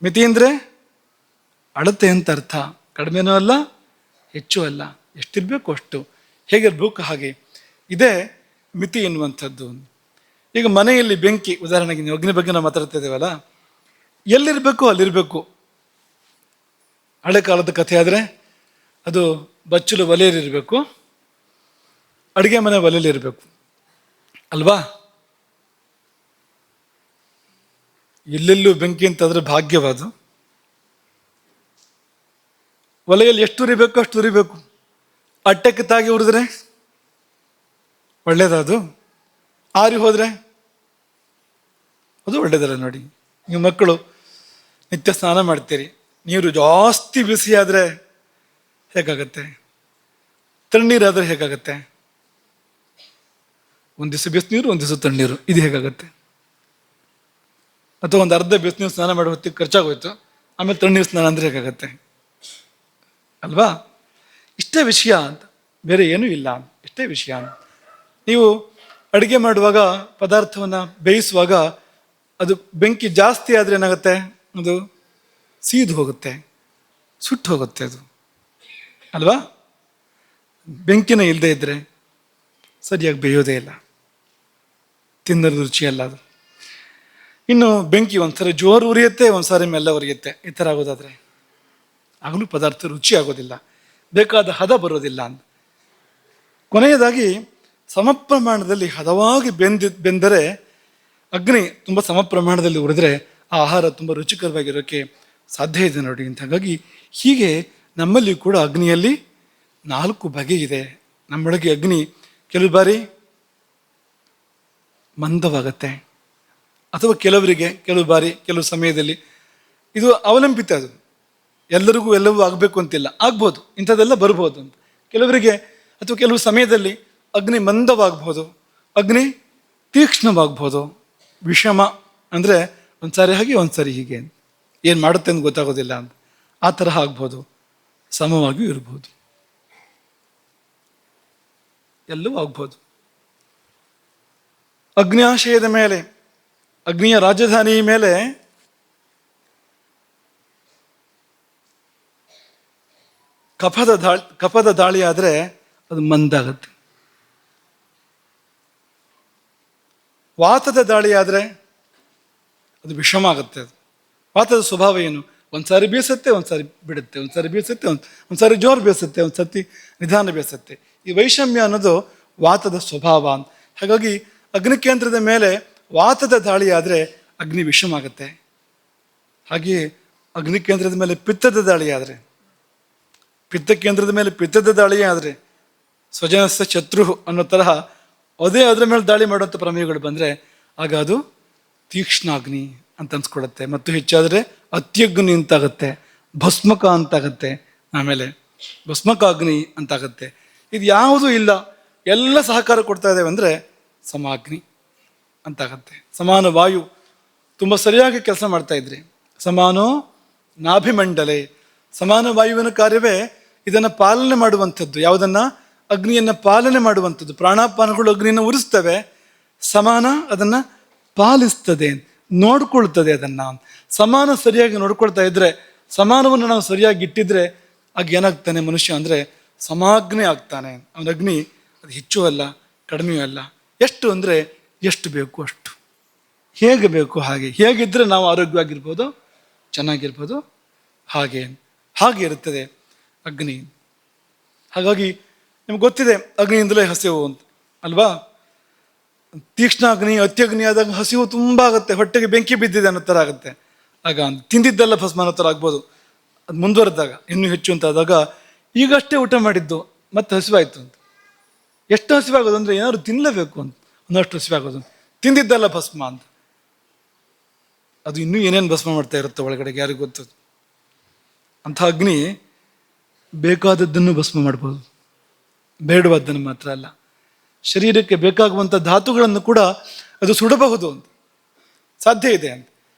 A: ಮಿತಿ ಅಂದರೆ ಅಳತೆ ಅಂತ ಅರ್ಥ. ಕಡಿಮೆನೂ ಅಲ್ಲ ಹೆಚ್ಚು ಅಲ್ಲ, ಎಷ್ಟಿರಬೇಕು ಅಷ್ಟು, ಹೇಗಿರ್ಬೇಕು ಹಾಗೆ. ಇದೇ ಮಿತಿ ಎನ್ನುವಂಥದ್ದು. ಈಗ ಮನೆಯಲ್ಲಿ ಬೆಂಕಿ, ಉದಾಹರಣೆಗೆ ನೀವು ಅಗ್ನಿ ಬಗ್ಗೆ ನಾವು ಮಾತಾಡ್ತಾ ಇದ್ದೇವಲ್ಲ, ಎಲ್ಲಿರಬೇಕು ಅಲ್ಲಿರಬೇಕು. ಹಳೆ ಕಾಲದ ಕಥೆ ಆದರೆ ಅದು ಬಚ್ಚಲು ಒಲೆಯಲ್ಲಿರಬೇಕು, ಅಡುಗೆ ಮನೆ ಒಲೆಯಲ್ಲಿರಬೇಕು ಅಲ್ವಾ? ಎಲ್ಲೆಲ್ಲೂ ಬೆಂಕಿ ಅಂತಂದ್ರೆ ಭಾಗ್ಯವಾದು. ಒಲೆಯಲ್ಲಿ ಎಷ್ಟು ಉರಿಬೇಕು ಅಷ್ಟು ಉರಿಬೇಕು. ಅಟ್ಟಕ್ಕೆ ತಾಗಿ ಉರಿದ್ರೆ ಒಳ್ಳೇದದು, ಆರಿ ಹೋದ್ರೆ ಅದು ಒಳ್ಳೇದಲ್ಲ ನೋಡಿ. ನೀವು ಮಕ್ಕಳು ನಿತ್ಯ ಸ್ನಾನ ಮಾಡ್ತೀರಿ, ನೀರು ಜಾಸ್ತಿ ಬಿಸಿ ಆದರೆ ಹೇಗಾಗತ್ತೆ? ತಣ್ಣೀರಾದರೆ ಹೇಗಾಗತ್ತೆ? ಒಂದು ದಿವಸ ಬಿಸಿನೀರು ಒಂದು ದಿವಸ ತಣ್ಣೀರು, ಇದು ಹೇಗಾಗತ್ತೆ? ಅಥವಾ ಒಂದು ಅರ್ಧ ಬಿಸಿನೀರು ಸ್ನಾನ ಮಾಡೋ ಹೊತ್ತಿಗೆ ಖರ್ಚಾಗೋಯ್ತು, ಆಮೇಲೆ ತಣ್ಣೀರು ಸ್ನಾನ ಅಂದರೆ ಹೇಗಾಗತ್ತೆ ಅಲ್ವಾ? ಇಷ್ಟೇ ವಿಷಯ ಅಂತ, ಬೇರೆ ಏನೂ ಇಲ್ಲ, ಇಷ್ಟೇ ವಿಷಯ. ನೀವು ಅಡುಗೆ ಮಾಡುವಾಗ ಪದಾರ್ಥವನ್ನು ಬೇಯಿಸುವಾಗ ಅದು ಬೆಂಕಿ ಜಾಸ್ತಿ ಆದರೆ ಏನಾಗುತ್ತೆ? ಅದು ಸೀದು ಹೋಗುತ್ತೆ, ಸುಟ್ಟು ಹೋಗುತ್ತೆ ಅದು ಅಲ್ವಾ? ಬೆಂಕಿನ ಇಲ್ಲದೆ ಇದ್ದರೆ ಸರಿಯಾಗಿ ಬೇಯೋದೇ ಇಲ್ಲ, ತಿನ್ನಲು ರುಚಿ ಅಲ್ಲ ಅದು. ಇನ್ನು ಬೆಂಕಿ ಒಂದ್ಸರಿ ಜೋರು ಉರಿಯುತ್ತೆ, ಒಂದ್ಸಾರಿ ಮೆಲ್ಲ ಉರಿಯುತ್ತೆ. ಈ ಥರ ಆಗೋದಾದ್ರೆ ಆಗಲೂ ಪದಾರ್ಥ ರುಚಿ ಆಗೋದಿಲ್ಲ, ಬೇಕಾದ ಹದ ಬರೋದಿಲ್ಲ ಅಂತ. ಕೊನೆಯದಾಗಿ ಸಮಪ್ರಮಾಣದಲ್ಲಿ ಹದವಾಗಿ ಬೆಂದರೆ, ಅಗ್ನಿ ತುಂಬ ಸಮಪ್ರಮಾಣದಲ್ಲಿ ಉರಿದ್ರೆ ಆ ಆಹಾರ ತುಂಬ ರುಚಿಕರವಾಗಿರೋಕ್ಕೆ ಸಾಧ್ಯ ಇದೆ ನೋಡಿ ಅಂತ. ಹಾಗಾಗಿ ಹೀಗೆ ನಮ್ಮಲ್ಲಿ ಕೂಡ ಅಗ್ನಿಯಲ್ಲಿ 4 ಬಗೆ ಇದೆ. ನಮ್ಮೊಳಗೆ ಅಗ್ನಿ ಕೆಲವು ಬಾರಿ ಮಂದವಾಗತ್ತೆ, ಅಥವಾ ಕೆಲವರಿಗೆ ಕೆಲವು ಬಾರಿ ಕೆಲವು ಸಮಯದಲ್ಲಿ ಇದು ಅವಲಂಬಿತ. ಅದು ಎಲ್ಲರಿಗೂ ಎಲ್ಲವೂ ಆಗಬೇಕು ಅಂತಿಲ್ಲ, ಆಗ್ಬೋದು, ಇಂಥದ್ದೆಲ್ಲ ಬರ್ಬೋದು ಅಂತ. ಕೆಲವರಿಗೆ ಅಥವಾ ಕೆಲವು ಸಮಯದಲ್ಲಿ ಅಗ್ನಿ ಮಂದವಾಗ್ಬೋದು, ಅಗ್ನಿ ತೀಕ್ಷ್ಣವಾಗ್ಬೋದು. ವಿಷಮ ಅಂದರೆ ಒಂದ್ಸಾರಿ ಹಾಗೆ ಒಂದ್ಸಾರಿ ಹೀಗೆ, ಏನು ಮಾಡುತ್ತೆ ಅಂತ ಗೊತ್ತಾಗೋದಿಲ್ಲ ಅಂತ. ಆ ತರಹ ಆಗ್ಬೋದು, ಸಮವಾಗಿಯೂ ಇರ್ಬೋದು, ಎಲ್ಲವೂ ಆಗ್ಬೋದು. ಅಗ್ನ್ಯಾಶಯದ ಮೇಲೆ, ಅಗ್ನಿಯ ರಾಜಧಾನಿ ಮೇಲೆ ಕಫದ ದಾಳಿ ಆದರೆ ಅದು ಮಂದಾಗತ್ತೆ. ವಾತದ ದಾಳಿ ಆದರೆ ಅದು ವಿಷಮ ಆಗುತ್ತೆ. ಅದು ವಾತದ ಸ್ವಭಾವ ಏನು? ಒಂದ್ಸಾರಿ ಬೀಸುತ್ತೆ, ಒಂದ್ಸಾರಿ ಬಿಡುತ್ತೆ, ಒಂದ್ಸಾರಿ ಬೀಸುತ್ತೆ, ಒಂದ್ಸಾರಿ ಜೋರು ಬೀಸುತ್ತೆ, ಒಂದ್ಸತಿ ನಿಧಾನ ಬೀಸುತ್ತೆ. ಈ ವೈಷಮ್ಯ ಅನ್ನೋದು ವಾತದ ಸ್ವಭಾವ ಅಂತ. ಹಾಗಾಗಿ ಅಗ್ನಿ ಕೇಂದ್ರದ ಮೇಲೆ ವಾತದ ದಾಳಿ ಆದರೆ ಅಗ್ನಿ ವಿಷಮ ಆಗುತ್ತೆ. ಹಾಗೆಯೇ ಅಗ್ನಿ ಕೇಂದ್ರದ ಮೇಲೆ ಪಿತ್ತದ ದಾಳಿ ಆದರೆ, ಪಿತ್ತ ಕೇಂದ್ರದ ಮೇಲೆ ಪಿತ್ತದ ದಾಳಿ ಆದರೆ, ಸ್ವಜನಸ್ಯ ಶತ್ರು ಅನ್ನೋ ತರಹ ಅದೇ ಅದರ ಮೇಲೆ ದಾಳಿ ಮಾಡುವಂಥ ಪ್ರಮೇಯಗಳು ಬಂದರೆ ಆಗ ಅದು ತೀಕ್ಷ್ಣ ಅಗ್ನಿ ಅಂತ ಅನ್ಸ್ಕೊಳುತ್ತೆ. ಮತ್ತು ಹೆಚ್ಚಾದರೆ ಅತ್ಯಗ್ನಿ ಅಂತಾಗುತ್ತೆ. ಭಸ್ಮಕ ಅಂತಾಗತ್ತೆ, ಆಮೇಲೆ ಭಸ್ಮಕಾಗ್ನಿ ಅಂತಾಗತ್ತೆ. ಇದು ಯಾವುದೂ ಇಲ್ಲ, ಎಲ್ಲ ಸಹಕಾರ ಕೊಡ್ತಾ ಇದ್ದೇವೆ ಅಂದರೆ ಸಮಾಗ್ನಿ ಅಂತಾಗತ್ತೆ. ಸಮಾನ ವಾಯು ತುಂಬ ಸರಿಯಾಗಿ ಕೆಲಸ ಮಾಡ್ತಾ ಇದ್ರಿ. ಸಮಾನೋ ನಾಭಿಮಂಡಲೆ, ಸಮಾನ ವಾಯುವಿನ ಕಾರ್ಯವೇ ಇದನ್ನು ಪಾಲನೆ ಮಾಡುವಂಥದ್ದು. ಯಾವುದನ್ನು? ಅಗ್ನಿಯನ್ನು ಪಾಲನೆ ಮಾಡುವಂಥದ್ದು. ಪ್ರಾಣಾಪಾನಗಳು ಅಗ್ನಿಯನ್ನು ಉರಿಸ್ತವೆ, ಸಮಾನ ಅದನ್ನು ಪಾಲಿಸ್ತದೆ, ನೋಡ್ಕೊಳ್ತದೆ. ಅದನ್ನು ಸಮಾನ ಸರಿಯಾಗಿ ನೋಡ್ಕೊಳ್ತಾ ಇದ್ರೆ, ಸಮಾನವನ್ನು ನಾವು ಸರಿಯಾಗಿ ಇಟ್ಟಿದ್ರೆ ಆಗ ಏನಾಗ್ತಾನೆ ಮನುಷ್ಯ ಅಂದರೆ ಸಮಾಗ್ನಿ ಆಗ್ತಾನೆ. ಅವನ ಅಗ್ನಿ ಅದು ಹೆಚ್ಚು ಅಲ್ಲ, ಕಡಿಮೆಯೂ ಅಲ್ಲ. ಎಷ್ಟು ಅಂದರೆ ಎಷ್ಟು ಬೇಕು ಅಷ್ಟು, ಹೇಗೆ ಬೇಕು ಹಾಗೆ. ಹೇಗಿದ್ದರೆ ನಾವು ಆರೋಗ್ಯವಾಗಿರ್ಬೋದು, ಚೆನ್ನಾಗಿರ್ಬೋದು, ಹಾಗೆ ಇರುತ್ತದೆ ಅಗ್ನಿ. ಹಾಗಾಗಿ ನಿಮ್ಗೆ ಗೊತ್ತಿದೆ ಅಗ್ನಿಯಿಂದಲೇ ಹಸಿವು ಅಂತ ಅಲ್ವಾ? ತೀಕ್ಷ್ಣ ಅಗ್ನಿ, ಅತ್ಯಗ್ನಿ ಆದಾಗ ಹಸಿವು ತುಂಬ ಆಗುತ್ತೆ, ಹೊಟ್ಟೆಗೆ ಬೆಂಕಿ ಬಿದ್ದಿದೆ ಅನ್ನೋ ಥರ ಆಗುತ್ತೆ. ಆಗ ತಿಂದಿದ್ದೆಲ್ಲ ಭಸ್ಮ ಅನ್ನೋ ಥರ ಆಗ್ಬೋದು. ಅದು ಮುಂದುವರೆದಾಗ ಇನ್ನೂ ಹೆಚ್ಚು ಅಂತ ಆದಾಗ ಈಗಷ್ಟೇ ಊಟ ಮಾಡಿದ್ದು ಮತ್ತೆ ಹಸಿವಾಯಿತು ಅಂತ. ಎಷ್ಟು ಹಸಿವಾಗೋದು ಅಂದರೆ ಏನಾದ್ರು ತಿನ್ನಲೇಬೇಕು ಅಂತ ಅನ್ನೋಷ್ಟು ಹಸಿವಾಗೋದು. ತಿಂದಿದ್ದೆಲ್ಲ ಭಸ್ಮ ಅಂತ, ಅದು ಇನ್ನೂ ಏನೇನು ಭಸ್ಮ ಮಾಡ್ತಾ ಇರುತ್ತೆ ಒಳಗಡೆ ಯಾರಿಗೂ ಗೊತ್ತದು. ಅಂಥ ಅಗ್ನಿ ಬೇಕಾದದ್ದನ್ನು ಭಸ್ಮ ಮಾಡ್ಬೋದು, ಬೇಡವಾದ್ದನ್ನು ಮಾತ್ರ ಅಲ್ಲ. ಶರೀರಕ್ಕೆ ಬೇಕಾಗುವಂಥ ಧಾತುಗಳನ್ನು ಕೂಡ ಅದು ಸುಡಬಹುದು ಅಂತ, ಸಾಧ್ಯ ಇದೆ ಅಂತ.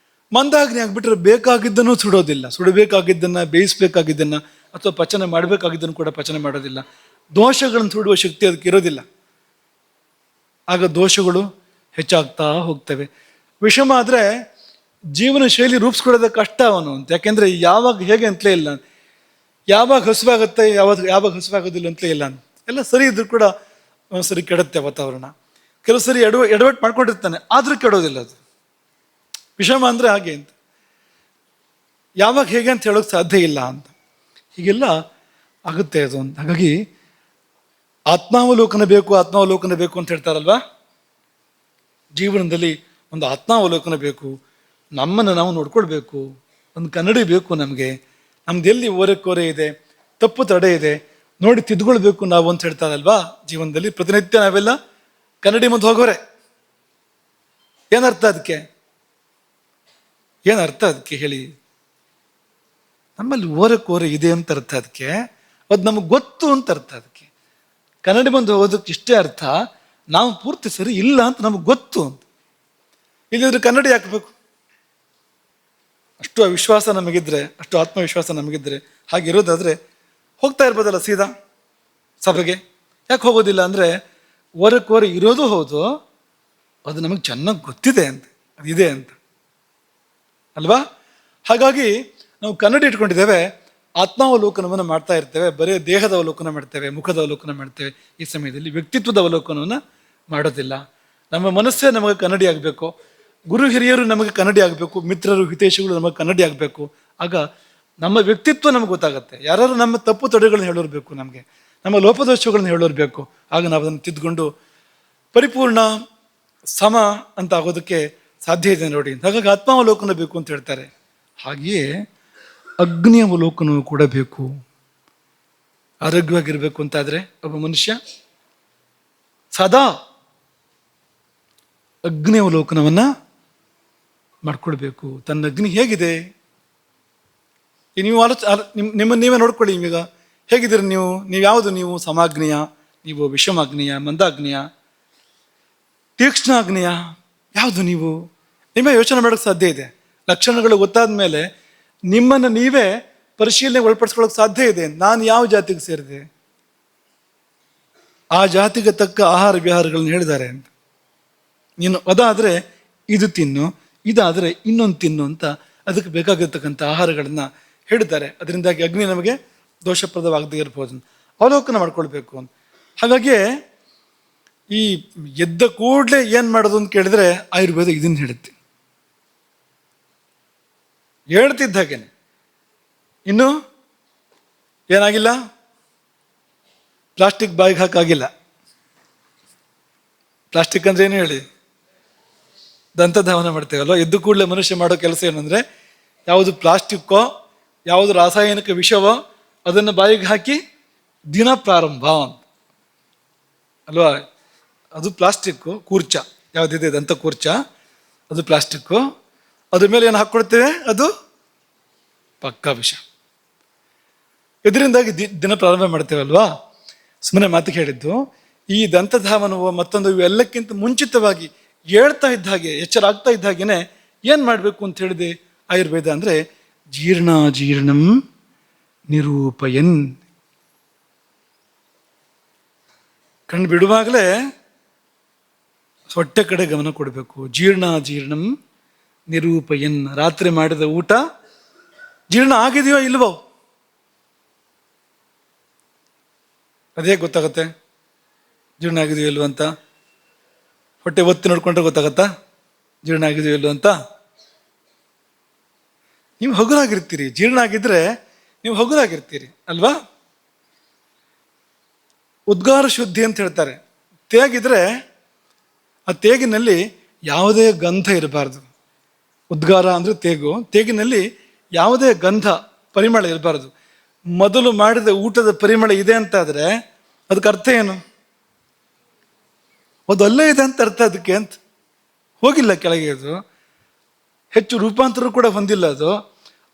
A: ಮಂದಾಗ್ನಿ ಆಗಿಬಿಟ್ರೆ ಬೇಕಾಗಿದ್ದನ್ನು ಸುಡೋದಿಲ್ಲ, ಸುಡಬೇಕಾಗಿದ್ದನ್ನು, ಬೇಯಿಸಬೇಕಾಗಿದ್ದನ್ನು ಅಥವಾ ಪಚನ ಮಾಡಬೇಕಾಗಿದ್ದನ್ನು ಕೂಡ ಪಚನ ಮಾಡೋದಿಲ್ಲ. ದೋಷಗಳನ್ನು ಸುಡುವ ಶಕ್ತಿ ಅದಕ್ಕೆ ಇರೋದಿಲ್ಲ. ಆಗ ದೋಷಗಳು ಹೆಚ್ಚಾಗ್ತಾ ಹೋಗ್ತವೆ. ವಿಷಮ ಆದರೆ ಜೀವನ ಶೈಲಿ ರೂಪಿಸ್ಕೊಳ್ಳೋದ ಕಷ್ಟ ಅವನು ಅಂತ. ಯಾಕೆಂದರೆ ಯಾವಾಗ ಹೇಗೆ ಅಂತಲೇ ಇಲ್ಲ, ಯಾವಾಗ ಹಸುವಾಗುತ್ತೆ, ಯಾವಾಗ ಹಸುವಾಗೋದಿಲ್ಲ ಅಂತಲೇ ಇಲ್ಲ. ಎಲ್ಲ ಸರಿ ಇದ್ರೂ ಕೂಡ ಒಂದ್ಸರಿ ಕೆಡುತ್ತೆ ವಾತಾವರಣ. ಕೆಲವು ಸರಿ ಎಡವಟ್ಟು ಮಾಡ್ಕೊಂಡಿರ್ತಾನೆ, ಆದರೂ ಕೆಡೋದಿಲ್ಲ ಅದು. ವಿಷಮ ಅಂದರೆ ಹಾಗೆ ಅಂತ, ಯಾವಾಗ ಹೇಗೆ ಅಂತ ಹೇಳೋಕೆ ಸಾಧ್ಯ ಇಲ್ಲ ಅಂತ. ಹೀಗೆಲ್ಲ ಆಗುತ್ತೆ ಅದು ಅಂತ. ಹಾಗಾಗಿ ಆತ್ಮಾವಲೋಕನ ಬೇಕು ಅಂತ ಹೇಳ್ತಾರಲ್ವಾ. ಜೀವನದಲ್ಲಿ ಒಂದು ಆತ್ಮಾವಲೋಕನ ಬೇಕು, ನಮ್ಮನ್ನು ನಾವು ನೋಡ್ಕೊಳ್ಬೇಕು, ಒಂದು ಕನ್ನಡಿ ಬೇಕು ನಮಗೆ. ನಮ್ದೆಲ್ಲಿ ಓರೆ ಇದೆ, ತಪ್ಪು ತಡೆ ಇದೆ, ನೋಡಿ ತಿದ್ಕೊಳ್ಬೇಕು ನಾವು ಅಂತ ಹೇಳ್ತಾರಲ್ವಾ. ಜೀವನದಲ್ಲಿ ಪ್ರತಿನಿತ್ಯ ನಾವೆಲ್ಲ ಕನ್ನಡಿ ಮುಂದೆ ಹೋಗೋರೆ. ಏನರ್ಥ ಅದಕ್ಕೆ? ಹೇಳಿ? ನಮ್ಮಲ್ಲಿ ಓರೆ ಇದೆ ಅಂತ ಅರ್ಥ ಅದಕ್ಕೆ, ಅದು ನಮಗೆ ಗೊತ್ತು ಅಂತ ಅರ್ಥ ಅದಕ್ಕೆ. ಕನ್ನಡಿ ಮುಂದೆ ಹೋಗೋದಕ್ಕೆ ಇಷ್ಟೇ ಅರ್ಥ, ನಾವು ಪೂರ್ತಿ ಸರಿ ಇಲ್ಲ ಅಂತ ನಮಗೆ ಗೊತ್ತು ಅಂತ. ಇಲ್ಲಿದ್ರೆ ಕನ್ನಡಿ ಹಾಕಬೇಕು. ಅಷ್ಟು ವಿಶ್ವಾಸ ನಮಗಿದ್ರೆ, ಅಷ್ಟು ಆತ್ಮವಿಶ್ವಾಸ ನಮಗಿದ್ರೆ, ಹಾಗಿರೋದಾದರೆ ಹೋಗ್ತಾ ಇರ್ಬೋದಲ್ಲ ಸೀದಾ ಸಭೆಗೆ. ಯಾಕೆ ಹೋಗೋದಿಲ್ಲ ಅಂದರೆ ಓರೆ ಇರೋದು ಹೌದು, ಅದು ನಮಗೆ ಚೆನ್ನಾಗಿ ಗೊತ್ತಿದೆ ಅಂತ, ಅದಿದೆ ಅಂತ ಅಲ್ವಾ. ಹಾಗಾಗಿ ನಾವು ಕನ್ನಡಿ ಇಟ್ಕೊಂಡಿದ್ದೇವೆ, ಆತ್ಮಾವಲೋಕನವನ್ನು ಮಾಡ್ತಾ ಇರ್ತೇವೆ. ಬರೀ ದೇಹದ ಅವಲೋಕನ ಮಾಡ್ತೇವೆ, ಮುಖದ ಅವಲೋಕನ ಮಾಡ್ತೇವೆ. ಈ ಸಮಯದಲ್ಲಿ ವ್ಯಕ್ತಿತ್ವದ ಅವಲೋಕನವನ್ನು ಮಾಡೋದಿಲ್ಲ. ನಮ್ಮ ಮನಸ್ಸೇ ನಮಗೆ ಕನ್ನಡಿ ಆಗಬೇಕು, ಗುರು ಹಿರಿಯರು ನಮಗೆ ಕನ್ನಡಿ ಆಗಬೇಕು, ಮಿತ್ರರು ಹಿತೈಷಿಗಳು ನಮಗೆ ಕನ್ನಡಿ ಆಗಬೇಕು. ಆಗ ನಮ್ಮ ವ್ಯಕ್ತಿತ್ವ ನಮಗೆ ಗೊತ್ತಾಗುತ್ತೆ. ಯಾರು ನಮ್ಮ ತಪ್ಪು ತಡೆಗಳನ್ನ ಹೇಳೋರ್ಬೇಕು, ನಮಗೆ ನಮ್ಮ ಲೋಪದೋಷಗಳನ್ನ ಹೇಳೋರ್ಬೇಕು. ಆಗ ನಾವು ಅದನ್ನು ತಿದ್ದುಕೊಂಡು ಪರಿಪೂರ್ಣ ಸಮ ಅಂತ ಆಗೋದಕ್ಕೆ ಸಾಧ್ಯ ಇದೆ ನೋಡಿ. ಹಾಗಾಗಿ ಆತ್ಮಾವಲೋಕನ ಬೇಕು ಅಂತ ಹೇಳ್ತಾರೆ. ಹಾಗೆಯೇ ಅಗ್ನಿ ಅವಲೋಕನವೂ ಕೂಡ ಬೇಕು. ಆರೋಗ್ಯವಾಗಿರ್ಬೇಕು ಅಂತಾದರೆ ಒಬ್ಬ ಮನುಷ್ಯ ಸದಾ ಅಗ್ನಿ ಅವಲೋಕನವನ್ನು ಮಾಡ್ಕೊಳ್ಬೇಕು. ತನ್ನ ಅಗ್ನಿ ಹೇಗಿದೆ ನೀವು ನಿಮ್ಮನ್ನು ನೀವೇ ನೋಡ್ಕೊಳ್ಳಿ. ಈಗ ಹೇಗಿದ್ದೀರಿ ನೀವು ಯಾವುದು? ನೀವು ಸಮಾಗ್ನಿಯ, ನೀವು ವಿಷಮಾಗ್ನಿಯ, ಮಂದಾಗ್ನಿಯ, ತೀಕ್ಷ್ಣಾಗ್ನಿಯ, ಯಾವುದು ನೀವು? ನಿಮ್ಮೇ ಯೋಚನೆ ಮಾಡೋಕ್ಕೆ ಸಾಧ್ಯ ಇದೆ. ಲಕ್ಷಣಗಳು ಗೊತ್ತಾದ ಮೇಲೆ ನಿಮ್ಮನ್ನು ನೀವೇ ಪರಿಶೀಲನೆಗೆ ಒಳಪಡಿಸ್ಕೊಳ್ಳೋಕೆ ಸಾಧ್ಯ ಇದೆ. ನಾನು ಯಾವ ಜಾತಿಗೆ ಸೇರಿದೆ, ಆ ಜಾತಿಗೆ ತಕ್ಕ ಆಹಾರ ವಿಹಾರಗಳನ್ನ ಹೇಳಿದ್ದಾರೆ ಅಂತ. ನೀನು ಅದಾದರೆ ಇದು ತಿನ್ನು, ಇದಾದರೆ ಇನ್ನೊಂದು ತಿನ್ನು ಅಂತ ಅದಕ್ಕೆ ಬೇಕಾಗಿರ್ತಕ್ಕಂಥ ಆಹಾರಗಳನ್ನು ಹೇಳಿದ್ದಾರೆ. ಅದರಿಂದಾಗಿ ಅಗ್ನಿ ನಮಗೆ ದೋಷಪ್ರದವಾಗದೇ ಇರ್ಬೋದು. ಅವಲೋಕನ ಮಾಡ್ಕೊಳ್ಬೇಕು ಅಂತ. ಹಾಗಾಗಿ ಈ ಎದ್ದ ಕೂಡಲೇ ಏನು ಮಾಡೋದು ಅಂತ ಕೇಳಿದ್ರೆ ಆಯುರ್ವೇದ ಇದನ್ನು ಹೇಳುತ್ತೆ. ಹೇಳ್ತಿದ್ದ ಹಾಗೇನೆ ಇನ್ನು ಏನಾಗಿಲ್ಲ, ಪ್ಲಾಸ್ಟಿಕ್ ಬಾಯಿಗೆ ಹಾಕಾಗಿಲ್ಲ. ಪ್ಲಾಸ್ಟಿಕ್ ಅಂದ್ರೆ ಏನು ಹೇಳಿ? ದಂತಧಾವನ ಮಾಡ್ತೇವಲ್ವ. ಎದ್ದು ಕೂಡಲೇ ಮನುಷ್ಯ ಮಾಡೋ ಕೆಲಸ ಏನಂದ್ರೆ, ಯಾವುದು ಪ್ಲಾಸ್ಟಿಕ್ಕೋ ಯಾವುದು ರಾಸಾಯನಿಕ ವಿಷವೋ ಅದನ್ನು ಬಾಯಿಗೆ ಹಾಕಿ ದಿನ ಪ್ರಾರಂಭ ಅಲ್ವಾ. ಅದು ಪ್ಲಾಸ್ಟಿಕ್ಕು. ಕೂರ್ಚ ಯಾವುದಿದೆ, ದಂತ ಕೂರ್ಚ, ಅದು ಪ್ಲಾಸ್ಟಿಕ್ಕು. ಅದ್ರ ಮೇಲೆ ಏನು ಹಾಕ್ಕೊಳ್ತೇವೆ, ಅದು ಪಕ್ಕಾ ವಿಷ. ಇದರಿಂದಾಗಿ ದಿನ ಪ್ರಾರಂಭ ಮಾಡ್ತೇವಲ್ವಾ. ಸುಮ್ಮನೆ ಮಾತು ಹೇಳಿದ್ದು. ಈ ದಂತಧಾವನವು ಮತ್ತೊಂದು ಇವೆಲ್ಲಕ್ಕಿಂತ ಮುಂಚಿತವಾಗಿ ಹೇಳ್ತಾ ಇದ್ದ ಹಾಗೆ, ಎಚ್ಚರ ಆಗ್ತಾ ಇದ್ದ ಹಾಗೇನೆ ಏನ್ ಮಾಡ್ಬೇಕು ಅಂತ ಹೇಳಿದೆ ಆಯುರ್ವೇದ ಅಂದ್ರೆ ಜೀರ್ಣಂ ನಿರೂಪಯನ್. ಕಣ್ಣು ಬಿಡುವಾಗಲೇ ಹೊಟ್ಟೆ ಕಡೆ ಗಮನ ಕೊಡಬೇಕು. ಜೀರ್ಣಂ ನಿರೂಪಯನ್. ರಾತ್ರಿ ಮಾಡಿದ ಊಟ ಜೀರ್ಣ ಆಗಿದೆಯೋ ಇಲ್ವೋ ಅದೇ ಗೊತ್ತಾಗತ್ತೆ. ಜೀರ್ಣ ಆಗಿದೆಯೋ ಇಲ್ವೋ ಅಂತ ಹೊಟ್ಟೆ ಒತ್ತಿ ನೋಡ್ಕೊಂಡ್ರೆ ಗೊತ್ತಾಗತ್ತಾ ಜೀರ್ಣ ಆಗಿದೆಯೋ ಇಲ್ವೋ ಅಂತ. ನೀವು ಹಗುರಾಗಿರ್ತೀರಿ. ಜೀರ್ಣ ಆಗಿದ್ರೆ ನೀವು ಹಗುರಾಗಿರ್ತೀರಿ ಅಲ್ವಾ. ಉದ್ಗಾರ ಶುದ್ಧಿ ಅಂತ ಹೇಳ್ತಾರೆ. ತೇಗಿದ್ರೆ ಆ ತೇಗಿನಲ್ಲಿ ಯಾವುದೇ ಗಂಧ ಇರಬಾರ್ದು. ಉದ್ಗಾರ ಅಂದ್ರೆ ತೇಗು. ತೇಗಿನಲ್ಲಿ ಯಾವುದೇ ಗಂಧ ಪರಿಮಳ ಇರಬಾರ್ದು. ಮೊದಲು ಮಾಡಿದ ಊಟದ ಪರಿಮಳ ಇದೆ ಅಂತ ಆದ್ರೆ ಅದಕ್ಕೆ ಅರ್ಥ ಏನು? ಅದು ಅಲ್ಲೇ ಇದೆ ಅಂತ ಅರ್ಥ. ಅದಕ್ಕೆ ಅಂತ ಹೋಗಿಲ್ಲ ಕೆಳಗೆ. ಅದು ಹೆಚ್ಚು ರೂಪಾಂತರ ಕೂಡ ಹೊಂದಿಲ್ಲ. ಅದು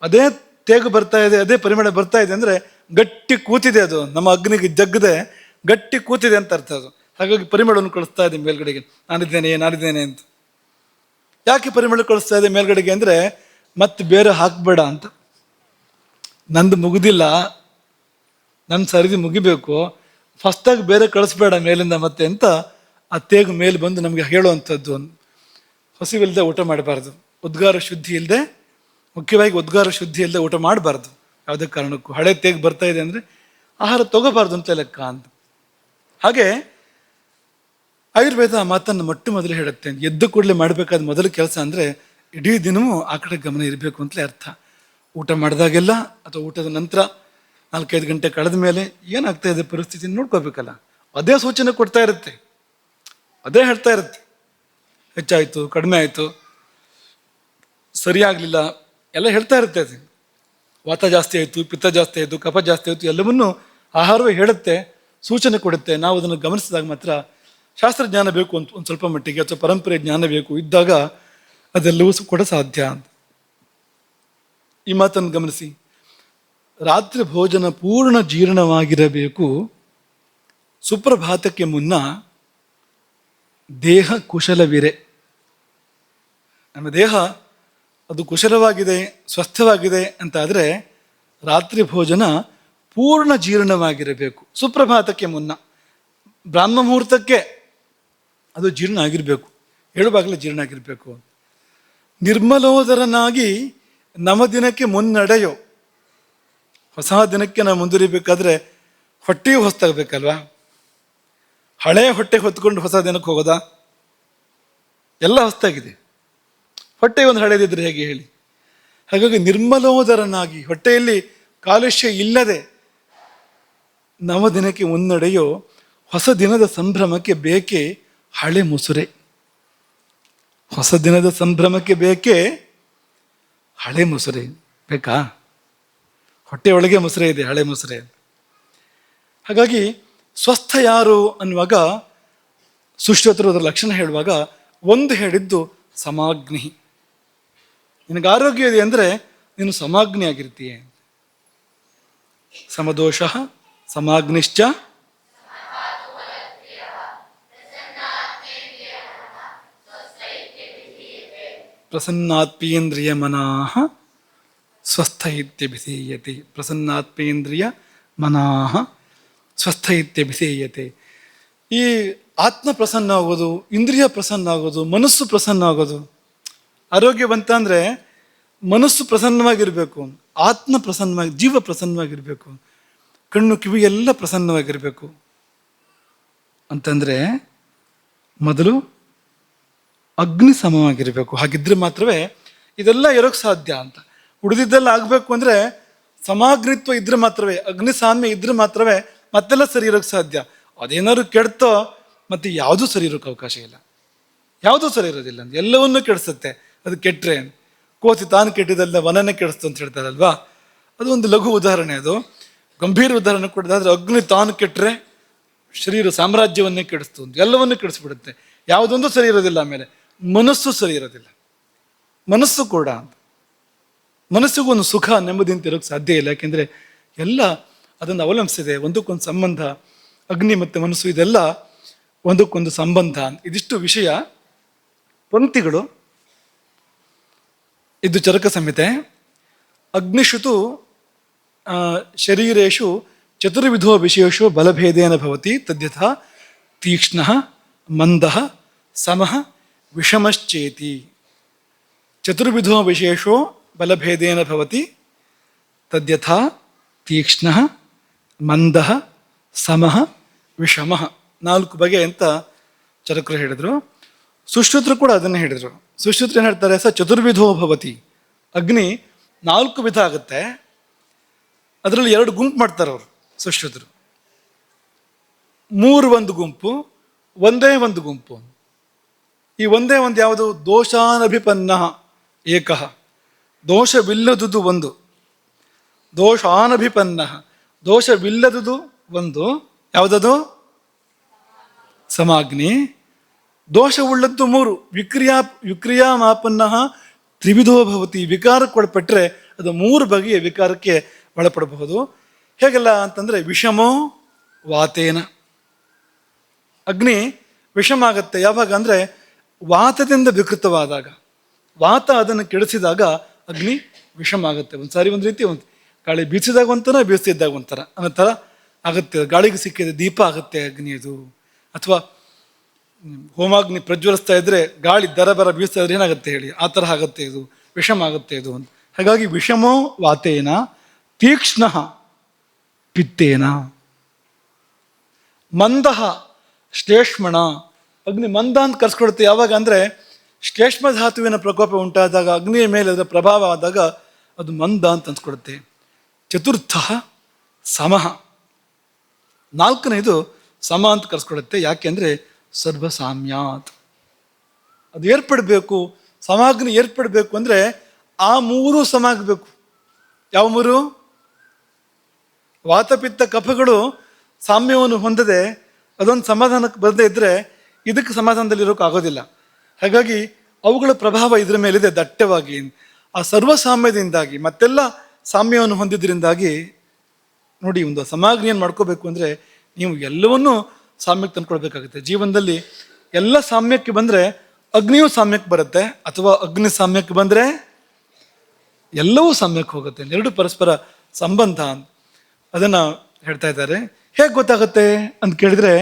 A: ಅದೇ ತೇಗು ಬರ್ತಾ ಇದೆ, ಅದೇ ಪರಿಮಳ ಬರ್ತಾ ಇದೆ ಅಂದ್ರೆ ಗಟ್ಟಿ ಕೂತಿದೆ. ಅದು ನಮ್ಮ ಅಗ್ನಿಗೆ ಜಗ್ಗದೆ ಗಟ್ಟಿ ಕೂತಿದೆ ಅಂತ ಅರ್ಥ. ಅದು ಹಾಗಾಗಿ ಪರಿಮಳವನ್ನು ಕಳಿಸ್ತಾ ಇದೆ ಮೇಲ್ಗಡೆಗೆ. ನಾನಿದ್ದೇನೆ ಅಂತ. ಯಾಕೆ ಪರಿಮಳ ಕಳಿಸ್ತಾ ಇದೆ ಮೇಲ್ಗಡೆಗೆ ಅಂದ್ರೆ ಮತ್ತೆ ಬೇರೆ ಹಾಕ್ಬೇಡ ಅಂತ. ನಂದು ಮುಗಿದಿಲ್ಲ, ನನ್ನ ಸರಿದಿ ಮುಗಿಬೇಕು, ಫಸ್ಟಾಗಿ ಬೇರೆ ಕಳಿಸ್ಬೇಡ ಮೇಲಿಂದ ಮತ್ತೆ ಅಂತ ಆ ತೇಗು ಮೇಲೆ ಬಂದು ನಮಗೆ ಹೇಳುವಂಥದ್ದು. ಹಸಿವಿಲ್ಲದೆ ಊಟ ಮಾಡಬಾರ್ದು. ಉದ್ಗಾರ ಶುದ್ಧಿ ಇಲ್ಲದೆ, ಮುಖ್ಯವಾಗಿ ಉದ್ಗಾರ ಶುದ್ಧಿ ಇಲ್ಲದೆ ಊಟ ಮಾಡಬಾರ್ದು ಯಾವುದೇ ಕಾರಣಕ್ಕೂ. ಹಳೆ ತೇಗು ಬರ್ತಾ ಇದೆ ಅಂದರೆ ಆಹಾರ ತಗೋಬಾರ್ದು ಅಂತ ಲೆಕ್ಕ ಅಂತ. ಹಾಗೆ ಆಯುರ್ವೇದ ಮಾತನ್ನು ಮೊದಲು ಹೇಳುತ್ತೆ. ಎದ್ದು ಕೂಡಲೇ ಮಾಡಬೇಕಾದ ಮೊದಲ ಕೆಲಸ ಅಂದರೆ ಇಡೀ ದಿನವೂ ಆ ಕಡೆ ಗಮನ ಇರಬೇಕು ಅಂತಲೇ ಅರ್ಥ. ಊಟ ಮಾಡಿದಾಗೆಲ್ಲ ಅಥವಾ ಊಟದ ನಂತರ 4-5 ಗಂಟೆ ಕಳೆದ ಮೇಲೆ ಏನಾಗ್ತಾ ಇದೆ ಪರಿಸ್ಥಿತಿ ನೋಡ್ಕೋಬೇಕಲ್ಲ. ಅದೇ ಸೂಚನೆ ಕೊಡ್ತಾ ಇರುತ್ತೆ, ಅದೇ ಹೇಳ್ತಾ ಇರುತ್ತೆ. ಹೆಚ್ಚಾಯಿತು, ಕಡಿಮೆ ಆಯಿತು, ಸರಿಯಾಗಲಿಲ್ಲ ಎಲ್ಲ ಹೇಳ್ತಾ ಇರುತ್ತೆ. ಅದು ವಾತ ಜಾಸ್ತಿ ಆಯಿತು, ಪಿತ್ತ ಜಾಸ್ತಿ ಆಯಿತು, ಕಫ ಜಾಸ್ತಿ ಆಯಿತು, ಎಲ್ಲವನ್ನೂ ಆಹಾರವೇ ಹೇಳುತ್ತೆ, ಸೂಚನೆ ಕೊಡುತ್ತೆ. ನಾವು ಅದನ್ನು ಗಮನಿಸಿದಾಗ ಮಾತ್ರ ಶಾಸ್ತ್ರಜ್ಞಾನ ಬೇಕು ಅಂತ ಒಂದು ಸ್ವಲ್ಪ ಮಟ್ಟಿಗೆ, ಅಥವಾ ಪರಂಪರೆ ಜ್ಞಾನ ಬೇಕು ಇದ್ದಾಗ ಅದೆಲ್ಲವೂ ಕೂಡ ಸಾಧ್ಯ ಅಂತ. ಈ ಮಾತನ್ನು ಗಮನಿಸಿ. ರಾತ್ರಿ ಭೋಜನ ಪೂರ್ಣ ಜೀರ್ಣವಾಗಿರಬೇಕು. ಸುಪ್ರಭಾತಕ್ಕೆ ಮುನ್ನ ದೇಹ ಕುಶಲವಿರೆ. ನಮ್ಮ ದೇಹ ಅದು ಕುಶಲವಾಗಿದೆ, ಸ್ವಸ್ಥವಾಗಿದೆ ಅಂತ ಆದರೆ ರಾತ್ರಿ ಭೋಜನ ಪೂರ್ಣ ಜೀರ್ಣವಾಗಿರಬೇಕು. ಸುಪ್ರಭಾತಕ್ಕೆ ಮುನ್ನ, ಬ್ರಾಹ್ಮ ಮುಹೂರ್ತಕ್ಕೆ ಅದು ಜೀರ್ಣ ಆಗಿರಬೇಕು, ಹೇಳುವಾಗಲೇ ಜೀರ್ಣ ಆಗಿರಬೇಕು. ನಿರ್ಮಲೋದರನಾಗಿ ನವದಿನಕ್ಕೆ ಮುನ್ನಡೆಯೋ. ಹೊಸ ದಿನಕ್ಕೆ ನಾವು ಮುಂದುವರಿಬೇಕಾದ್ರೆ ಹೊಟ್ಟೆಯೂ ಹೊಸ್ತಾಗಬೇಕಲ್ವಾ. ಹಳೆ ಹೊಟ್ಟೆ ಹೊತ್ಕೊಂಡು ಹೊಸ ದಿನಕ್ಕೆ ಹೋಗೋದಾ? ಎಲ್ಲ ಹೊಸ್ತಾಗಿದೆ, ಹೊಟ್ಟೆ ಒಂದು ಹಳೆದಿದ್ರೆ ಹೇಗೆ ಹೇಳಿ. ಹಾಗಾಗಿ ನಿರ್ಮಲೋದರನಾಗಿ, ಹೊಟ್ಟೆಯಲ್ಲಿ ಕಾಲುಷ್ಯ ಇಲ್ಲದೆ ನವದಿನಕ್ಕೆ ಮುನ್ನಡೆಯೋ ಹೊಸ ದಿನದ ಸಂಭ್ರಮಕ್ಕೆ ಬೇಕೇ ಹಳೆ ಮುಸುರೆ. ಹೊಸ ದಿನದ ಸಂಭ್ರಮಕ್ಕೆ ಬೇಕೇ ಹಳೆ ಮುಸುರೆ ಬೇಕಾ? ಹೊಟ್ಟೆಯೊಳಗೆ ಮುಸುರೆ ಇದೆ, ಹಳೆ ಮುಸುರೆ. ಹಾಗಾಗಿ ಸ್ವಸ್ಥ ಯಾರು ಅನ್ನುವಾಗ ಸುಶ್ರುತರು ಅದರ ಲಕ್ಷಣ ಹೇಳುವಾಗ ಒಂದು ಹೇಳಿದ್ದು ಸಮಾಗ್ನಿ. ನಿನಗೆ ಆರೋಗ್ಯ ಇದೆ ಅಂದರೆ ನೀನು ಸಮಾಗ್ನಿ ಆಗಿರ್ತೀಯ. ಸಮದೋಷ ಸಮಾಗ್ನಿಶ್ಚ ಪ್ರಸನ್ನಾತ್ಮೇಂದ್ರಿಯ ಮನಾಹ ಸ್ವಸ್ಥ ಇತ್ಯಭಿಧೀಯತೆ. ಪ್ರಸನ್ನಾತ್ಮೇಂದ್ರಿಯ ಮನಾಹ ಸ್ವಸ್ಥ ಇತ್ಯಭಿಧೀಯತೆ. ಈ ಆತ್ಮ ಪ್ರಸನ್ನ ಆಗೋದು, ಇಂದ್ರಿಯ ಪ್ರಸನ್ನ ಆಗೋದು, ಮನಸ್ಸು ಪ್ರಸನ್ನ ಆಗೋದು. ಆರೋಗ್ಯ ಬಂತಂದರೆ ಮನಸ್ಸು ಪ್ರಸನ್ನವಾಗಿರಬೇಕು, ಆತ್ಮ ಪ್ರಸನ್ನವಾಗಿ, ಜೀವ ಪ್ರಸನ್ನವಾಗಿರಬೇಕು, ಕಣ್ಣು ಕಿವಿ ಎಲ್ಲ ಪ್ರಸನ್ನವಾಗಿರಬೇಕು. ಅಂತಂದರೆ ಮೊದಲು ಅಗ್ನಿ ಸಮವಾಗಿರಬೇಕು. ಹಾಗಿದ್ರೆ ಮಾತ್ರವೇ ಇದೆಲ್ಲ ಇರೋಕ್ಕೆ ಸಾಧ್ಯ ಅಂತ. ಉಳಿದಿದ್ದೆಲ್ಲ ಆಗಬೇಕು ಅಂದರೆ ಸಮಾಗ್ನಿತ್ವ ಇದ್ರೆ ಮಾತ್ರವೇ, ಅಗ್ನಿ ಸಾಮ್ಯ ಇದ್ರೆ ಮಾತ್ರವೇ ಮತ್ತೆಲ್ಲ ಸರಿ ಇರೋಕ್ಕೆ ಸಾಧ್ಯ. ಅದೇನಾದ್ರು ಕೆಡ್ತೋ ಮತ್ತೆ ಯಾವುದೂ ಸರಿ ಇರೋಕ್ಕೆ ಅವಕಾಶ ಇಲ್ಲ, ಯಾವುದೂ ಸರಿ ಇರೋದಿಲ್ಲ. ಎಲ್ಲವನ್ನೂ ಕೆಡಿಸುತ್ತೆ ಅದು ಕೆಟ್ಟರೆ. ಕೋತಿ ತಾನು ಕೆಟ್ಟಿದ್ದಲ್ಲ ವನನೇ ಕೆಡಿಸ್ತು ಅಂತ ಹೇಳ್ತಾರಲ್ವಾ, ಅದು ಒಂದು ಲಘು ಉದಾಹರಣೆ. ಅದು ಗಂಭೀರ ಉದಾಹರಣೆ ಕೊಡೋದಾದ್ರೆ ಅಗ್ನಿ ತಾನು ಕೆಟ್ಟರೆ ಶರೀರ ಸಾಮ್ರಾಜ್ಯವನ್ನೇ ಕೆಡಿಸ್ತು ಅಂತ, ಎಲ್ಲವನ್ನೂ ಕೆಡಿಸ್ಬಿಡುತ್ತೆ. ಯಾವುದೊಂದು ಸರಿ ಇರೋದಿಲ್ಲ. ಆಮೇಲೆ ಮನಸ್ಸು ಸರಿ ಇರೋದಿಲ್ಲ, ಮನಸ್ಸು ಕೂಡ. ಮನಸ್ಸಿಗೂ ಒಂದು ಸುಖ ನೆಮ್ಮದಿ ಅಂತ ಇರೋಕ್ಕೆ ಸಾಧ್ಯ ಇಲ್ಲ. ಯಾಕೆಂದರೆ ಎಲ್ಲ ಅದನ್ನು ಅವಲಂಬಿಸಿದೆ. ಒಂದಕ್ಕೊಂದು ಸಂಬಂಧ, ಅಗ್ನಿ ಮತ್ತು ಮನಸ್ಸು ಇದೆಲ್ಲ ಒಂದಕ್ಕೊಂದು ಸಂಬಂಧ. ಇದಿಷ್ಟು ವಿಷಯ. ಪಂಕ್ತಿಗಳು. ಇದು ಚರಕ ಸಂಹಿತೆ. ಅಗ್ನಿಷುತು ಶರೀರೇಶು ಚತುರ್ವಿಧೋ ವಿಷಯೇಶು ಬಲಭೇದೇನ ಭವತಿ ತದ್ಯಥಾ ತೀಕ್ಷ್ಣ ಮಂದ ಸಮಃ ವಿಷಮಶ್ಚೇತಿ. ಚತುರ್ವಿಧೋ ವಿಶೇಷೋ ಬಲಭೇದೇನ ಭವತಿ ತದ್ಯಥಾ ತೀಕ್ಷ್ಣ ಮಂದ ಸಮಃ ವಿಷಮಃ. 4 ಬಗೆ ಅಂತ ಚರಕರು ಹೇಳಿದರು. ಸುಶ್ರುತರು ಕೂಡ ಅದನ್ನೇ ಹೇಳಿದರು. ಸುಶ್ರುತರು ಏನು ಹೇಳ್ತಾರೆ? ಚತುರ್ವಿಧೋ ಭವತಿ. ಅಗ್ನಿ 4 ವಿಧ ಆಗುತ್ತೆ. ಅದರಲ್ಲಿ 2 ಗುಂಪು ಮಾಡ್ತಾರೆ ಅವರು ಸುಶ್ರುತರು. 3 ಒಂದು ಗುಂಪು, ಒಂದೇ ಒಂದು ಗುಂಪು. ಈ ಒಂದೇ ಒಂದು ಯಾವುದು? ದೋಷಾನಭಿಪನ್ನ ಏಕಃ. ದೋಷವಿಲ್ಲದುದು ಒಂದು. ದೋಷಾನಭಿಪನ್ನ, ದೋಷವಿಲ್ಲದುದು ಒಂದು. ಯಾವುದದು? ಸಮಾಗ್ನಿ. ದೋಷವುಳ್ಳದ್ದು 3. ವಿಕ್ರಿಯಾಮಾಪನ್ನ ತ್ರಿವಿಧೋ ಭವತಿ. ವಿಕಾರಕ್ಕೆ ಒಳಪಟ್ಟರೆ ಅದು 3 ಬಗೆಯ ವಿಕಾರಕ್ಕೆ ಒಳಪಡಬಹುದು. ಹೇಗೆಲ್ಲ ಅಂತಂದರೆ, ವಿಷಮೋ ವಾತೇನ. ಅಗ್ನಿ ವಿಷಮ ಆಗತ್ತೆ ಯಾವಾಗ ಅಂದರೆ ವಾತದಿಂದ ವಿಕೃತವಾದಾಗ. ವಾತ ಅದನ್ನು ಕೆಡಿಸಿದಾಗ ಅಗ್ನಿ ವಿಷಮ ಆಗುತ್ತೆ. ಒಂದ್ಸಾರಿ ಒಂದು ರೀತಿ, ಒಂದು ಗಾಳಿ ಬೀಸಿದಾಗ ಒಂಥರ, ಬೀಸಿದ್ದಾಗ ಒಂಥರ ಅನ್ನೋ ಥರ ಆಗುತ್ತೆ. ಗಾಳಿಗೆ ಸಿಕ್ಕಿದ ದೀಪ ಆಗುತ್ತೆ ಅಗ್ನಿ ಅದು. ಅಥವಾ ಹೋಮಾಗ್ನಿ ಪ್ರಜ್ವಲಿಸ್ತಾ ಇದ್ರೆ ಗಾಳಿ ದರ ಬರ ಬೀಸ್ತಾ ಇದ್ರೆ ಏನಾಗುತ್ತೆ ಹೇಳಿ? ಆ ಥರ ಆಗುತ್ತೆ ಇದು, ವಿಷಮ ಆಗುತ್ತೆ ಇದು ಅಂತ. ಹಾಗಾಗಿ ವಿಷಮೋ ವಾತೇನ ತೀಕ್ಷ್ಣ ಪಿತ್ತೇನ. ಮಂದಃ ಶ್ಲೇಷ್ಮಣ. ಅಗ್ನಿ ಮಂದ ಅಂತ ಕರ್ಸ್ಕೊಡುತ್ತೆ ಯಾವಾಗ ಅಂದರೆ ಶ್ಲೇಷ್ಮ ಧಾತುವಿನ ಪ್ರಕೋಪ ಉಂಟಾದಾಗ, ಅಗ್ನಿಯ ಮೇಲೆ ಅದರ ಪ್ರಭಾವ ಆದಾಗ ಅದು ಮಂದ ಅಂತ ಅನ್ಸ್ಕೊಡುತ್ತೆ. ಚತುರ್ಥ ಸಮಃ. 4ನೇದು ಸಮ ಅಂತ ಕರ್ಸ್ಕೊಡುತ್ತೆ. ಯಾಕೆಂದರೆ ಸರ್ವಸಾಮ್ಯಾತ್. ಅದು ಏರ್ಪಡಬೇಕು. ಸಮಾಗ್ನಿ ಏರ್ಪಡಬೇಕು ಅಂದರೆ ಆ 3 ಸಮ ಆಗಬೇಕು. ಯಾವ 3? ವಾತಪಿತ್ತ ಕಫಗಳು ಸಾಮ್ಯವನ್ನು ಹೊಂದದೆ ಅದೊಂದು ಸಮಾಧಾನಕ್ಕೆ ಬರದೇ ಇದ್ದರೆ ಇದಕ್ಕೆ ಸಮಾಧಾನದಲ್ಲಿ ಇರೋಕೆ ಆಗೋದಿಲ್ಲ. ಹಾಗಾಗಿ ಅವುಗಳ ಪ್ರಭಾವ ಇದರ ಮೇಲಿದೆ ದಟ್ಟವಾಗಿ. ಆ ಸರ್ವಸಾಮ್ಯದಿಂದಾಗಿ ಮತ್ತೆಲ್ಲ ಸಾಮ್ಯವನ್ನು ಹೊಂದಿದ್ರಿಂದಾಗಿ ನೋಡಿ, ಒಂದು ಸಮಾಗ್ನಿಯನ್ನು ಮಾಡ್ಕೋಬೇಕು ಅಂದರೆ ನೀವು ಎಲ್ಲವನ್ನೂ ಸಾಮ್ಯಕ್ಕೆ ತಂದ್ಕೊಳ್ಬೇಕಾಗುತ್ತೆ. ಜೀವನದಲ್ಲಿ ಎಲ್ಲ ಸಾಮ್ಯಕ್ಕೆ ಬಂದರೆ ಅಗ್ನಿಯೂ ಸಾಮ್ಯಕ್ಕೆ ಬರುತ್ತೆ, ಅಥವಾ ಅಗ್ನಿ ಸಾಮ್ಯಕ್ಕೆ ಬಂದರೆ ಎಲ್ಲವೂ ಸಾಮ್ಯಕ್ಕೆ ಹೋಗುತ್ತೆ. 2 ಪರಸ್ಪರ ಸಂಬಂಧ. ಅದನ್ನು ಹೇಳ್ತಾ ಇದ್ದಾರೆ. ಹೇಗೆ ಗೊತ್ತಾಗುತ್ತೆ ಅಂತ ಕೇಳಿದರೆ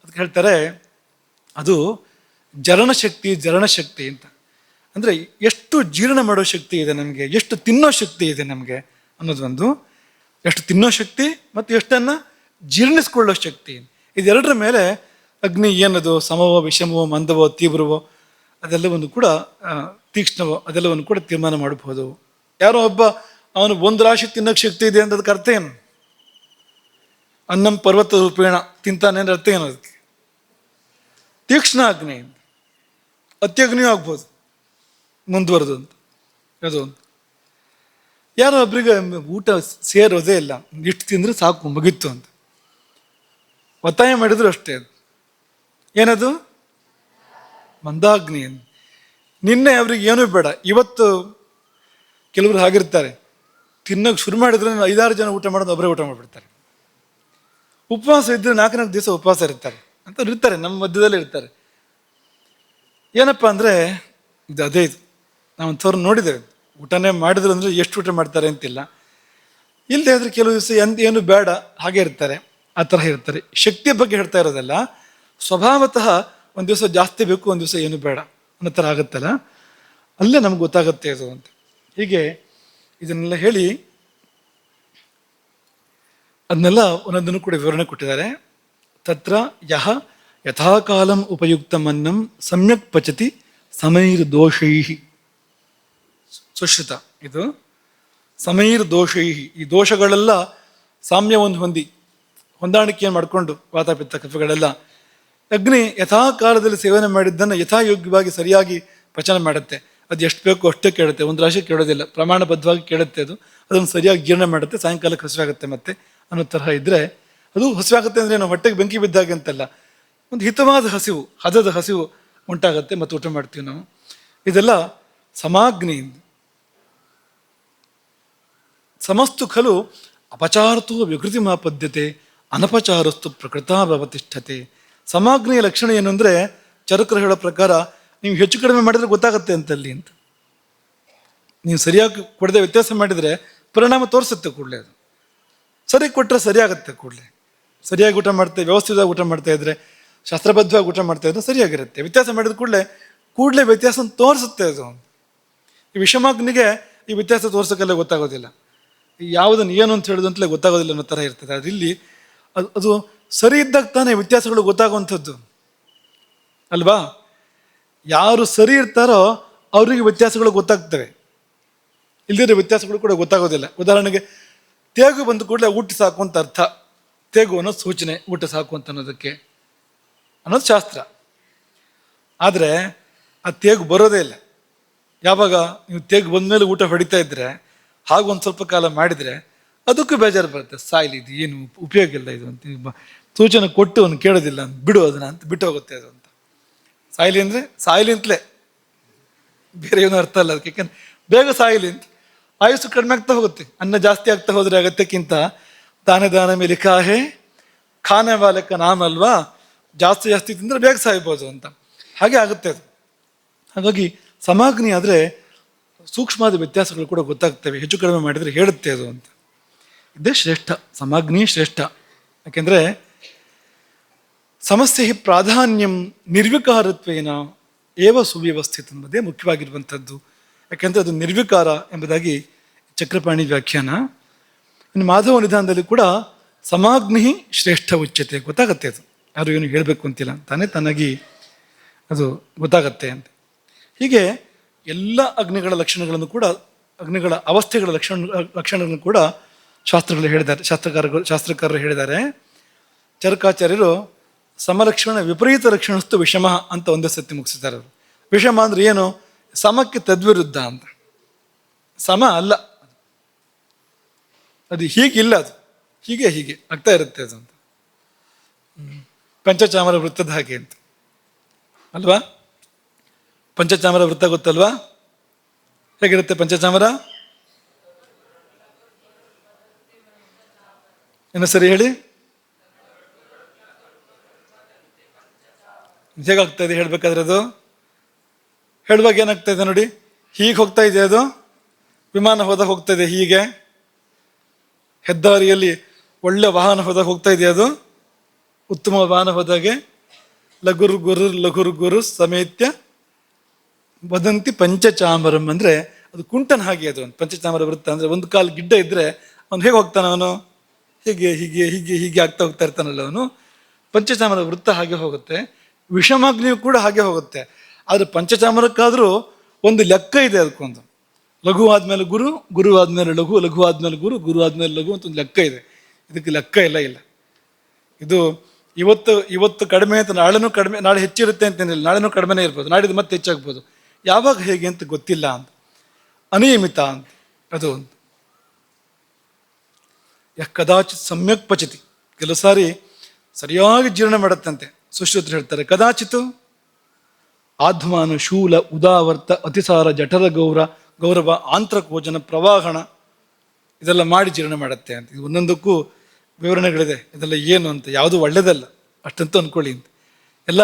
A: ಅದಕ್ಕೆ ಹೇಳ್ತಾರೆ, ಅದು ಜರಣಶಕ್ತಿ ಅಂತ. ಅಂದರೆ ಎಷ್ಟು ಜೀರ್ಣ ಮಾಡೋ ಶಕ್ತಿ ಇದೆ ನಮಗೆ, ಎಷ್ಟು ತಿನ್ನೋ ಶಕ್ತಿ ಇದೆ ನಮಗೆ ಅನ್ನೋದೊಂದು. ಎಷ್ಟು ತಿನ್ನೋ ಶಕ್ತಿ ಮತ್ತು ಎಷ್ಟನ್ನು ಜೀರ್ಣಿಸ್ಕೊಳ್ಳೋ ಶಕ್ತಿ. ಇದೆರಡರ ಮೇಲೆ ಅಗ್ನಿ ಏನದು, ಸಮವೋ ವಿಷಮವೋ ಮಂದವೋ ತೀವ್ರವೋ ಅದೆಲ್ಲವನ್ನು ಕೂಡ ತೀಕ್ಷ್ಣವೋ ಅದೆಲ್ಲವನ್ನು ಕೂಡ ತೀರ್ಮಾನ ಮಾಡಬಹುದು. ಯಾರೋ ಒಬ್ಬ ಅವನು 1 ರಾಶಿ ತಿನ್ನೋಕ್ಕೆ ಶಕ್ತಿ ಇದೆ ಅಂತ ಅದಕ್ಕೆ ಅರ್ಥ ಏನು? ಅನ್ನಂ ಪರ್ವತ ರೂಪೇಣ ತಿಂತಾನೆ ಅಂದ್ರೆ ಅರ್ಥ ಏನು? ಅದಕ್ಕೆ ತೀಕ್ಷ್ಣ ಅಗ್ನಿ, ಅತ್ಯಗ್ನಿಯೂ ಆಗ್ಬೋದು ಮುಂದುವರೆದು ಅಂತ. ಅದು ಯಾರೋ ಒಬ್ರಿಗೆ ಊಟ ಸೇರೋದೇ ಇಲ್ಲ, ಇಷ್ಟು ತಿಂದರೆ ಸಾಕು ಮುಗಿತ್ತು ಅಂತ ಒತ್ತಾಯ ಮಾಡಿದ್ರು ಅಷ್ಟೇ. ಅದು ಏನದು? ಮಂದಾಗ್ನಿ. ನಿನ್ನೆ ಅವ್ರಿಗೆ ಏನೂ ಬೇಡ, ಇವತ್ತು ಕೆಲವರು ಹಾಗಿರ್ತಾರೆ, ತಿನ್ನೋಕೆ ಶುರು ಮಾಡಿದ್ರೆ 5-6 ಜನ ಊಟ ಮಾಡೋದು ಒಬ್ಬರೇ ಊಟ ಮಾಡಿಬಿಡ್ತಾರೆ. ಉಪವಾಸ ಇದ್ದರೆ 4 ದಿವಸ ಉಪವಾಸ ಇರ್ತಾರೆ ಅಂತ ಇರ್ತಾರೆ, ನಮ್ಮ ಮಧ್ಯದಲ್ಲೇ ಇರ್ತಾರೆ. ಏನಪ್ಪ ಅಂದರೆ ಇದು ಅದೇ. ಇದು ನಾವು ಅಂಥವ್ರು ನೋಡಿದ್ದೇವೆ. ಊಟನೇ ಮಾಡಿದ್ರು ಅಂದರೆ ಎಷ್ಟು ಊಟ ಮಾಡ್ತಾರೆ ಅಂತಿಲ್ಲ. ಇಲ್ಲದೆ ಆದರೆ ಕೆಲವು ದಿವಸ ಏನು ಬೇಡ ಹಾಗೆ ಇರ್ತಾರೆ, ಆ ಥರ ಇರ್ತಾರೆ. ಶಕ್ತಿಯ ಬಗ್ಗೆ ಹೇಳ್ತಾ ಇರೋದಲ್ಲ, ಸ್ವಭಾವತಃ ಒಂದು ದಿವಸ ಜಾಸ್ತಿ ಬೇಕು, ಒಂದು ದಿವಸ ಏನು ಬೇಡ ಅನ್ನೋ ಥರ ಆಗುತ್ತಲ್ಲ, ಅಲ್ಲೇ ನಮ್ಗೆ ಗೊತ್ತಾಗುತ್ತೆ ಇದು ಅಂತ. ಹೀಗೆ ಇದನ್ನೆಲ್ಲ ಹೇಳಿ ಅದನ್ನೆಲ್ಲ ಒಂದೊಂದನ್ನು ಕೂಡ ವಿವರಣೆ ಕೊಟ್ಟಿದ್ದಾರೆ. ತತ್ರ ಯಹ ಯಥಾಕಾಲಂ ಉಪಯುಕ್ತಮನ್ನಂ ಸಮ್ಯಕ್ ಪಚತಿ ಸಮೈರ್ ದೋಷೈ. ಸುಶ್ರುತ ಇದು. ಸಮೈರ್ ದೋಷೈ, ಈ ದೋಷಗಳೆಲ್ಲ ಸಾಮ್ಯವನ್ನು ಹೊಂದಾಣಿಕೆಯನ್ನು ಮಾಡಿಕೊಂಡು ವಾತಾಪಿತ್ತ ಕಫಗಳೆಲ್ಲ ಅಗ್ನಿ ಯಥಾಕಾಲದಲ್ಲಿ ಸೇವನೆ ಮಾಡಿದ್ದನ್ನು ಯಥಾಯೋಗ್ಯವಾಗಿ ಸರಿಯಾಗಿ ಪಚನ ಮಾಡುತ್ತೆ. ಅದು ಎಷ್ಟು ಬೇಕೋ ಅಷ್ಟೇ ಕೇಳುತ್ತೆ, 1 ರಾಶಿ ಕೇಳೋದಿಲ್ಲ, ಪ್ರಮಾಣಬದ್ಧವಾಗಿ ಕೇಳುತ್ತೆ. ಅದನ್ನು ಸರಿಯಾಗಿ ಜೀರ್ಣ ಮಾಡುತ್ತೆ. ಸಾಯಂಕಾಲಕ್ಕೆ ಹಸಿವಾಗುತ್ತೆ ಮತ್ತೆ ಅನ್ನೋ ತರಹ ಇದ್ದರೆ ಅದು ಹಸಿವಾಗುತ್ತೆ ಅಂದರೆ ನಾವು ಹೊಟ್ಟೆಗೆ ಬೆಂಕಿ ಬಿದ್ದಾಗೆ ಅಂತಲ್ಲ, ಒಂದು ಹಿತವಾದ ಹಸಿವು, ಹದದ ಹಸಿವು ಉಂಟಾಗತ್ತೆ ಮತ್ತು ಊಟ ಮಾಡ್ತೀವಿ ನಾವು. ಇದೆಲ್ಲ ಸಮಾಗ್ನಿಯಿಂದ. ಸಮಸ್ತು ಖಲು ಅಪಚಾರತೋ ವಿಕೃತಿ ಮಾಪದ್ಯತೆ ಅನಪಚಾರಸ್ತು ಪ್ರಕೃತಾವತಿಷ್ಠತೆ. ಸಮಾಗ್ನಿಯ ಲಕ್ಷಣ ಏನು ಅಂದರೆ, ಚರಕರು ಹೇಳೋ ಪ್ರಕಾರ ನೀವು ಹೆಚ್ಚು ಕಡಿಮೆ ಮಾಡಿದರೆ ಗೊತ್ತಾಗುತ್ತೆ ಅಂತಲ್ಲಿ ಅಂತ. ನೀವು ಸರಿಯಾಗಿ ಕೊಡದೆ ವ್ಯತ್ಯಾಸ ಮಾಡಿದರೆ ಪರಿಣಾಮ ತೋರಿಸುತ್ತೆ ಕೂಡಲೇ. ಅದು ಸರಿ ಕೊಟ್ಟರೆ ಸರಿಯಾಗುತ್ತೆ ಕೂಡಲೇ. ಸರಿಯಾಗಿ ಊಟ ಮಾಡ್ತೇವೆ, ವ್ಯವಸ್ಥಿತವಾಗಿ ಊಟ ಮಾಡ್ತಾ ಇದ್ರೆ, ಶಾಸ್ತ್ರಬದ್ಧವಾಗಿ ಊಟ ಮಾಡ್ತಾ ಇದ್ರೆ ಸರಿಯಾಗಿರುತ್ತೆ. ವ್ಯತ್ಯಾಸ ಮಾಡಿದ ಕೂಡಲೇ ವ್ಯತ್ಯಾಸ ತೋರಿಸುತ್ತೆ ಅದು. ಈ ವಿಷಮಾಗ್ನಿಗೆ ಈ ವ್ಯತ್ಯಾಸ ತೋರ್ಸೋಕ್ಕೆಲ್ಲ ಗೊತ್ತಾಗೋದಿಲ್ಲ, ಯಾವುದನ್ನು ಏನು ಅಂತ ಹೇಳೋದು ಅಂತಲೇ ಗೊತ್ತಾಗೋದಿಲ್ಲ ಅನ್ನೋ ಥರ ಇರ್ತದೆ. ಅದಿಲ್ಲಿ ಅದು ಸರಿ ಇದ್ದಾಗ ತಾನೇ ವ್ಯತ್ಯಾಸಗಳು ಗೊತ್ತಾಗುವಂಥದ್ದು ಅಲ್ವಾ. ಯಾರು ಸರಿ ಇರ್ತಾರೋ ಅವರಿಗೆ ವ್ಯತ್ಯಾಸಗಳು ಗೊತ್ತಾಗ್ತವೆ, ಇಲ್ಲದಿರೋ ವ್ಯತ್ಯಾಸಗಳು ಕೂಡ ಗೊತ್ತಾಗೋದಿಲ್ಲ. ಉದಾಹರಣೆಗೆ, ತೇಗು ಬಂದ ಕೂಡಲೇ ಊಟ ಸಾಕು ಅಂತ ಅರ್ಥ. ತೇಗು ಅನ್ನೋದು ಸೂಚನೆ, ಊಟ ಸಾಕು ಅಂತ ಅನ್ನೋದು ಶಾಸ್ತ್ರ. ಆದರೆ ಆ ತೇಗು ಬರೋದೇ ಇಲ್ಲ. ಯಾವಾಗ ನೀವು ತೇಗು ಬಂದಮೇಲೆ ಊಟ ಹೊಡಿತಾ ಇದ್ರೆ, ಹಾಗೂ ಒಂದು ಸ್ವಲ್ಪ ಕಾಲ ಮಾಡಿದರೆ ಅದಕ್ಕೂ ಬೇಜಾರು ಬರುತ್ತೆ. ಸಾಯಿಲಿ, ಇದು ಏನು ಉಪಯೋಗ ಇಲ್ಲ ಇದು ಅಂತ ಸೂಚನೆ ಕೊಟ್ಟು ಅವನು ಕೇಳೋದಿಲ್ಲ, ಬಿಡು ಅದನ್ನ ಅಂತ ಬಿಟ್ಟು ಹೋಗುತ್ತೆ ಅದು ಅಂತ. ಸಾಯಿಲಿ ಅಂದರೆ ಸಾಯಿಲಿ ಅಂತಲೇ, ಬೇರೆ ಏನೋ ಅರ್ಥ ಅಲ್ಲ ಅದಕ್ಕೆ. ಯಾಕೆಂದ್ರೆ ಬೇಗ ಸಾಯಿಲಿ ಅಂತ. ಆಯುಸ್ಸು ಕಡಿಮೆ ಆಗ್ತಾ ಹೋಗುತ್ತೆ. ಅನ್ನ ಜಾಸ್ತಿ ಆಗ್ತಾ ಹೋದರೆ ಅಗತ್ಯಕ್ಕಿಂತ ದಾನ ಮೇಲೆ ಕಾಹೆ ಖಾನೆ ವಾಲಕ ನಾಮ ಅಲ್ವಾ. ಜಾಸ್ತಿ ತಿಂದರೆ ಬೇಗ ಸಾಯ್ಬೋದು ಅಂತ, ಹಾಗೆ ಆಗುತ್ತೆ ಅದು. ಹಾಗಾಗಿ ಸಮಾಗ್ನಿ ಆದರೆ ಸೂಕ್ಷ್ಮವಾದ ವ್ಯತ್ಯಾಸಗಳು ಕೂಡ ಗೊತ್ತಾಗ್ತವೆ. ಹೆಚ್ಚು ಕಡಿಮೆ ಮಾಡಿದರೆ ಹೇಳುತ್ತೆ ಅದು ಅಂತ. ಇದೇ ಶ್ರೇಷ್ಠ, ಸಮಾಗ್ನಿ ಶ್ರೇಷ್ಠ. ಯಾಕೆಂದರೆ ಸಮಸ್ಯೆ ಪ್ರಾಧಾನ್ಯಂ ನಿರ್ವಿಕಾರತ್ವೇನ ಏವ ಸುವ್ಯವಸ್ಥಿತ ಎಂಬುದೇ ಮುಖ್ಯವಾಗಿರುವಂಥದ್ದು. ಯಾಕೆಂದರೆ ಅದು ನಿರ್ವಿಕಾರ ಎಂಬುದಾಗಿ ಚಕ್ರಪಾಣಿ ವ್ಯಾಖ್ಯಾನ. ಇನ್ನು ಮಾಧವ ನಿಧಾನದಲ್ಲಿ ಕೂಡ ಸಮಾಗ್ನಿ ಶ್ರೇಷ್ಠ ಉಚ್ಯತೆ, ಗೊತ್ತಾಗತ್ತೆ ಅದು. ಯಾರು ಏನು ಹೇಳಬೇಕು ಅಂತಿಲ್ಲ, ತಾನೇ ತನ್ನಾಗಿ ಅದು ಗೊತ್ತಾಗತ್ತೆ ಅಂತ. ಹೀಗೆ ಎಲ್ಲ ಅಗ್ನಿಗಳ ಲಕ್ಷಣಗಳನ್ನು ಕೂಡ, ಅಗ್ನಿಗಳ ಅವಸ್ಥೆಗಳ ಲಕ್ಷಣಗಳನ್ನು ಕೂಡ ಶಾಸ್ತ್ರಗಳು ಹೇಳಿದ್ದಾರೆ, ಶಾಸ್ತ್ರಕಾರರು ಹೇಳಿದ್ದಾರೆ. ಚರಕಾಚಾರ್ಯರು ಸಮಲಕ್ಷಣ ವಿಪರೀತ ಲಕ್ಷಣಸ್ತು ವಿಷಮ ಅಂತ ಒಂದೇ ಸತಿ ಮುಗಿಸಿದ್ದಾರೆ ಅವರು. ವಿಷಮ ಅಂದ್ರೆ ಏನು? ಸಮಕ್ಕೆ ತದ್ವಿರುದ್ಧ ಅಂತ. ಸಮ ಅಲ್ಲ ಅದು, ಹೀಗಿಲ್ಲ ಅದು, ಹೀಗೆ ಆಗ್ತಾ ಇರುತ್ತೆ ಅದು ಅಂತ. ಪಂಚಚಾಮರ ವೃತ್ತದ ಹಾಗೆ ಅಂತ ಅಲ್ವಾ. ಪಂಚಚಾಮರ ವೃತ್ತ ಗೊತ್ತಲ್ವಾ? ಹೇಗಿರುತ್ತೆ ಪಂಚಚಾಮರ? ಇನ್ನು ಸರಿ ಹೇಳಿ, ಹೇಗಾಗ್ತಾ ಇದೆ ಹೇಳ್ಬೇಕಾದ್ರೆ? ಅದು ಹೇಳುವಾಗ ಏನಾಗ್ತಾ ಇದೆ ನೋಡಿ, ಹೀಗೆ ಹೋಗ್ತಾ ಇದೆ ಅದು. ವಿಮಾನ ಹೋಗ್ತಾ ಇದೆ ಹೀಗೆ, ಹೆದ್ದಾರಿಯಲ್ಲಿ ಒಳ್ಳೆ ವಾಹನ ಹೋಗ್ತಾ ಇದೆ ಅದು, ಉತ್ತಮ ವಾಹನ ಹೋದಾಗೆ. ಲಘುರ್ ಗುರು ಸಮೇತ್ಯ ವದಂತಿ ಪಂಚಚಾಮರಂ ಅಂದರೆ ಅದು ಕುಂಟನ ಹಾಗೆ ಅದು. ಒಂದು ಪಂಚಚಾಮರ ವೃತ್ತ ಅಂದರೆ ಒಂದು ಕಾಲು ಗಿಡ್ಡ ಇದ್ದರೆ ಅವನು ಹೇಗೆ ಹೋಗ್ತಾನೆ? ಅವನು ಹೀಗೆ ಆಗ್ತಾ ಹೋಗ್ತಾ ಇರ್ತಾನಲ್ಲ ಅವನು. ಪಂಚಚಾಮರ ವೃತ್ತ ಹಾಗೆ ಹೋಗುತ್ತೆ, ವಿಷಮಾಗ್ನಿಯು ಕೂಡ ಹಾಗೆ ಹೋಗುತ್ತೆ. ಆದರೆ ಪಂಚಚಾಮರಕ್ಕಾದರೂ ಒಂದು ಲೆಕ್ಕ ಇದೆ ಅದಕ್ಕೊಂದು. ಲಘು ಆದ್ಮೇಲೆ ಗುರು, ಗುರು ಆದ್ಮೇಲೆ ಲಘು, ಲಘು ಆದ್ಮೇಲೆ ಗುರು, ಗುರು ಆದ್ಮೇಲೆ ಲಘು ಅಂತ ಒಂದು ಲೆಕ್ಕ ಇದೆ. ಇದಕ್ಕೆ ಲೆಕ್ಕ ಇಲ್ಲ. ಇದು ಇವತ್ತು ಕಡಿಮೆ ಅಂತ ನಾಳೆನೂ ಕಡಿಮೆ, ನಾಳೆ ಹೆಚ್ಚಿರುತ್ತೆ ಅಂತೇನಿಲ್ಲ, ನಾಳೆನೂ ಕಡಿಮೆನೇ ಇರ್ಬೋದು, ನಾಡಿದ್ದು ಮತ್ತೆ ಹೆಚ್ಚಾಗ್ಬೋದು. ಯಾವಾಗ ಹೇಗೆ ಅಂತ ಗೊತ್ತಿಲ್ಲ ಅಂತ. ಅನಿಯಮಿತ ಅಂತ ಅದು. ಕದಾಚಿತ್ ಸಮ್ಯಕ್ ಪಚತಿ, ಕೆಲವು ಸಾರಿ ಸರಿಯಾಗಿ ಜೀರ್ಣ ಮಾಡತ್ತಂತೆ. ಸುಶ್ರುತರು ಹೇಳ್ತಾರೆ, ಕದಾಚಿತ್ ಆಧ್ಮಾನ ಶೂಲ ಉದಾವರ್ತ ಅತಿಸಾರ ಜಠರ ಗೌರವ ಆಂತ್ರಕೋಜನ ಪ್ರವಾಹಣ ಇದೆಲ್ಲ ಮಾಡಿ ಜೀರ್ಣ ಮಾಡುತ್ತೆ ಅಂತ. ಇದು ಒಂದೊಂದಕ್ಕೂ ವಿವರಣೆಗಳಿದೆ, ಇದೆಲ್ಲ ಏನು ಅಂತ. ಯಾವುದು ಒಳ್ಳೆಯದಲ್ಲ ಅಷ್ಟಂತೂ ಅಂದ್ಕೊಳ್ಳಿ ಅಂತ. ಎಲ್ಲ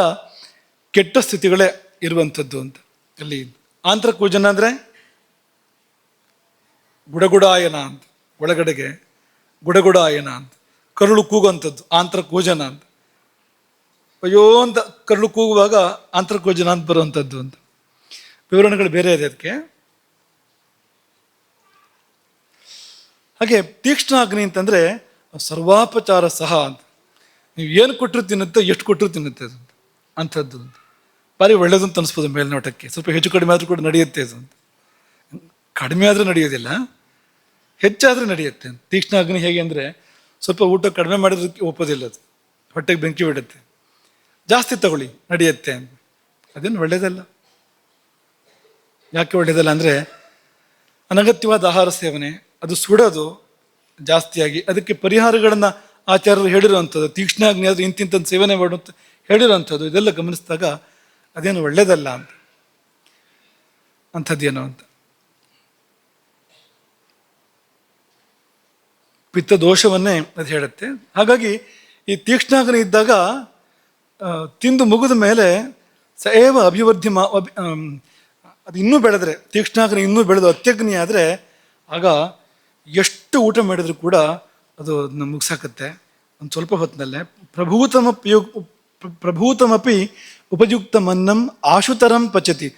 A: ಕೆಟ್ಟ ಸ್ಥಿತಿಗಳೇ ಇರುವಂಥದ್ದು ಅಂತ. ಅಲ್ಲಿ ಆಂತ್ರಕೋಜನ ಅಂದರೆ ಗುಡಗುಡಾಯನ ಅಂತ, ಒಳಗಡೆಗೆ ಗುಡಗುಡಾಯನ ಅಂತ. ಕರುಳು ಕೂಗುವಂಥದ್ದು ಆಂತ್ರಕೋಜನ ಅಂತ. ಅಯ್ಯೋ ಅಂತ ಕರುಳು ಕೂಗುವಾಗ ಆಂತ್ರಕೋಜನ ಅಂತ ಬರುವಂಥದ್ದು ಅಂತ. ವಿವರಣೆಗಳು ಬೇರೆ ಇದೆ ಅದಕ್ಕೆ. ಹಾಗೆ ತೀಕ್ಷ್ಣ ಅಗ್ನಿ ಅಂತಂದರೆ ಸರ್ವಾಪಚಾರ ಸಹ ಅಂತ. ನೀವು ಏನು ಕೊಟ್ಟರು ತಿನ್ನುತ್ತೆ, ಎಷ್ಟು ಕೊಟ್ಟರು ತಿನ್ನುತ್ತೆ ಅದು ಅಂಥದ್ದು ಅಂತ. ಭಾರಿ ಒಳ್ಳೇದು ಅಂತ ಅನಿಸ್ಬೋದು ಮೇಲ್ನೋಟಕ್ಕೆ. ಸ್ವಲ್ಪ ಹೆಚ್ಚು ಕಡಿಮೆ ಆದರೂ ಕೂಡ ನಡೆಯುತ್ತೆ ಅದು ಅಂತ. ಕಡಿಮೆ ಆದರೂ ನಡೆಯೋದಿಲ್ಲ, ಹೆಚ್ಚಾದರೂ ನಡೆಯುತ್ತೆ. ತೀಕ್ಷ್ಣ ಅಗ್ನಿ ಹೇಗೆ ಅಂದರೆ, ಸ್ವಲ್ಪ ಊಟ ಕಡಿಮೆ ಮಾಡೋದಕ್ಕೆ ಒಪ್ಪೋದಿಲ್ಲ ಅದು, ಹೊಟ್ಟೆಗೆ ಬೆಂಕಿ ಬಿಡುತ್ತೆ. ಜಾಸ್ತಿ ತಗೊಳ್ಳಿ ನಡೆಯುತ್ತೆ, ಅದೇನು ಒಳ್ಳೇದಲ್ಲ. ಯಾಕೆ ಒಳ್ಳೇದಲ್ಲ ಅಂದರೆ, ಅನಗತ್ಯವಾದ ಆಹಾರ ಸೇವನೆ, ಅದು ಸುಡೋದು ಜಾಸ್ತಿಯಾಗಿ, ಅದಕ್ಕೆ ಪರಿಹಾರಗಳನ್ನು ಆಚಾರ್ಯರು ಹೇಳಿರುವಂಥದ್ದು. ತೀಕ್ಷ್ಣಾಗ್ನಿ ಆದರೆ ಇಂತಿಂಥದ್ದು ಸೇವನೆ ಮಾಡುವಂಥ ಹೇಳಿರುವಂಥದ್ದು. ಇದೆಲ್ಲ ಗಮನಿಸಿದಾಗ ಅದೇನು ಒಳ್ಳೇದಲ್ಲ ಅಂತ, ಅಂಥದ್ದೇನೋ ಅಂತ. ಪಿತ್ತ ದೋಷವನ್ನೇ ಅದು ಹೇಳುತ್ತೆ. ಹಾಗಾಗಿ ಈ ತೀಕ್ಷ್ಣಾಗ್ನಿ ಇದ್ದಾಗ ತಿಂದು ಮುಗಿದ ಮೇಲೆ ಸಏವ ಅಭಿವೃದ್ಧಿ ಅದು ಇನ್ನೂ ಬೆಳೆದ್ರೆ, ತೀಕ್ಷ್ಣಾಗ್ನಿ ಇನ್ನೂ ಬೆಳೆದು ಅತ್ಯಗ್ನಿ ಆದರೆ ಆಗ ಎಷ್ಟು ಊಟ ಮಾಡಿದರೂ ಕೂಡ ಅದು ಅದನ್ನ ಮುಗಿಸಾಕತ್ತೆ ಒಂದು ಸ್ವಲ್ಪ ಹೊತ್ತಿನಲ್ಲೇ. ಪ್ರಭೂತಮಪಿ ಉಪಯುಕ್ತಮನ್ನಂ ಆಶುತರಂ ಪಚತಿ.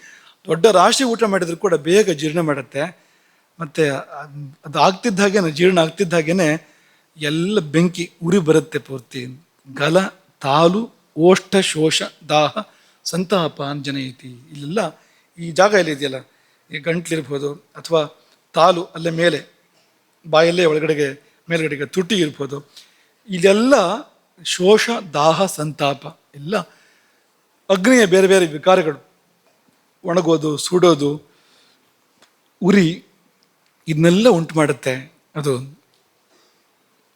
A: ದೊಡ್ಡ ರಾಶಿ ಊಟ ಮಾಡಿದರೂ ಕೂಡ ಬೇಗ ಜೀರ್ಣ ಮಾಡುತ್ತೆ. ಮತ್ತು ಅದು ಆಗ್ತಿದ್ದ ಹಾಗೇನೆ, ಜೀರ್ಣ ಆಗ್ತಿದ್ದ ಹಾಗೇನೆ ಎಲ್ಲ ಬೆಂಕಿ ಉರಿ ಬರುತ್ತೆ ಪೂರ್ತಿ. ಗಲ ತಾಲು ಓಷ್ಠ ಶೋಷ ದಾಹ ಸಂತಾಪ ಅಂಜನೈತಿ. ಇಲ್ಲೆಲ್ಲ ಈ ಜಾಗ ಎಲ್ಲ ಇದೆಯಲ್ಲ, ಈ ಗಂಟ್ಲಿರ್ಬೋದು ಅಥವಾ ತಾಲು ಅಲ್ಲೇ ಮೇಲೆ ಬಾಯಲ್ಲೇ ಒಳಗಡೆಗೆ ಮೇಲ್ಗಡೆಗೆ ತುಟಿ ಇರ್ಬೋದು, ಇದೆಲ್ಲ ಶೋಷ ದಾಹ ಸಂತಾಪ ಎಲ್ಲ ಅಗ್ನಿಯ ಬೇರೆ ಬೇರೆ ವಿಕಾರಗಳು, ಒಣಗೋದು, ಸುಡೋದು, ಉರಿ, ಇದನ್ನೆಲ್ಲ ಉಂಟು ಮಾಡುತ್ತೆ ಅದು.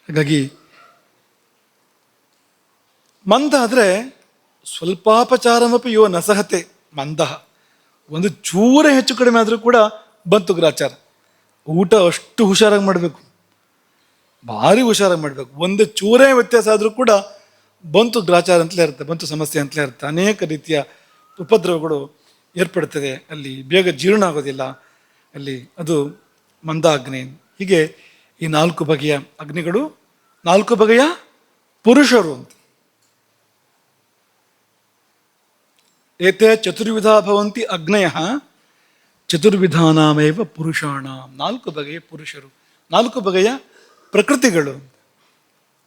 A: ಹಾಗಾಗಿ ಮಂದ ಆದರೆ ಸ್ವಲ್ಪಾಪಚಾರಮಪಿ ಯೋ ನಸಹತೆ ಮಂದ. ಒಂದು ಚೂರೇ ಹೆಚ್ಚು ಕಡಿಮೆ ಆದರೂ ಕೂಡ ಬಂತು ಗ್ರಾಚಾರ. ಊಟ ಅಷ್ಟು ಹುಷಾರಾಗಿ ಮಾಡಬೇಕು, ಭಾರಿ ಹುಷಾರಾಗಿ ಮಾಡಬೇಕು. ಒಂದು ಚೂರೇ ವ್ಯತ್ಯಾಸ ಆದರೂ ಕೂಡ ಬಂತು ಗ್ರಾಚಾರ ಅಂತಲೇ ಇರುತ್ತೆ, ಬಂತು ಸಮಸ್ಯೆ ಅಂತಲೇ ಇರುತ್ತೆ. ಅನೇಕ ರೀತಿಯ ಉಪದ್ರವಗಳು ಏರ್ಪಡ್ತದೆ ಅಲ್ಲಿ, ಬೇಗ ಜೀರ್ಣ ಆಗೋದಿಲ್ಲ ಅಲ್ಲಿ. ಅದು ಮಂದಾಗ್ನಿ. ಹೀಗೆ ಈ 4 ಬಗೆಯ ಅಗ್ನಿಗಳು, 4 ಬಗೆಯ ಪುರುಷರು ಅಂತ. ಏತೇ ಚತುರ್ವಿಧ ಭವಂತಿ ಅಗ್ನಯ ಚತುರ್ವಿಧಾನಾಮೇವ ಪುರುಷಾಣ. 4 ಬಗೆಯ ಪುರುಷರು, 4 ಬಗೆಯ ಪ್ರಕೃತಿಗಳು,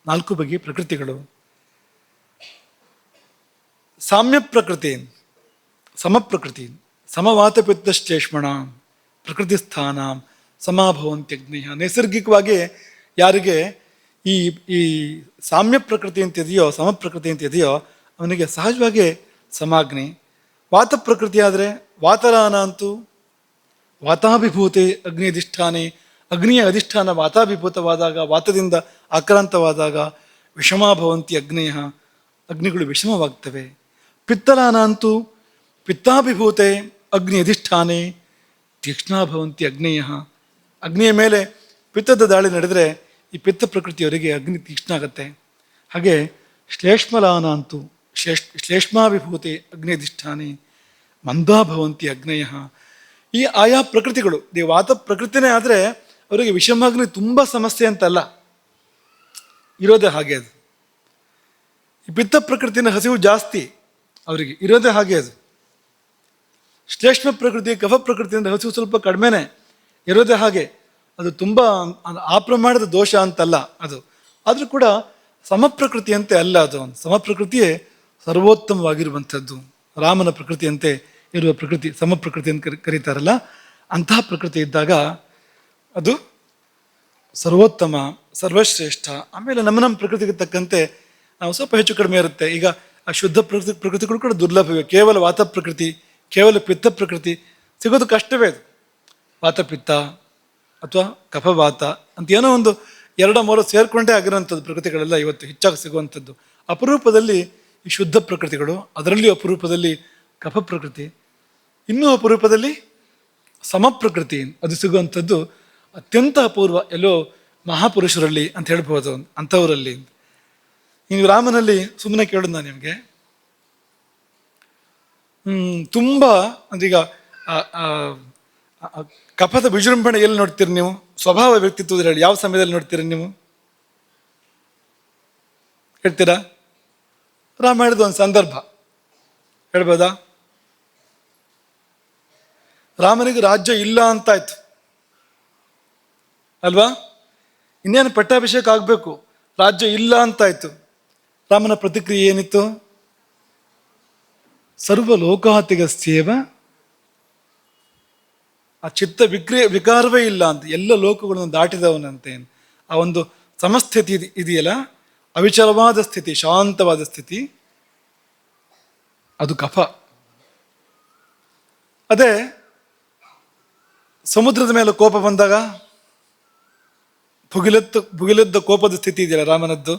A: 4 ಬಗೆಯ ಪ್ರಕೃತಿಗಳು. ಸಾಮ್ಯ ಪ್ರಕೃತಿ, ಸಮಪ್ರಕೃತಿ, ಸಮವಾತಪಿತ್ತಶ್ಚೇಷ್ಮಣ ಪ್ರಕೃತಿ ಸ್ಥಾನ ಸಮಾಭವಂತ್ಯಗ್ನಿಯ. ನೈಸರ್ಗಿಕವಾಗಿ ಯಾರಿಗೆ ಈ ಈ ಸಾಮ್ಯ ಪ್ರಕೃತಿ ಅಂತಿದೆಯೋ, ಸಮಪ್ರಕೃತಿ ಅಂತಿದೆಯೋ ಅವನಿಗೆ ಸಹಜವಾಗಿ ಸಮಾಗ್ನಿ. ವಾತ ಪ್ರಕೃತಿ ಆದರೆ ವಾತರಾನ ಅಂತೂ ವಾತಾಭಿಭೂತೆ ಅಗ್ನಿ ಅಧಿಷ್ಠಾನೆ. ಅಗ್ನಿಯ ಅಧಿಷ್ಠಾನ ವಾತಾಭಿಭೂತವಾದಾಗ, ವಾತದಿಂದ ಆಕ್ರಾಂತವಾದಾಗ ವಿಷಮಾಭವಂತಿ ಅಗ್ನೇಯ, ಅಗ್ನಿಗಳು ವಿಷಮವಾಗ್ತವೆ. ಪಿತ್ತಲಾನ ಅಂತೂ ಪಿತ್ತಾಭಿಭೂತೆ ಅಗ್ನಿ ಅಧಿಷ್ಠಾನೆ ತೀಕ್ಷ್ಣಾಭವಂತಿ ಅಗ್ನೇಯ. ಅಗ್ನಿಯ ಮೇಲೆ ಪಿತ್ತದ ದಾಳಿ ನಡೆದರೆ ಈ ಪಿತ್ತ ಪ್ರಕೃತಿಯವರಿಗೆ ಅಗ್ನಿ ತೀಕ್ಷ್ಣ ಆಗತ್ತೆ. ಹಾಗೆ ಶ್ಲೇಷ್ಮಲಾನ ಅಂತೂ ಶ್ಲೇಷ್ಮಾಭಿಭೂತೆ ಅಗ್ನಿ ಅಧಿಷ್ಠಾನೆ ಮಂದಾಭವಂತಿ ಅಗ್ನೇಯ. ಈ ಆಯಾ ಪ್ರಕೃತಿಗಳು, ಈ ವಾತ ಪ್ರಕೃತಿನೇ ಆದರೆ ಅವರಿಗೆ ವಿಷಮಾಗ್ನಿ ತುಂಬ ಸಮಸ್ಯೆ ಅಂತಲ್ಲ, ಇರೋದೇ ಹಾಗೆ ಅದು. ಈ ಪಿತ್ತ ಪ್ರಕೃತಿನ ಹಸಿವು ಜಾಸ್ತಿ ಅವರಿಗೆ, ಇರೋದೇ ಹಾಗೆ ಅದು. ಶ್ಲೇಷ್ಮ ಪ್ರಕೃತಿ, ಕಫ ಪ್ರಕೃತಿಯಿಂದ ಹಸಿವು ಸ್ವಲ್ಪ ಕಡಿಮೆನೆ, ಇರೋದೇ ಹಾಗೆ. ಅದು ತುಂಬ ಆ ಪ್ರಮಾಣದ ದೋಷ ಅಂತಲ್ಲ ಅದು. ಆದರೂ ಕೂಡ ಸಮಪ್ರಕೃತಿಯಂತೆ ಅಲ್ಲ ಅದು. ಸಮಪ್ರಕೃತಿಯೇ ಸರ್ವೋತ್ತಮವಾಗಿರುವಂಥದ್ದು. ರಾಮನ ಪ್ರಕೃತಿಯಂತೆ ಇರುವ ಪ್ರಕೃತಿ ಸಮಪ್ರಕೃತಿ ಅಂತ ಕರೀತಾರಲ್ಲ, ಅಂತಹ ಪ್ರಕೃತಿ ಇದ್ದಾಗ ಅದು ಸರ್ವೋತ್ತಮ, ಸರ್ವಶ್ರೇಷ್ಠ. ಆಮೇಲೆ ನಮ್ಮ ಪ್ರಕೃತಿಗೆ ತಕ್ಕಂತೆ ನಾವು ಸ್ವಲ್ಪ ಹೆಚ್ಚು ಕಡಿಮೆ ಇರುತ್ತೆ. ಈಗ ಆ ಶುದ್ಧ ಪ್ರಕೃತಿಗಳು ಕೂಡ ದುರ್ಲಭವೇ. ಕೇವಲ ವಾತ ಪ್ರಕೃತಿ, ಕೇವಲ ಪಿತ್ತ ಪ್ರಕೃತಿ ಸಿಗೋದು ಕಷ್ಟವೇ. ಅದು ವಾತಪಿತ್ತ ಅಥವಾ ಕಫವಾತ ಅಂತ ಏನೋ ಒಂದು 2-3 ಸೇರಿಕೊಂಡೇ ಆಗಿರೋಂಥದ್ದು ಪ್ರಕೃತಿಗಳೆಲ್ಲ ಇವತ್ತು ಹೆಚ್ಚಾಗಿ ಸಿಗುವಂಥದ್ದು. ಅಪರೂಪದಲ್ಲಿ ಈ ಶುದ್ಧ ಪ್ರಕೃತಿಗಳು, ಅದರಲ್ಲಿಯೂ ಅಪರೂಪದಲ್ಲಿ ಕಫ ಪ್ರಕೃತಿ, ಇನ್ನೂ ಅಪರೂಪದಲ್ಲಿ ಸಮಪ್ರಕೃತಿ ಅದು ಸಿಗುವಂಥದ್ದು ಅತ್ಯಂತ ಅಪೂರ್ವ. ಎಲ್ಲೋ ಮಹಾಪುರುಷರಲ್ಲಿ ಅಂತ ಹೇಳ್ಬೋದು, ಅಂಥವರಲ್ಲಿ. ನೀವು ರಾಮನಲ್ಲಿ ಸುಮ್ಮನೆ ಕೇಳೋದು ನಾನು ನಿಮಗೆ, ತುಂಬ ಅಂದ್ರೀಗ ಕಫದ ವಿಜೃಂಭಣೆ ಎಲ್ಲಿ ನೋಡ್ತೀರಿ ನೀವು? ಸ್ವಭಾವ ವ್ಯಕ್ತಿತ್ವದಲ್ಲಿ ಹೇಳಿ, ಯಾವ ಸಮಯದಲ್ಲಿ ನೋಡ್ತೀರಿ ನೀವು? ಹೇಳ್ತೀರಾ? ರಾಮಾಯಣದ ಒಂದು ಸಂದರ್ಭ ಹೇಳ್ಬೋದಾ? ರಾಮನಿಗೆ ರಾಜ್ಯ ಇಲ್ಲ ಅಂತಾಯ್ತು ಅಲ್ವಾ? ಇನ್ನೇನು ಪಟ್ಟಾಭಿಷೇಕ ಆಗಬೇಕು, ರಾಜ್ಯ ಇಲ್ಲ ಅಂತಾಯ್ತು. ರಾಮನ ಪ್ರತಿಕ್ರಿಯೆ ಏನಿತ್ತು? ಸರ್ವ ಲೋಕಾತಿಗಸ್ಯೇವ, ಆ ಚಿತ್ತ ವಿಕಾರವೇ ಇಲ್ಲ ಅಂತ, ಎಲ್ಲ ಲೋಕಗಳನ್ನು ದಾಟಿದವನಂತೆ. ಆ ಒಂದು ಸಮಸ್ಥಿತಿ ಇದೆಯಲ್ಲ, ಅವಿಚಲವಾದ ಸ್ಥಿತಿ, ಶಾಂತವಾದ ಸ್ಥಿತಿ, ಅದು ಕಫ. ಅದೇ ಸಮುದ್ರದ ಮೇಲೆ ಕೋಪ ಬಂದಾಗ ಭುಗಿಲೆದ್ದ ಕೋಪದ ಸ್ಥಿತಿ ಇದೆಯಲ್ಲ ರಾಮನದ್ದು,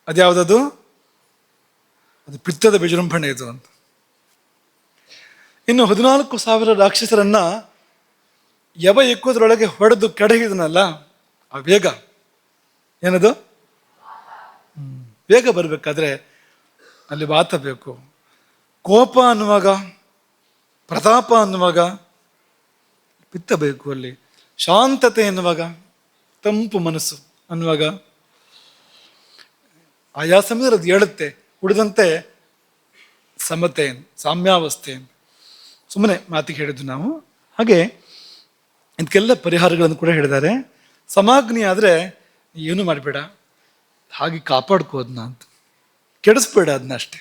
A: ಅದ್ಯಾವುದದು? ಅದು ಪಿತ್ತದ ವಿಜೃಂಭಣೆ ಇದು ಅಂತ. ಇನ್ನು 14,000 ರಾಕ್ಷಸರನ್ನ ಎಕ್ಕೋದ್ರೊಳಗೆ ಹೊಡೆದು ಕೆಡಹಿದನಲ್ಲ, ಆ ವೇಗ, ಏನದು? ಬೇಗ ಬರಬೇಕಾದ್ರೆ ಅಲ್ಲಿ ವಾತ ಬೇಕು. ಕೋಪ ಅನ್ನುವಾಗ, ಪ್ರತಾಪ ಅನ್ನುವಾಗ ಪಿತ್ತ ಬೇಕು. ಅಲ್ಲಿ ಶಾಂತತೆ ಎನ್ನುವಾಗ, ತಂಪು ಮನಸ್ಸು ಅನ್ನುವಾಗ ಆಯಾ ಸಮಯದಲ್ಲಿ ಅದು ಹೇಳುತ್ತೆ. ಉಳಿದಂತೆ ಸಮತೆ, ಸಾಮ್ಯಾವಸ್ಥೆ, ಸುಮ್ಮನೆ ಮಾತಿಗೆ ಹೇಳಿದ್ದು ನಾವು. ಹಾಗೆ ಇದಕ್ಕೆಲ್ಲ ಪರಿಹಾರಗಳನ್ನು ಕೂಡ ಹೇಳಿದ್ದಾರೆ. ಸಮಾಗ್ನಿ ಆದರೆ ಏನು ಮಾಡಬೇಡ, ಹಾಗೆ ಕಾಪಾಡ್ಕೋ ಅದನ್ನ ಅಂತ, ಕೆಡಿಸ್ಬೇಡ ಅದನ್ನ ಅಷ್ಟೆ.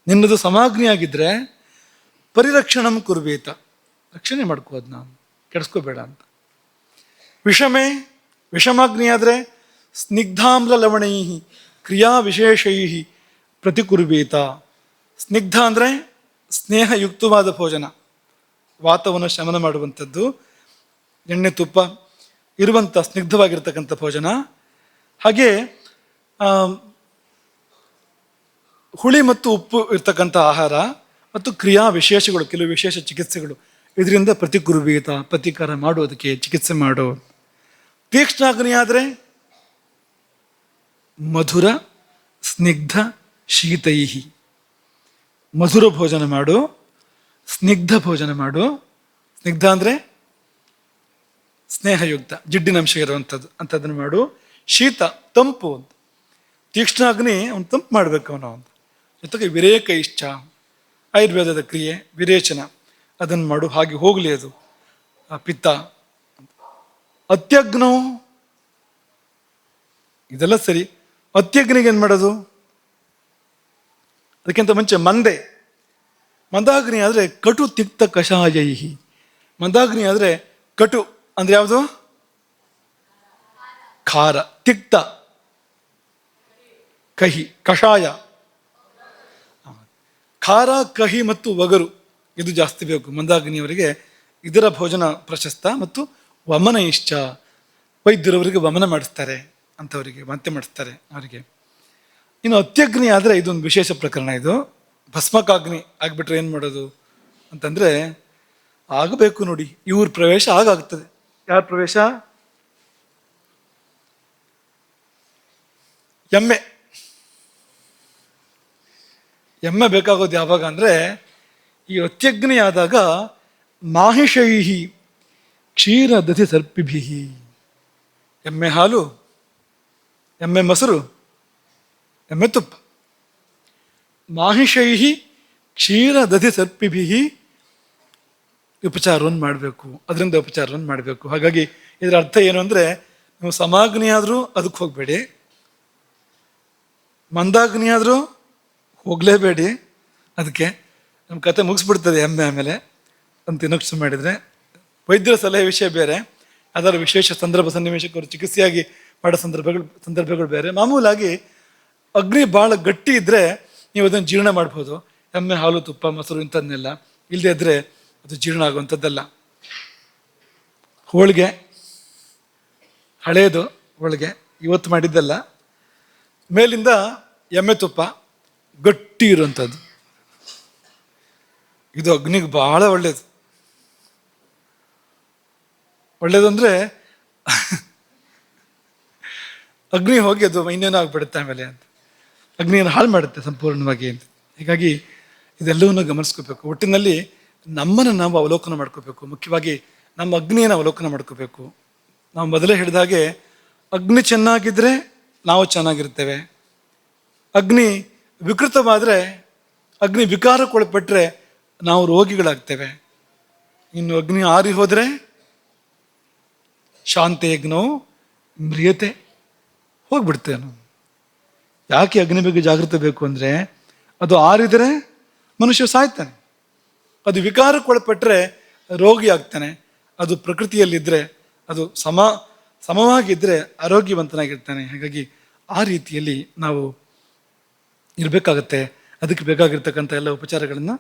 A: ನಿನ್ನದು ಸಮಾಗ್ನಿ ಆಗಿದ್ರೆ ಪರಿರಕ್ಷಣಂ ಕುರ್ಬೇತ, ರಕ್ಷಣೆ ಮಾಡ್ಕೋ ಅದನ್ನ, ಕೆಡಿಸ್ಕೋಬೇಡ ಅಂತ. ವಿಷಮೇ, ವಿಷಮಾಗ್ನಿ ಆದರೆ ಸ್ನಿಗ್ಧಾಮ್ಲ ಲವಣೈ ಕ್ರಿಯಾ ವಿಶೇಷೈ ಪ್ರತಿಕುರ್ಬೇತ. ಸ್ನಿಗ್ಧ ಅಂದರೆ ಸ್ನೇಹಯುಕ್ತವಾದ ಭೋಜನ, ವಾತವನ್ನು ಶಮನ ಮಾಡುವಂಥದ್ದು, ಎಣ್ಣೆ ತುಪ್ಪ ಇರುವಂಥ ಸ್ನಿಗ್ಧವಾಗಿರ್ತಕ್ಕಂಥ ಭೋಜನ. ಹಾಗೆ ಹುಳಿ ಮತ್ತು ಉಪ್ಪು ಇರ್ತಕ್ಕಂಥ ಆಹಾರ ಮತ್ತು ಕ್ರಿಯಾ ವಿಶೇಷಗಳು, ಕೆಲವು ವಿಶೇಷ ಚಿಕಿತ್ಸೆಗಳು, ಇದರಿಂದ ಪ್ರತಿಕುರ್ಬೇತ, ಪ್ರತೀಕಾರ ಮಾಡೋದಕ್ಕೆ ಚಿಕಿತ್ಸೆ ಮಾಡೋ. ತೀಕ್ಷ್ಣಾಗ್ನಿ ಆದರೆ ಮಧುರ ಸ್ನಿಗ್ಧ ಶೀತೈಹಿ, ಮಧುರ ಭೋಜನ ಮಾಡು, ಸ್ನಿಗ್ಧ ಭೋಜನ ಮಾಡು. ಸ್ನಿಗ್ಧ ಅಂದರೆ ಸ್ನೇಹಯುಕ್ತ, ಜಿಡ್ಡಿನಂಶ ಇರುವಂಥದ್ದು ಅಂಥದ್ದನ್ನು ಮಾಡು. ಶೀತ ತಂಪು ಅಂತ. ತೀಕ್ಷ್ಣಾಗ್ನಿ ಅವನು ತಂಪು ಮಾಡಬೇಕು ಅವನು ಅಂತ. ಜೊತೆಗೆ ವಿರೇಕ ಇಷ್ಟ, ಆಯುರ್ವೇದದ ಕ್ರಿಯೆ ವಿರೇಚನ, ಅದನ್ನು ಮಾಡು, ಹಾಗೆ ಹೋಗಲಿ ಅದು ಆ ಪಿತ್ತ. ಅತ್ಯಗ್ನೋ, ಇದೆಲ್ಲ ಸರಿ. ಅತ್ಯಗ್ನಿಗೆ ಏನು ಮಾಡೋದು? ಅದಕ್ಕಿಂತ ಮುಂಚೆ ಮಂದೆ, ಮಂದಾಗ್ನಿ ಆದರೆ ಕಟು ತಿಕ್ತ ಕಷಾಯೈಹಿ. ಮಂದಾಗ್ನಿ ಆದರೆ ಕಟು ಅಂದ್ರೆ ಯಾವುದು? ಖಾರ. ತಿಕ್ತ ಕಹಿ, ಕಷಾಯ. ಖಾರ, ಕಹಿ ಮತ್ತು ಒಗರು ಇದು ಜಾಸ್ತಿ ಬೇಕು ಮಂದಾಗ್ನಿಯವರಿಗೆ. ಇದರ ಭೋಜನ ಪ್ರಶಸ್ತ. ಮತ್ತು ವಮನ ಇಷ್ಟ, ವೈದ್ಯರವರಿಗೆ ವಮನ ಮಾಡಿಸ್ತಾರೆ ಅಂಥವರಿಗೆ, ವಾಂತಿ ಮಾಡಿಸ್ತಾರೆ ಅವರಿಗೆ. ಇನ್ನು ಅತ್ಯಗ್ನಿ ಆದರೆ ಇದೊಂದು ವಿಶೇಷ ಪ್ರಕರಣ. ಇದು ಭಸ್ಮಕಾಗ್ನಿ ಆಗ್ಬಿಟ್ರೆ ಏನು ಮಾಡೋದು ಅಂತಂದರೆ, ಆಗಬೇಕು ನೋಡಿ, ಇವ್ರ ಪ್ರವೇಶ ಆಗಾಗ್ತದೆ. ಯಾರ ಪ್ರವೇಶ? ಎಮ್ಮೆ. ಎಮ್ಮೆ ಬೇಕಾಗೋದು ಯಾವಾಗ ಅಂದರೆ, ಈ ಅತ್ಯಗ್ನಿ ಆದಾಗ ಮಾಹಿಷೈಹಿ ಕ್ಷೀರ ದಧಿ ಸರ್ಪಿಭಿಹಿ. ಎಮ್ಮೆ ಹಾಲು, ಎಮ್ಮೆ ಮೊಸರು, ಎಮ್ಮೆ ತುಪ್ಪ. ಮಾಹಿಷೈಹಿ ಕ್ಷೀರ ದಧಿ ಸರ್ಪಿಭಿಹಿ ಉಪಚಾರವನ್ನು ಮಾಡಬೇಕು, ಅದರಿಂದ ಉಪಚಾರವನ್ನು ಮಾಡಬೇಕು. ಹಾಗಾಗಿ ಇದರ ಅರ್ಥ ಏನು ಅಂದರೆ, ನೀವು ಸಮಾಗ್ನಿ ಆದರೂ ಅದಕ್ಕೆ ಹೋಗಬೇಡಿ, ಮಂದಾಗ್ನಿ ಆದರೂ ಹೋಗಲೇಬೇಡಿ. ಅದಕ್ಕೆ ನಮ್ಮ ಕತೆ ಮುಗಿಸ್ಬಿಡ್ತದೆ ಎಮ್ಮೆ ಆಮೇಲೆ ಅಂತ ತಿನ್ನೋಕ್ಷ ಮಾಡಿದರೆ. ವೈದ್ಯರ ಸಲಹೆ ವಿಷಯ ಬೇರೆ, ಅದರ ವಿಶೇಷ ಸಂದರ್ಭ ಸನ್ನಿವೇಶಕ್ಕೆ ಅವರು ಚಿಕಿತ್ಸೆಯಾಗಿ ಮಾಡೋ ಸಂದರ್ಭಗಳು ಬೇರೆ. ಮಾಮೂಲಾಗಿ ಅಗ್ನಿ ಭಾಳ ಗಟ್ಟಿ ಇದ್ದರೆ ನೀವು ಅದನ್ನು ಜೀರ್ಣ ಮಾಡ್ಬೋದು. ಎಮ್ಮೆ ಹಾಲು, ತುಪ್ಪ, ಮೊಸರು ಇಂಥದ್ದನ್ನೆಲ್ಲ. ಇಲ್ಲದೆ ಇದ್ದರೆ ಅದು ಜೀರ್ಣ ಆಗುವಂಥದ್ದಲ್ಲ. ಹೋಳಿಗೆ, ಹಳೇದು ಹೋಳಿಗೆ, ಇವತ್ತು ಮಾಡಿದ್ದಲ್ಲ. ಮೇಲಿಂದ ಎಮ್ಮೆ ತುಪ್ಪ ಗಟ್ಟಿ ಇರುವಂಥದ್ದು, ಇದು ಅಗ್ನಿಗೆ ಬಹಳ ಒಳ್ಳೇದು. ಒಳ್ಳೇದು ಅಂದರೆ ಅಗ್ನಿ ಹೋಗಿ ಅದು ಇನ್ನೇನೋ ಆಗಿಬಿಡುತ್ತೆ ಆಮೇಲೆ ಅಂತ, ಅಗ್ನಿಯನ್ನು ಹಾಳು ಮಾಡುತ್ತೆ ಸಂಪೂರ್ಣವಾಗಿ ಅಂತ. ಹೀಗಾಗಿ ಇದೆಲ್ಲವನ್ನೂ ಗಮನಿಸ್ಕೋಬೇಕು. ಒಟ್ಟಿನಲ್ಲಿ ನಮ್ಮನ್ನು ನಾವು ಅವಲೋಕನ ಮಾಡ್ಕೋಬೇಕು. ಮುಖ್ಯವಾಗಿ ನಮ್ಮ ಅಗ್ನಿಯನ್ನು ಅವಲೋಕನ ಮಾಡ್ಕೋಬೇಕು. ನಾವು ಮೊದಲೇ ಹೇಳಿದ ಹಾಗೆ, ಅಗ್ನಿ ಚೆನ್ನಾಗಿದ್ದರೆ ನಾವು ಚೆನ್ನಾಗಿರ್ತೇವೆ. ಅಗ್ನಿ ವಿಕೃತವಾದರೆ, ಅಗ್ನಿ ವಿಕಾರಕ್ಕೊಳಪಟ್ಟರೆ ನಾವು ರೋಗಿಗಳಾಗ್ತೇವೆ. ಇನ್ನು ಅಗ್ನಿ ಆರಿ ಹೋದರೆ ಶಾಂತಯಜ್ಞೋ ಮ್ರಿಯತೆ, ಹೋಗ್ಬಿಡ್ತೇವೆ ನಾವು. ಯಾಕೆ ಅಗ್ನಿ ಬಗ್ಗೆ ಜಾಗೃತಿ ಬೇಕು ಅಂದರೆ, ಅದು ಆರಿದರೆ ಮನುಷ್ಯ ಸಾಯ್ತಾನೆ, ಅದು ವಿಕಾರಕ್ಕೊಳಪಟ್ಟರೆ ರೋಗಿ ಆಗ್ತಾನೆ. ಅದು ಪ್ರಕೃತಿಯಲ್ಲಿದ್ದರೆ, ಅದು ಸಮವಾಗಿದ್ದರೆ ಆರೋಗ್ಯವಂತನಾಗಿರ್ತಾನೆ. ಹಾಗಾಗಿ ಆ ರೀತಿಯಲ್ಲಿ ನಾವು ಇರಬೇಕಾಗತ್ತೆ. ಅದಕ್ಕೆ ಬೇಕಾಗಿರ್ತಕ್ಕಂಥ ಎಲ್ಲ ಉಪಚಾರಗಳನ್ನು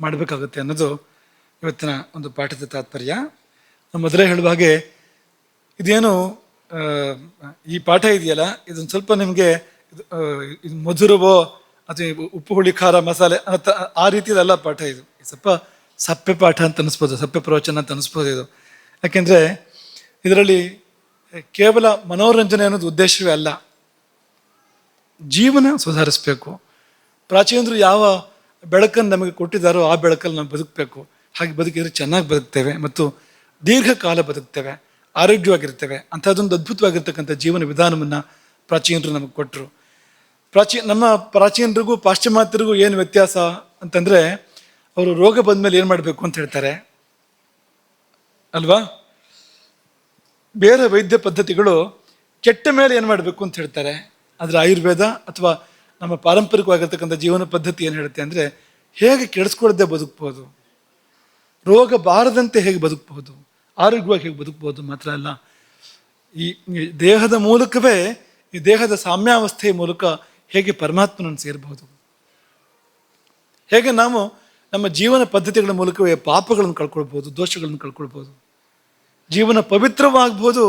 A: ಮಾಡಬೇಕಾಗುತ್ತೆ ಅನ್ನೋದು ಇವತ್ತಿನ ಒಂದು ಪಾಠದ ತಾತ್ಪರ್ಯ. ಮೊದಲೇ ಹೇಳುವ ಹಾಗೆ, ಇದೇನು ಈ ಪಾಠ ಇದೆಯಲ್ಲ, ಇದೊಂದು ಸ್ವಲ್ಪ ನಿಮಗೆ ಇದು ಮಧುರವೋ ಅಥವಾ ಉಪ್ಪು ಹುಳಿ ಖಾರ ಮಸಾಲೆ ಆ ರೀತಿಯಲ್ಲ ಪಾಠ. ಇದು ಸ್ವಲ್ಪ ಸಪ್ಪೆ ಪಾಠ ಅಂತ ಅನಿಸ್ಬೋದು, ಸಪ್ಪೆ ಪ್ರವಚನ ಅಂತ ಅನಿಸ್ಬೋದು ಇದು. ಯಾಕೆಂದರೆ ಇದರಲ್ಲಿ ಕೇವಲ ಮನೋರಂಜನೆ ಅನ್ನೋದು ಉದ್ದೇಶವೇ ಅಲ್ಲ. ಜೀವನ ಸುಧಾರಿಸಬೇಕು. ಪ್ರಾಚೀನರು ಯಾವ ಬೆಳಕನ್ನು ನಮಗೆ ಕೊಟ್ಟಿದ್ದಾರೋ ಆ ಬೆಳಕಲ್ಲಿ ನಾವು ಬದುಕಬೇಕು. ಹಾಗೆ ಬದುಕಿದ್ರೆ ಚೆನ್ನಾಗಿ ಬದುಕ್ತೇವೆ ಮತ್ತು ದೀರ್ಘಕಾಲ ಬದುಕ್ತೇವೆ, ಆರೋಗ್ಯವಾಗಿರ್ತೇವೆ. ಅಂಥದ್ದೊಂದು ಅದ್ಭುತವಾಗಿರ್ತಕ್ಕಂಥ ಜೀವನ ವಿಧಾನವನ್ನು ಪ್ರಾಚೀನರು ನಮಗೆ ಕೊಟ್ಟರು. ನಮ್ಮ ಪ್ರಾಚೀನರಿಗೂ ಪಾಶ್ಚಿಮಾತ್ಯರಿಗೂ ಏನು ವ್ಯತ್ಯಾಸ ಅಂತಂದರೆ, ಅವರು ರೋಗ ಬಂದಮೇಲೆ ಏನು ಮಾಡಬೇಕು ಅಂತ ಹೇಳ್ತಾರೆ ಅಲ್ವಾ. ಬೇರೆ ವೈದ್ಯ ಪದ್ಧತಿಗಳು ಕೆಟ್ಟ ಮೇಲೆ ಏನು ಮಾಡಬೇಕು ಅಂತ ಹೇಳ್ತಾರೆ. ಆದರೆ ಆಯುರ್ವೇದ ಅಥವಾ ನಮ್ಮ ಪಾರಂಪರಿಕವಾಗಿರ್ತಕ್ಕಂಥ ಜೀವನ ಪದ್ಧತಿ ಏನು ಹೇಳುತ್ತೆ ಅಂದರೆ, ಹೇಗೆ ಕೆಡಿಸ್ಕೊಳ್ಳದೆ ಬದುಕ್ಬೋದು, ರೋಗ ಬಾರದಂತೆ ಹೇಗೆ ಬದುಕಬಹುದು, ಆರೋಗ್ಯವಾಗಿ ಹೇಗೆ ಬದುಕ್ಬೋದು. ಮಾತ್ರ ಅಲ್ಲ, ಈ ದೇಹದ ಮೂಲಕವೇ, ಈ ದೇಹದ ಸಾಮ್ಯಾವಸ್ಥೆಯ ಮೂಲಕ ಹೇಗೆ ಪರಮಾತ್ಮನನ್ನು ಸೇರಬಹುದು, ಹೇಗೆ ನಾವು ನಮ್ಮ ಜೀವನ ಪದ್ಧತಿಗಳ ಮೂಲಕವೇ ಪಾಪಗಳನ್ನು ಕಳ್ಕೊಳ್ಬೋದು, ದೋಷಗಳನ್ನು ಕಳ್ಕೊಳ್ಬೋದು, ಜೀವನ ಪವಿತ್ರವಾಗ್ಬೋದು,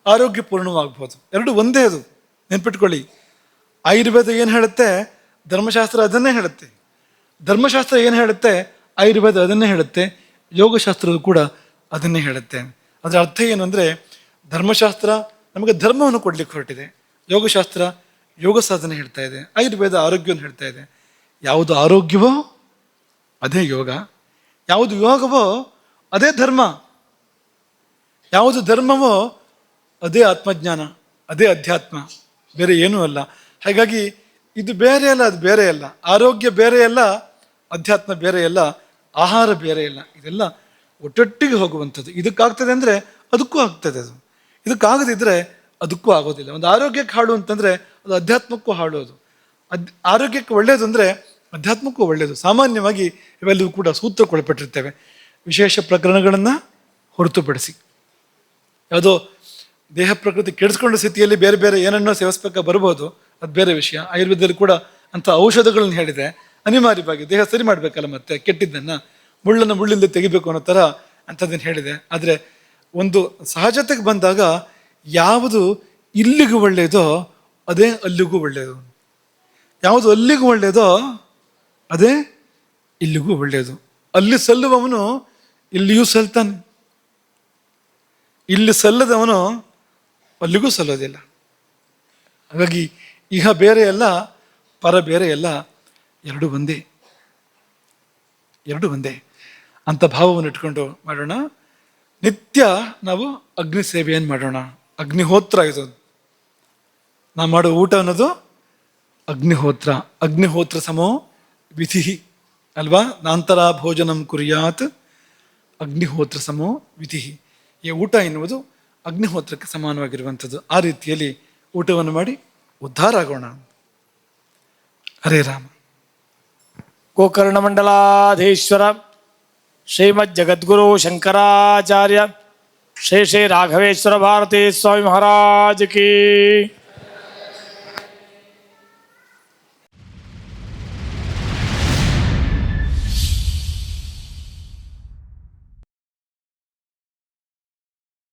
A: ಆರೋಗ್ಯಪೂರ್ಣವಾಗ್ಬೋದು. ಎರಡು ಒಂದೇ. ಅದು ನೆನ್ಪಿಟ್ಕೊಳ್ಳಿ. ಆಯುರ್ವೇದ ಏನು ಹೇಳುತ್ತೆ, ಧರ್ಮಶಾಸ್ತ್ರ ಅದನ್ನೇ ಹೇಳುತ್ತೆ. ಧರ್ಮಶಾಸ್ತ್ರ ಏನು ಹೇಳುತ್ತೆ, ಆಯುರ್ವೇದ ಅದನ್ನೇ ಹೇಳುತ್ತೆ. ಯೋಗಶಾಸ್ತ್ರವು ಕೂಡ ಅದನ್ನೇ ಹೇಳುತ್ತೆ. ಅದರ ಅರ್ಥ ಏನು ಅಂದರೆ, ಧರ್ಮಶಾಸ್ತ್ರ ನಮಗೆ ಧರ್ಮವನ್ನು ಕೊಡ್ಲಿಕ್ಕೆ ಹೊರಟಿದೆ, ಯೋಗಶಾಸ್ತ್ರ ಯೋಗ ಸಾಧನೆ ಹೇಳ್ತಾ ಇದೆ, ಆಯುರ್ವೇದ ಆರೋಗ್ಯವನ್ನು ಹೇಳ್ತಾ ಇದೆ. ಯಾವುದು ಆರೋಗ್ಯವೋ ಅದೇ ಯೋಗ, ಯಾವುದು ಯೋಗವೋ ಅದೇ ಧರ್ಮ, ಯಾವುದು ಧರ್ಮವೋ ಅದೇ ಆತ್ಮಜ್ಞಾನ, ಅದೇ ಅಧ್ಯಾತ್ಮ, ಬೇರೆ ಏನೂ ಅಲ್ಲ. ಹಾಗಾಗಿ ಇದು ಬೇರೆ ಅಲ್ಲ, ಅದು ಬೇರೆ ಅಲ್ಲ. ಆರೋಗ್ಯ ಬೇರೆ ಅಲ್ಲ, ಅಧ್ಯಾತ್ಮ ಬೇರೆ ಅಲ್ಲ, ಆಹಾರ ಬೇರೆ ಇಲ್ಲ. ಇದೆಲ್ಲ ಒಟ್ಟೊಟ್ಟಿಗೆ ಹೋಗುವಂಥದ್ದು. ಇದಕ್ಕಾಗ್ತದೆ ಅಂದರೆ ಅದಕ್ಕೂ ಆಗ್ತದೆ, ಅದು ಇದಕ್ಕಾಗದಿದ್ದರೆ ಅದಕ್ಕೂ ಆಗೋದಿಲ್ಲ. ಒಂದು ಆರೋಗ್ಯಕ್ಕೆ ಹಾಳು ಅಂತಂದರೆ ಅದು ಅಧ್ಯಾತ್ಮಕ್ಕೂ ಹಾಳೋದು, ಆರೋಗ್ಯಕ್ಕೆ ಒಳ್ಳೆಯದು ಅಂದರೆ ಅಧ್ಯಾತ್ಮಕ್ಕೂ ಒಳ್ಳೆಯದು. ಸಾಮಾನ್ಯವಾಗಿ ಇವೆಲ್ಲವೂ ಕೂಡ ಸೂತ್ರಕ್ಕೊಳಪಟ್ಟಿರ್ತೇವೆ, ವಿಶೇಷ ಪ್ರಕರಣಗಳನ್ನು ಹೊರತುಪಡಿಸಿ. ಯಾವುದೋ ದೇಹ ಪ್ರಕೃತಿ ಕೆಡಿಸ್ಕೊಂಡ ಸ್ಥಿತಿಯಲ್ಲಿ ಬೇರೆ ಬೇರೆ ಏನನ್ನೋ ಸೇವಿಸ್ಬೇಕಾ ಬರ್ಬೋದು, ಅದು ಬೇರೆ ವಿಷಯ. ಆಯುರ್ವೇದದಲ್ಲಿ ಕೂಡ ಅಂಥ ಔಷಧಗಳನ್ನ ಹೇಳಿದೆ. ಅನಿವಾರ್ಯವಾಗಿ ದೇಹ ಸರಿ ಮಾಡಬೇಕಲ್ಲ, ಮತ್ತೆ ಕೆಟ್ಟಿದ್ದನ್ನು ಮುಳ್ಳನ್ನು ಮುಳ್ಳಿಂದ ತೆಗಿಬೇಕು ಅನ್ನೋ ಥರ ಅಂಥದ್ದನ್ನು ಹೇಳಿದೆ. ಆದರೆ ಒಂದು ಸಹಜತೆಗೆ ಬಂದಾಗ ಯಾವುದು ಇಲ್ಲಿಗೂ ಒಳ್ಳೆಯದೋ ಅದೇ ಅಲ್ಲಿಗೂ ಒಳ್ಳೆಯದು, ಯಾವುದು ಅಲ್ಲಿಗೂ ಒಳ್ಳೆಯದೋ ಅದೇ ಇಲ್ಲಿಗೂ ಒಳ್ಳೆಯದು. ಅಲ್ಲಿ ಸಲ್ಲುವವನು ಇಲ್ಲಿಯೂ ಸಲ್ತಾನೆ, ಇಲ್ಲಿ ಸಲ್ಲದವನು ಅಲ್ಲಿಗೂ ಸಲ್ಲೋದಿಲ್ಲ. ಹಾಗಾಗಿ ಇಹ ಬೇರೆ ಅಲ್ಲ, ಪರ ಬೇರೆ ಅಲ್ಲ, ಎರಡು ಒಂದೇ, ಎರಡು ಒಂದೇ ಅಂತ ಭಾವವನ್ನು ಇಟ್ಕೊಂಡು ಮಾಡೋಣ. ನಿತ್ಯ ನಾವು ಅಗ್ನಿ ಸೇವೆಯನ್ನು ಮಾಡೋಣ. ಅಗ್ನಿಹೋತ್ರ ಇದು, ನಾವು ಮಾಡೋ ಊಟ ಅನ್ನೋದು ಅಗ್ನಿಹೋತ್ರ. ಅಗ್ನಿಹೋತ್ರ ಸಮೋ ವಿಧಿ ಅಲ್ವಾ. ನಾಂತರ ಭೋಜನಂ ಕುರ್ಯಾತ್ ಅಗ್ನಿಹೋತ್ರ ಸಮೋ ವಿಧಿ. ಈ ಊಟ ಎನ್ನುವುದು ಅಗ್ನಿಹೋತ್ರಕ್ಕೆ ಸಮಾನವಾಗಿರುವಂಥದ್ದು. ಆ ರೀತಿಯಲ್ಲಿ ಊಟವನ್ನು ಮಾಡಿ ಉದ್ಧಾರ ಆಗೋಣ. ಹರೇ ರಾಮ.
B: ಗೋಕರ್ಣ ಮಂಡಲಾಧೀಶ್ವರ ಶ್ರೀಮದ್ ಜಗದ್ಗುರು ಶಂಕರಾಚಾರ್ಯ ಶ್ರೀ ಶ್ರೀ ರಾಘವೇಶ್ವರ ಭಾರತೀ ಸ್ವಾಮಿ ಮಹಾರಾಜ್ ಕಿ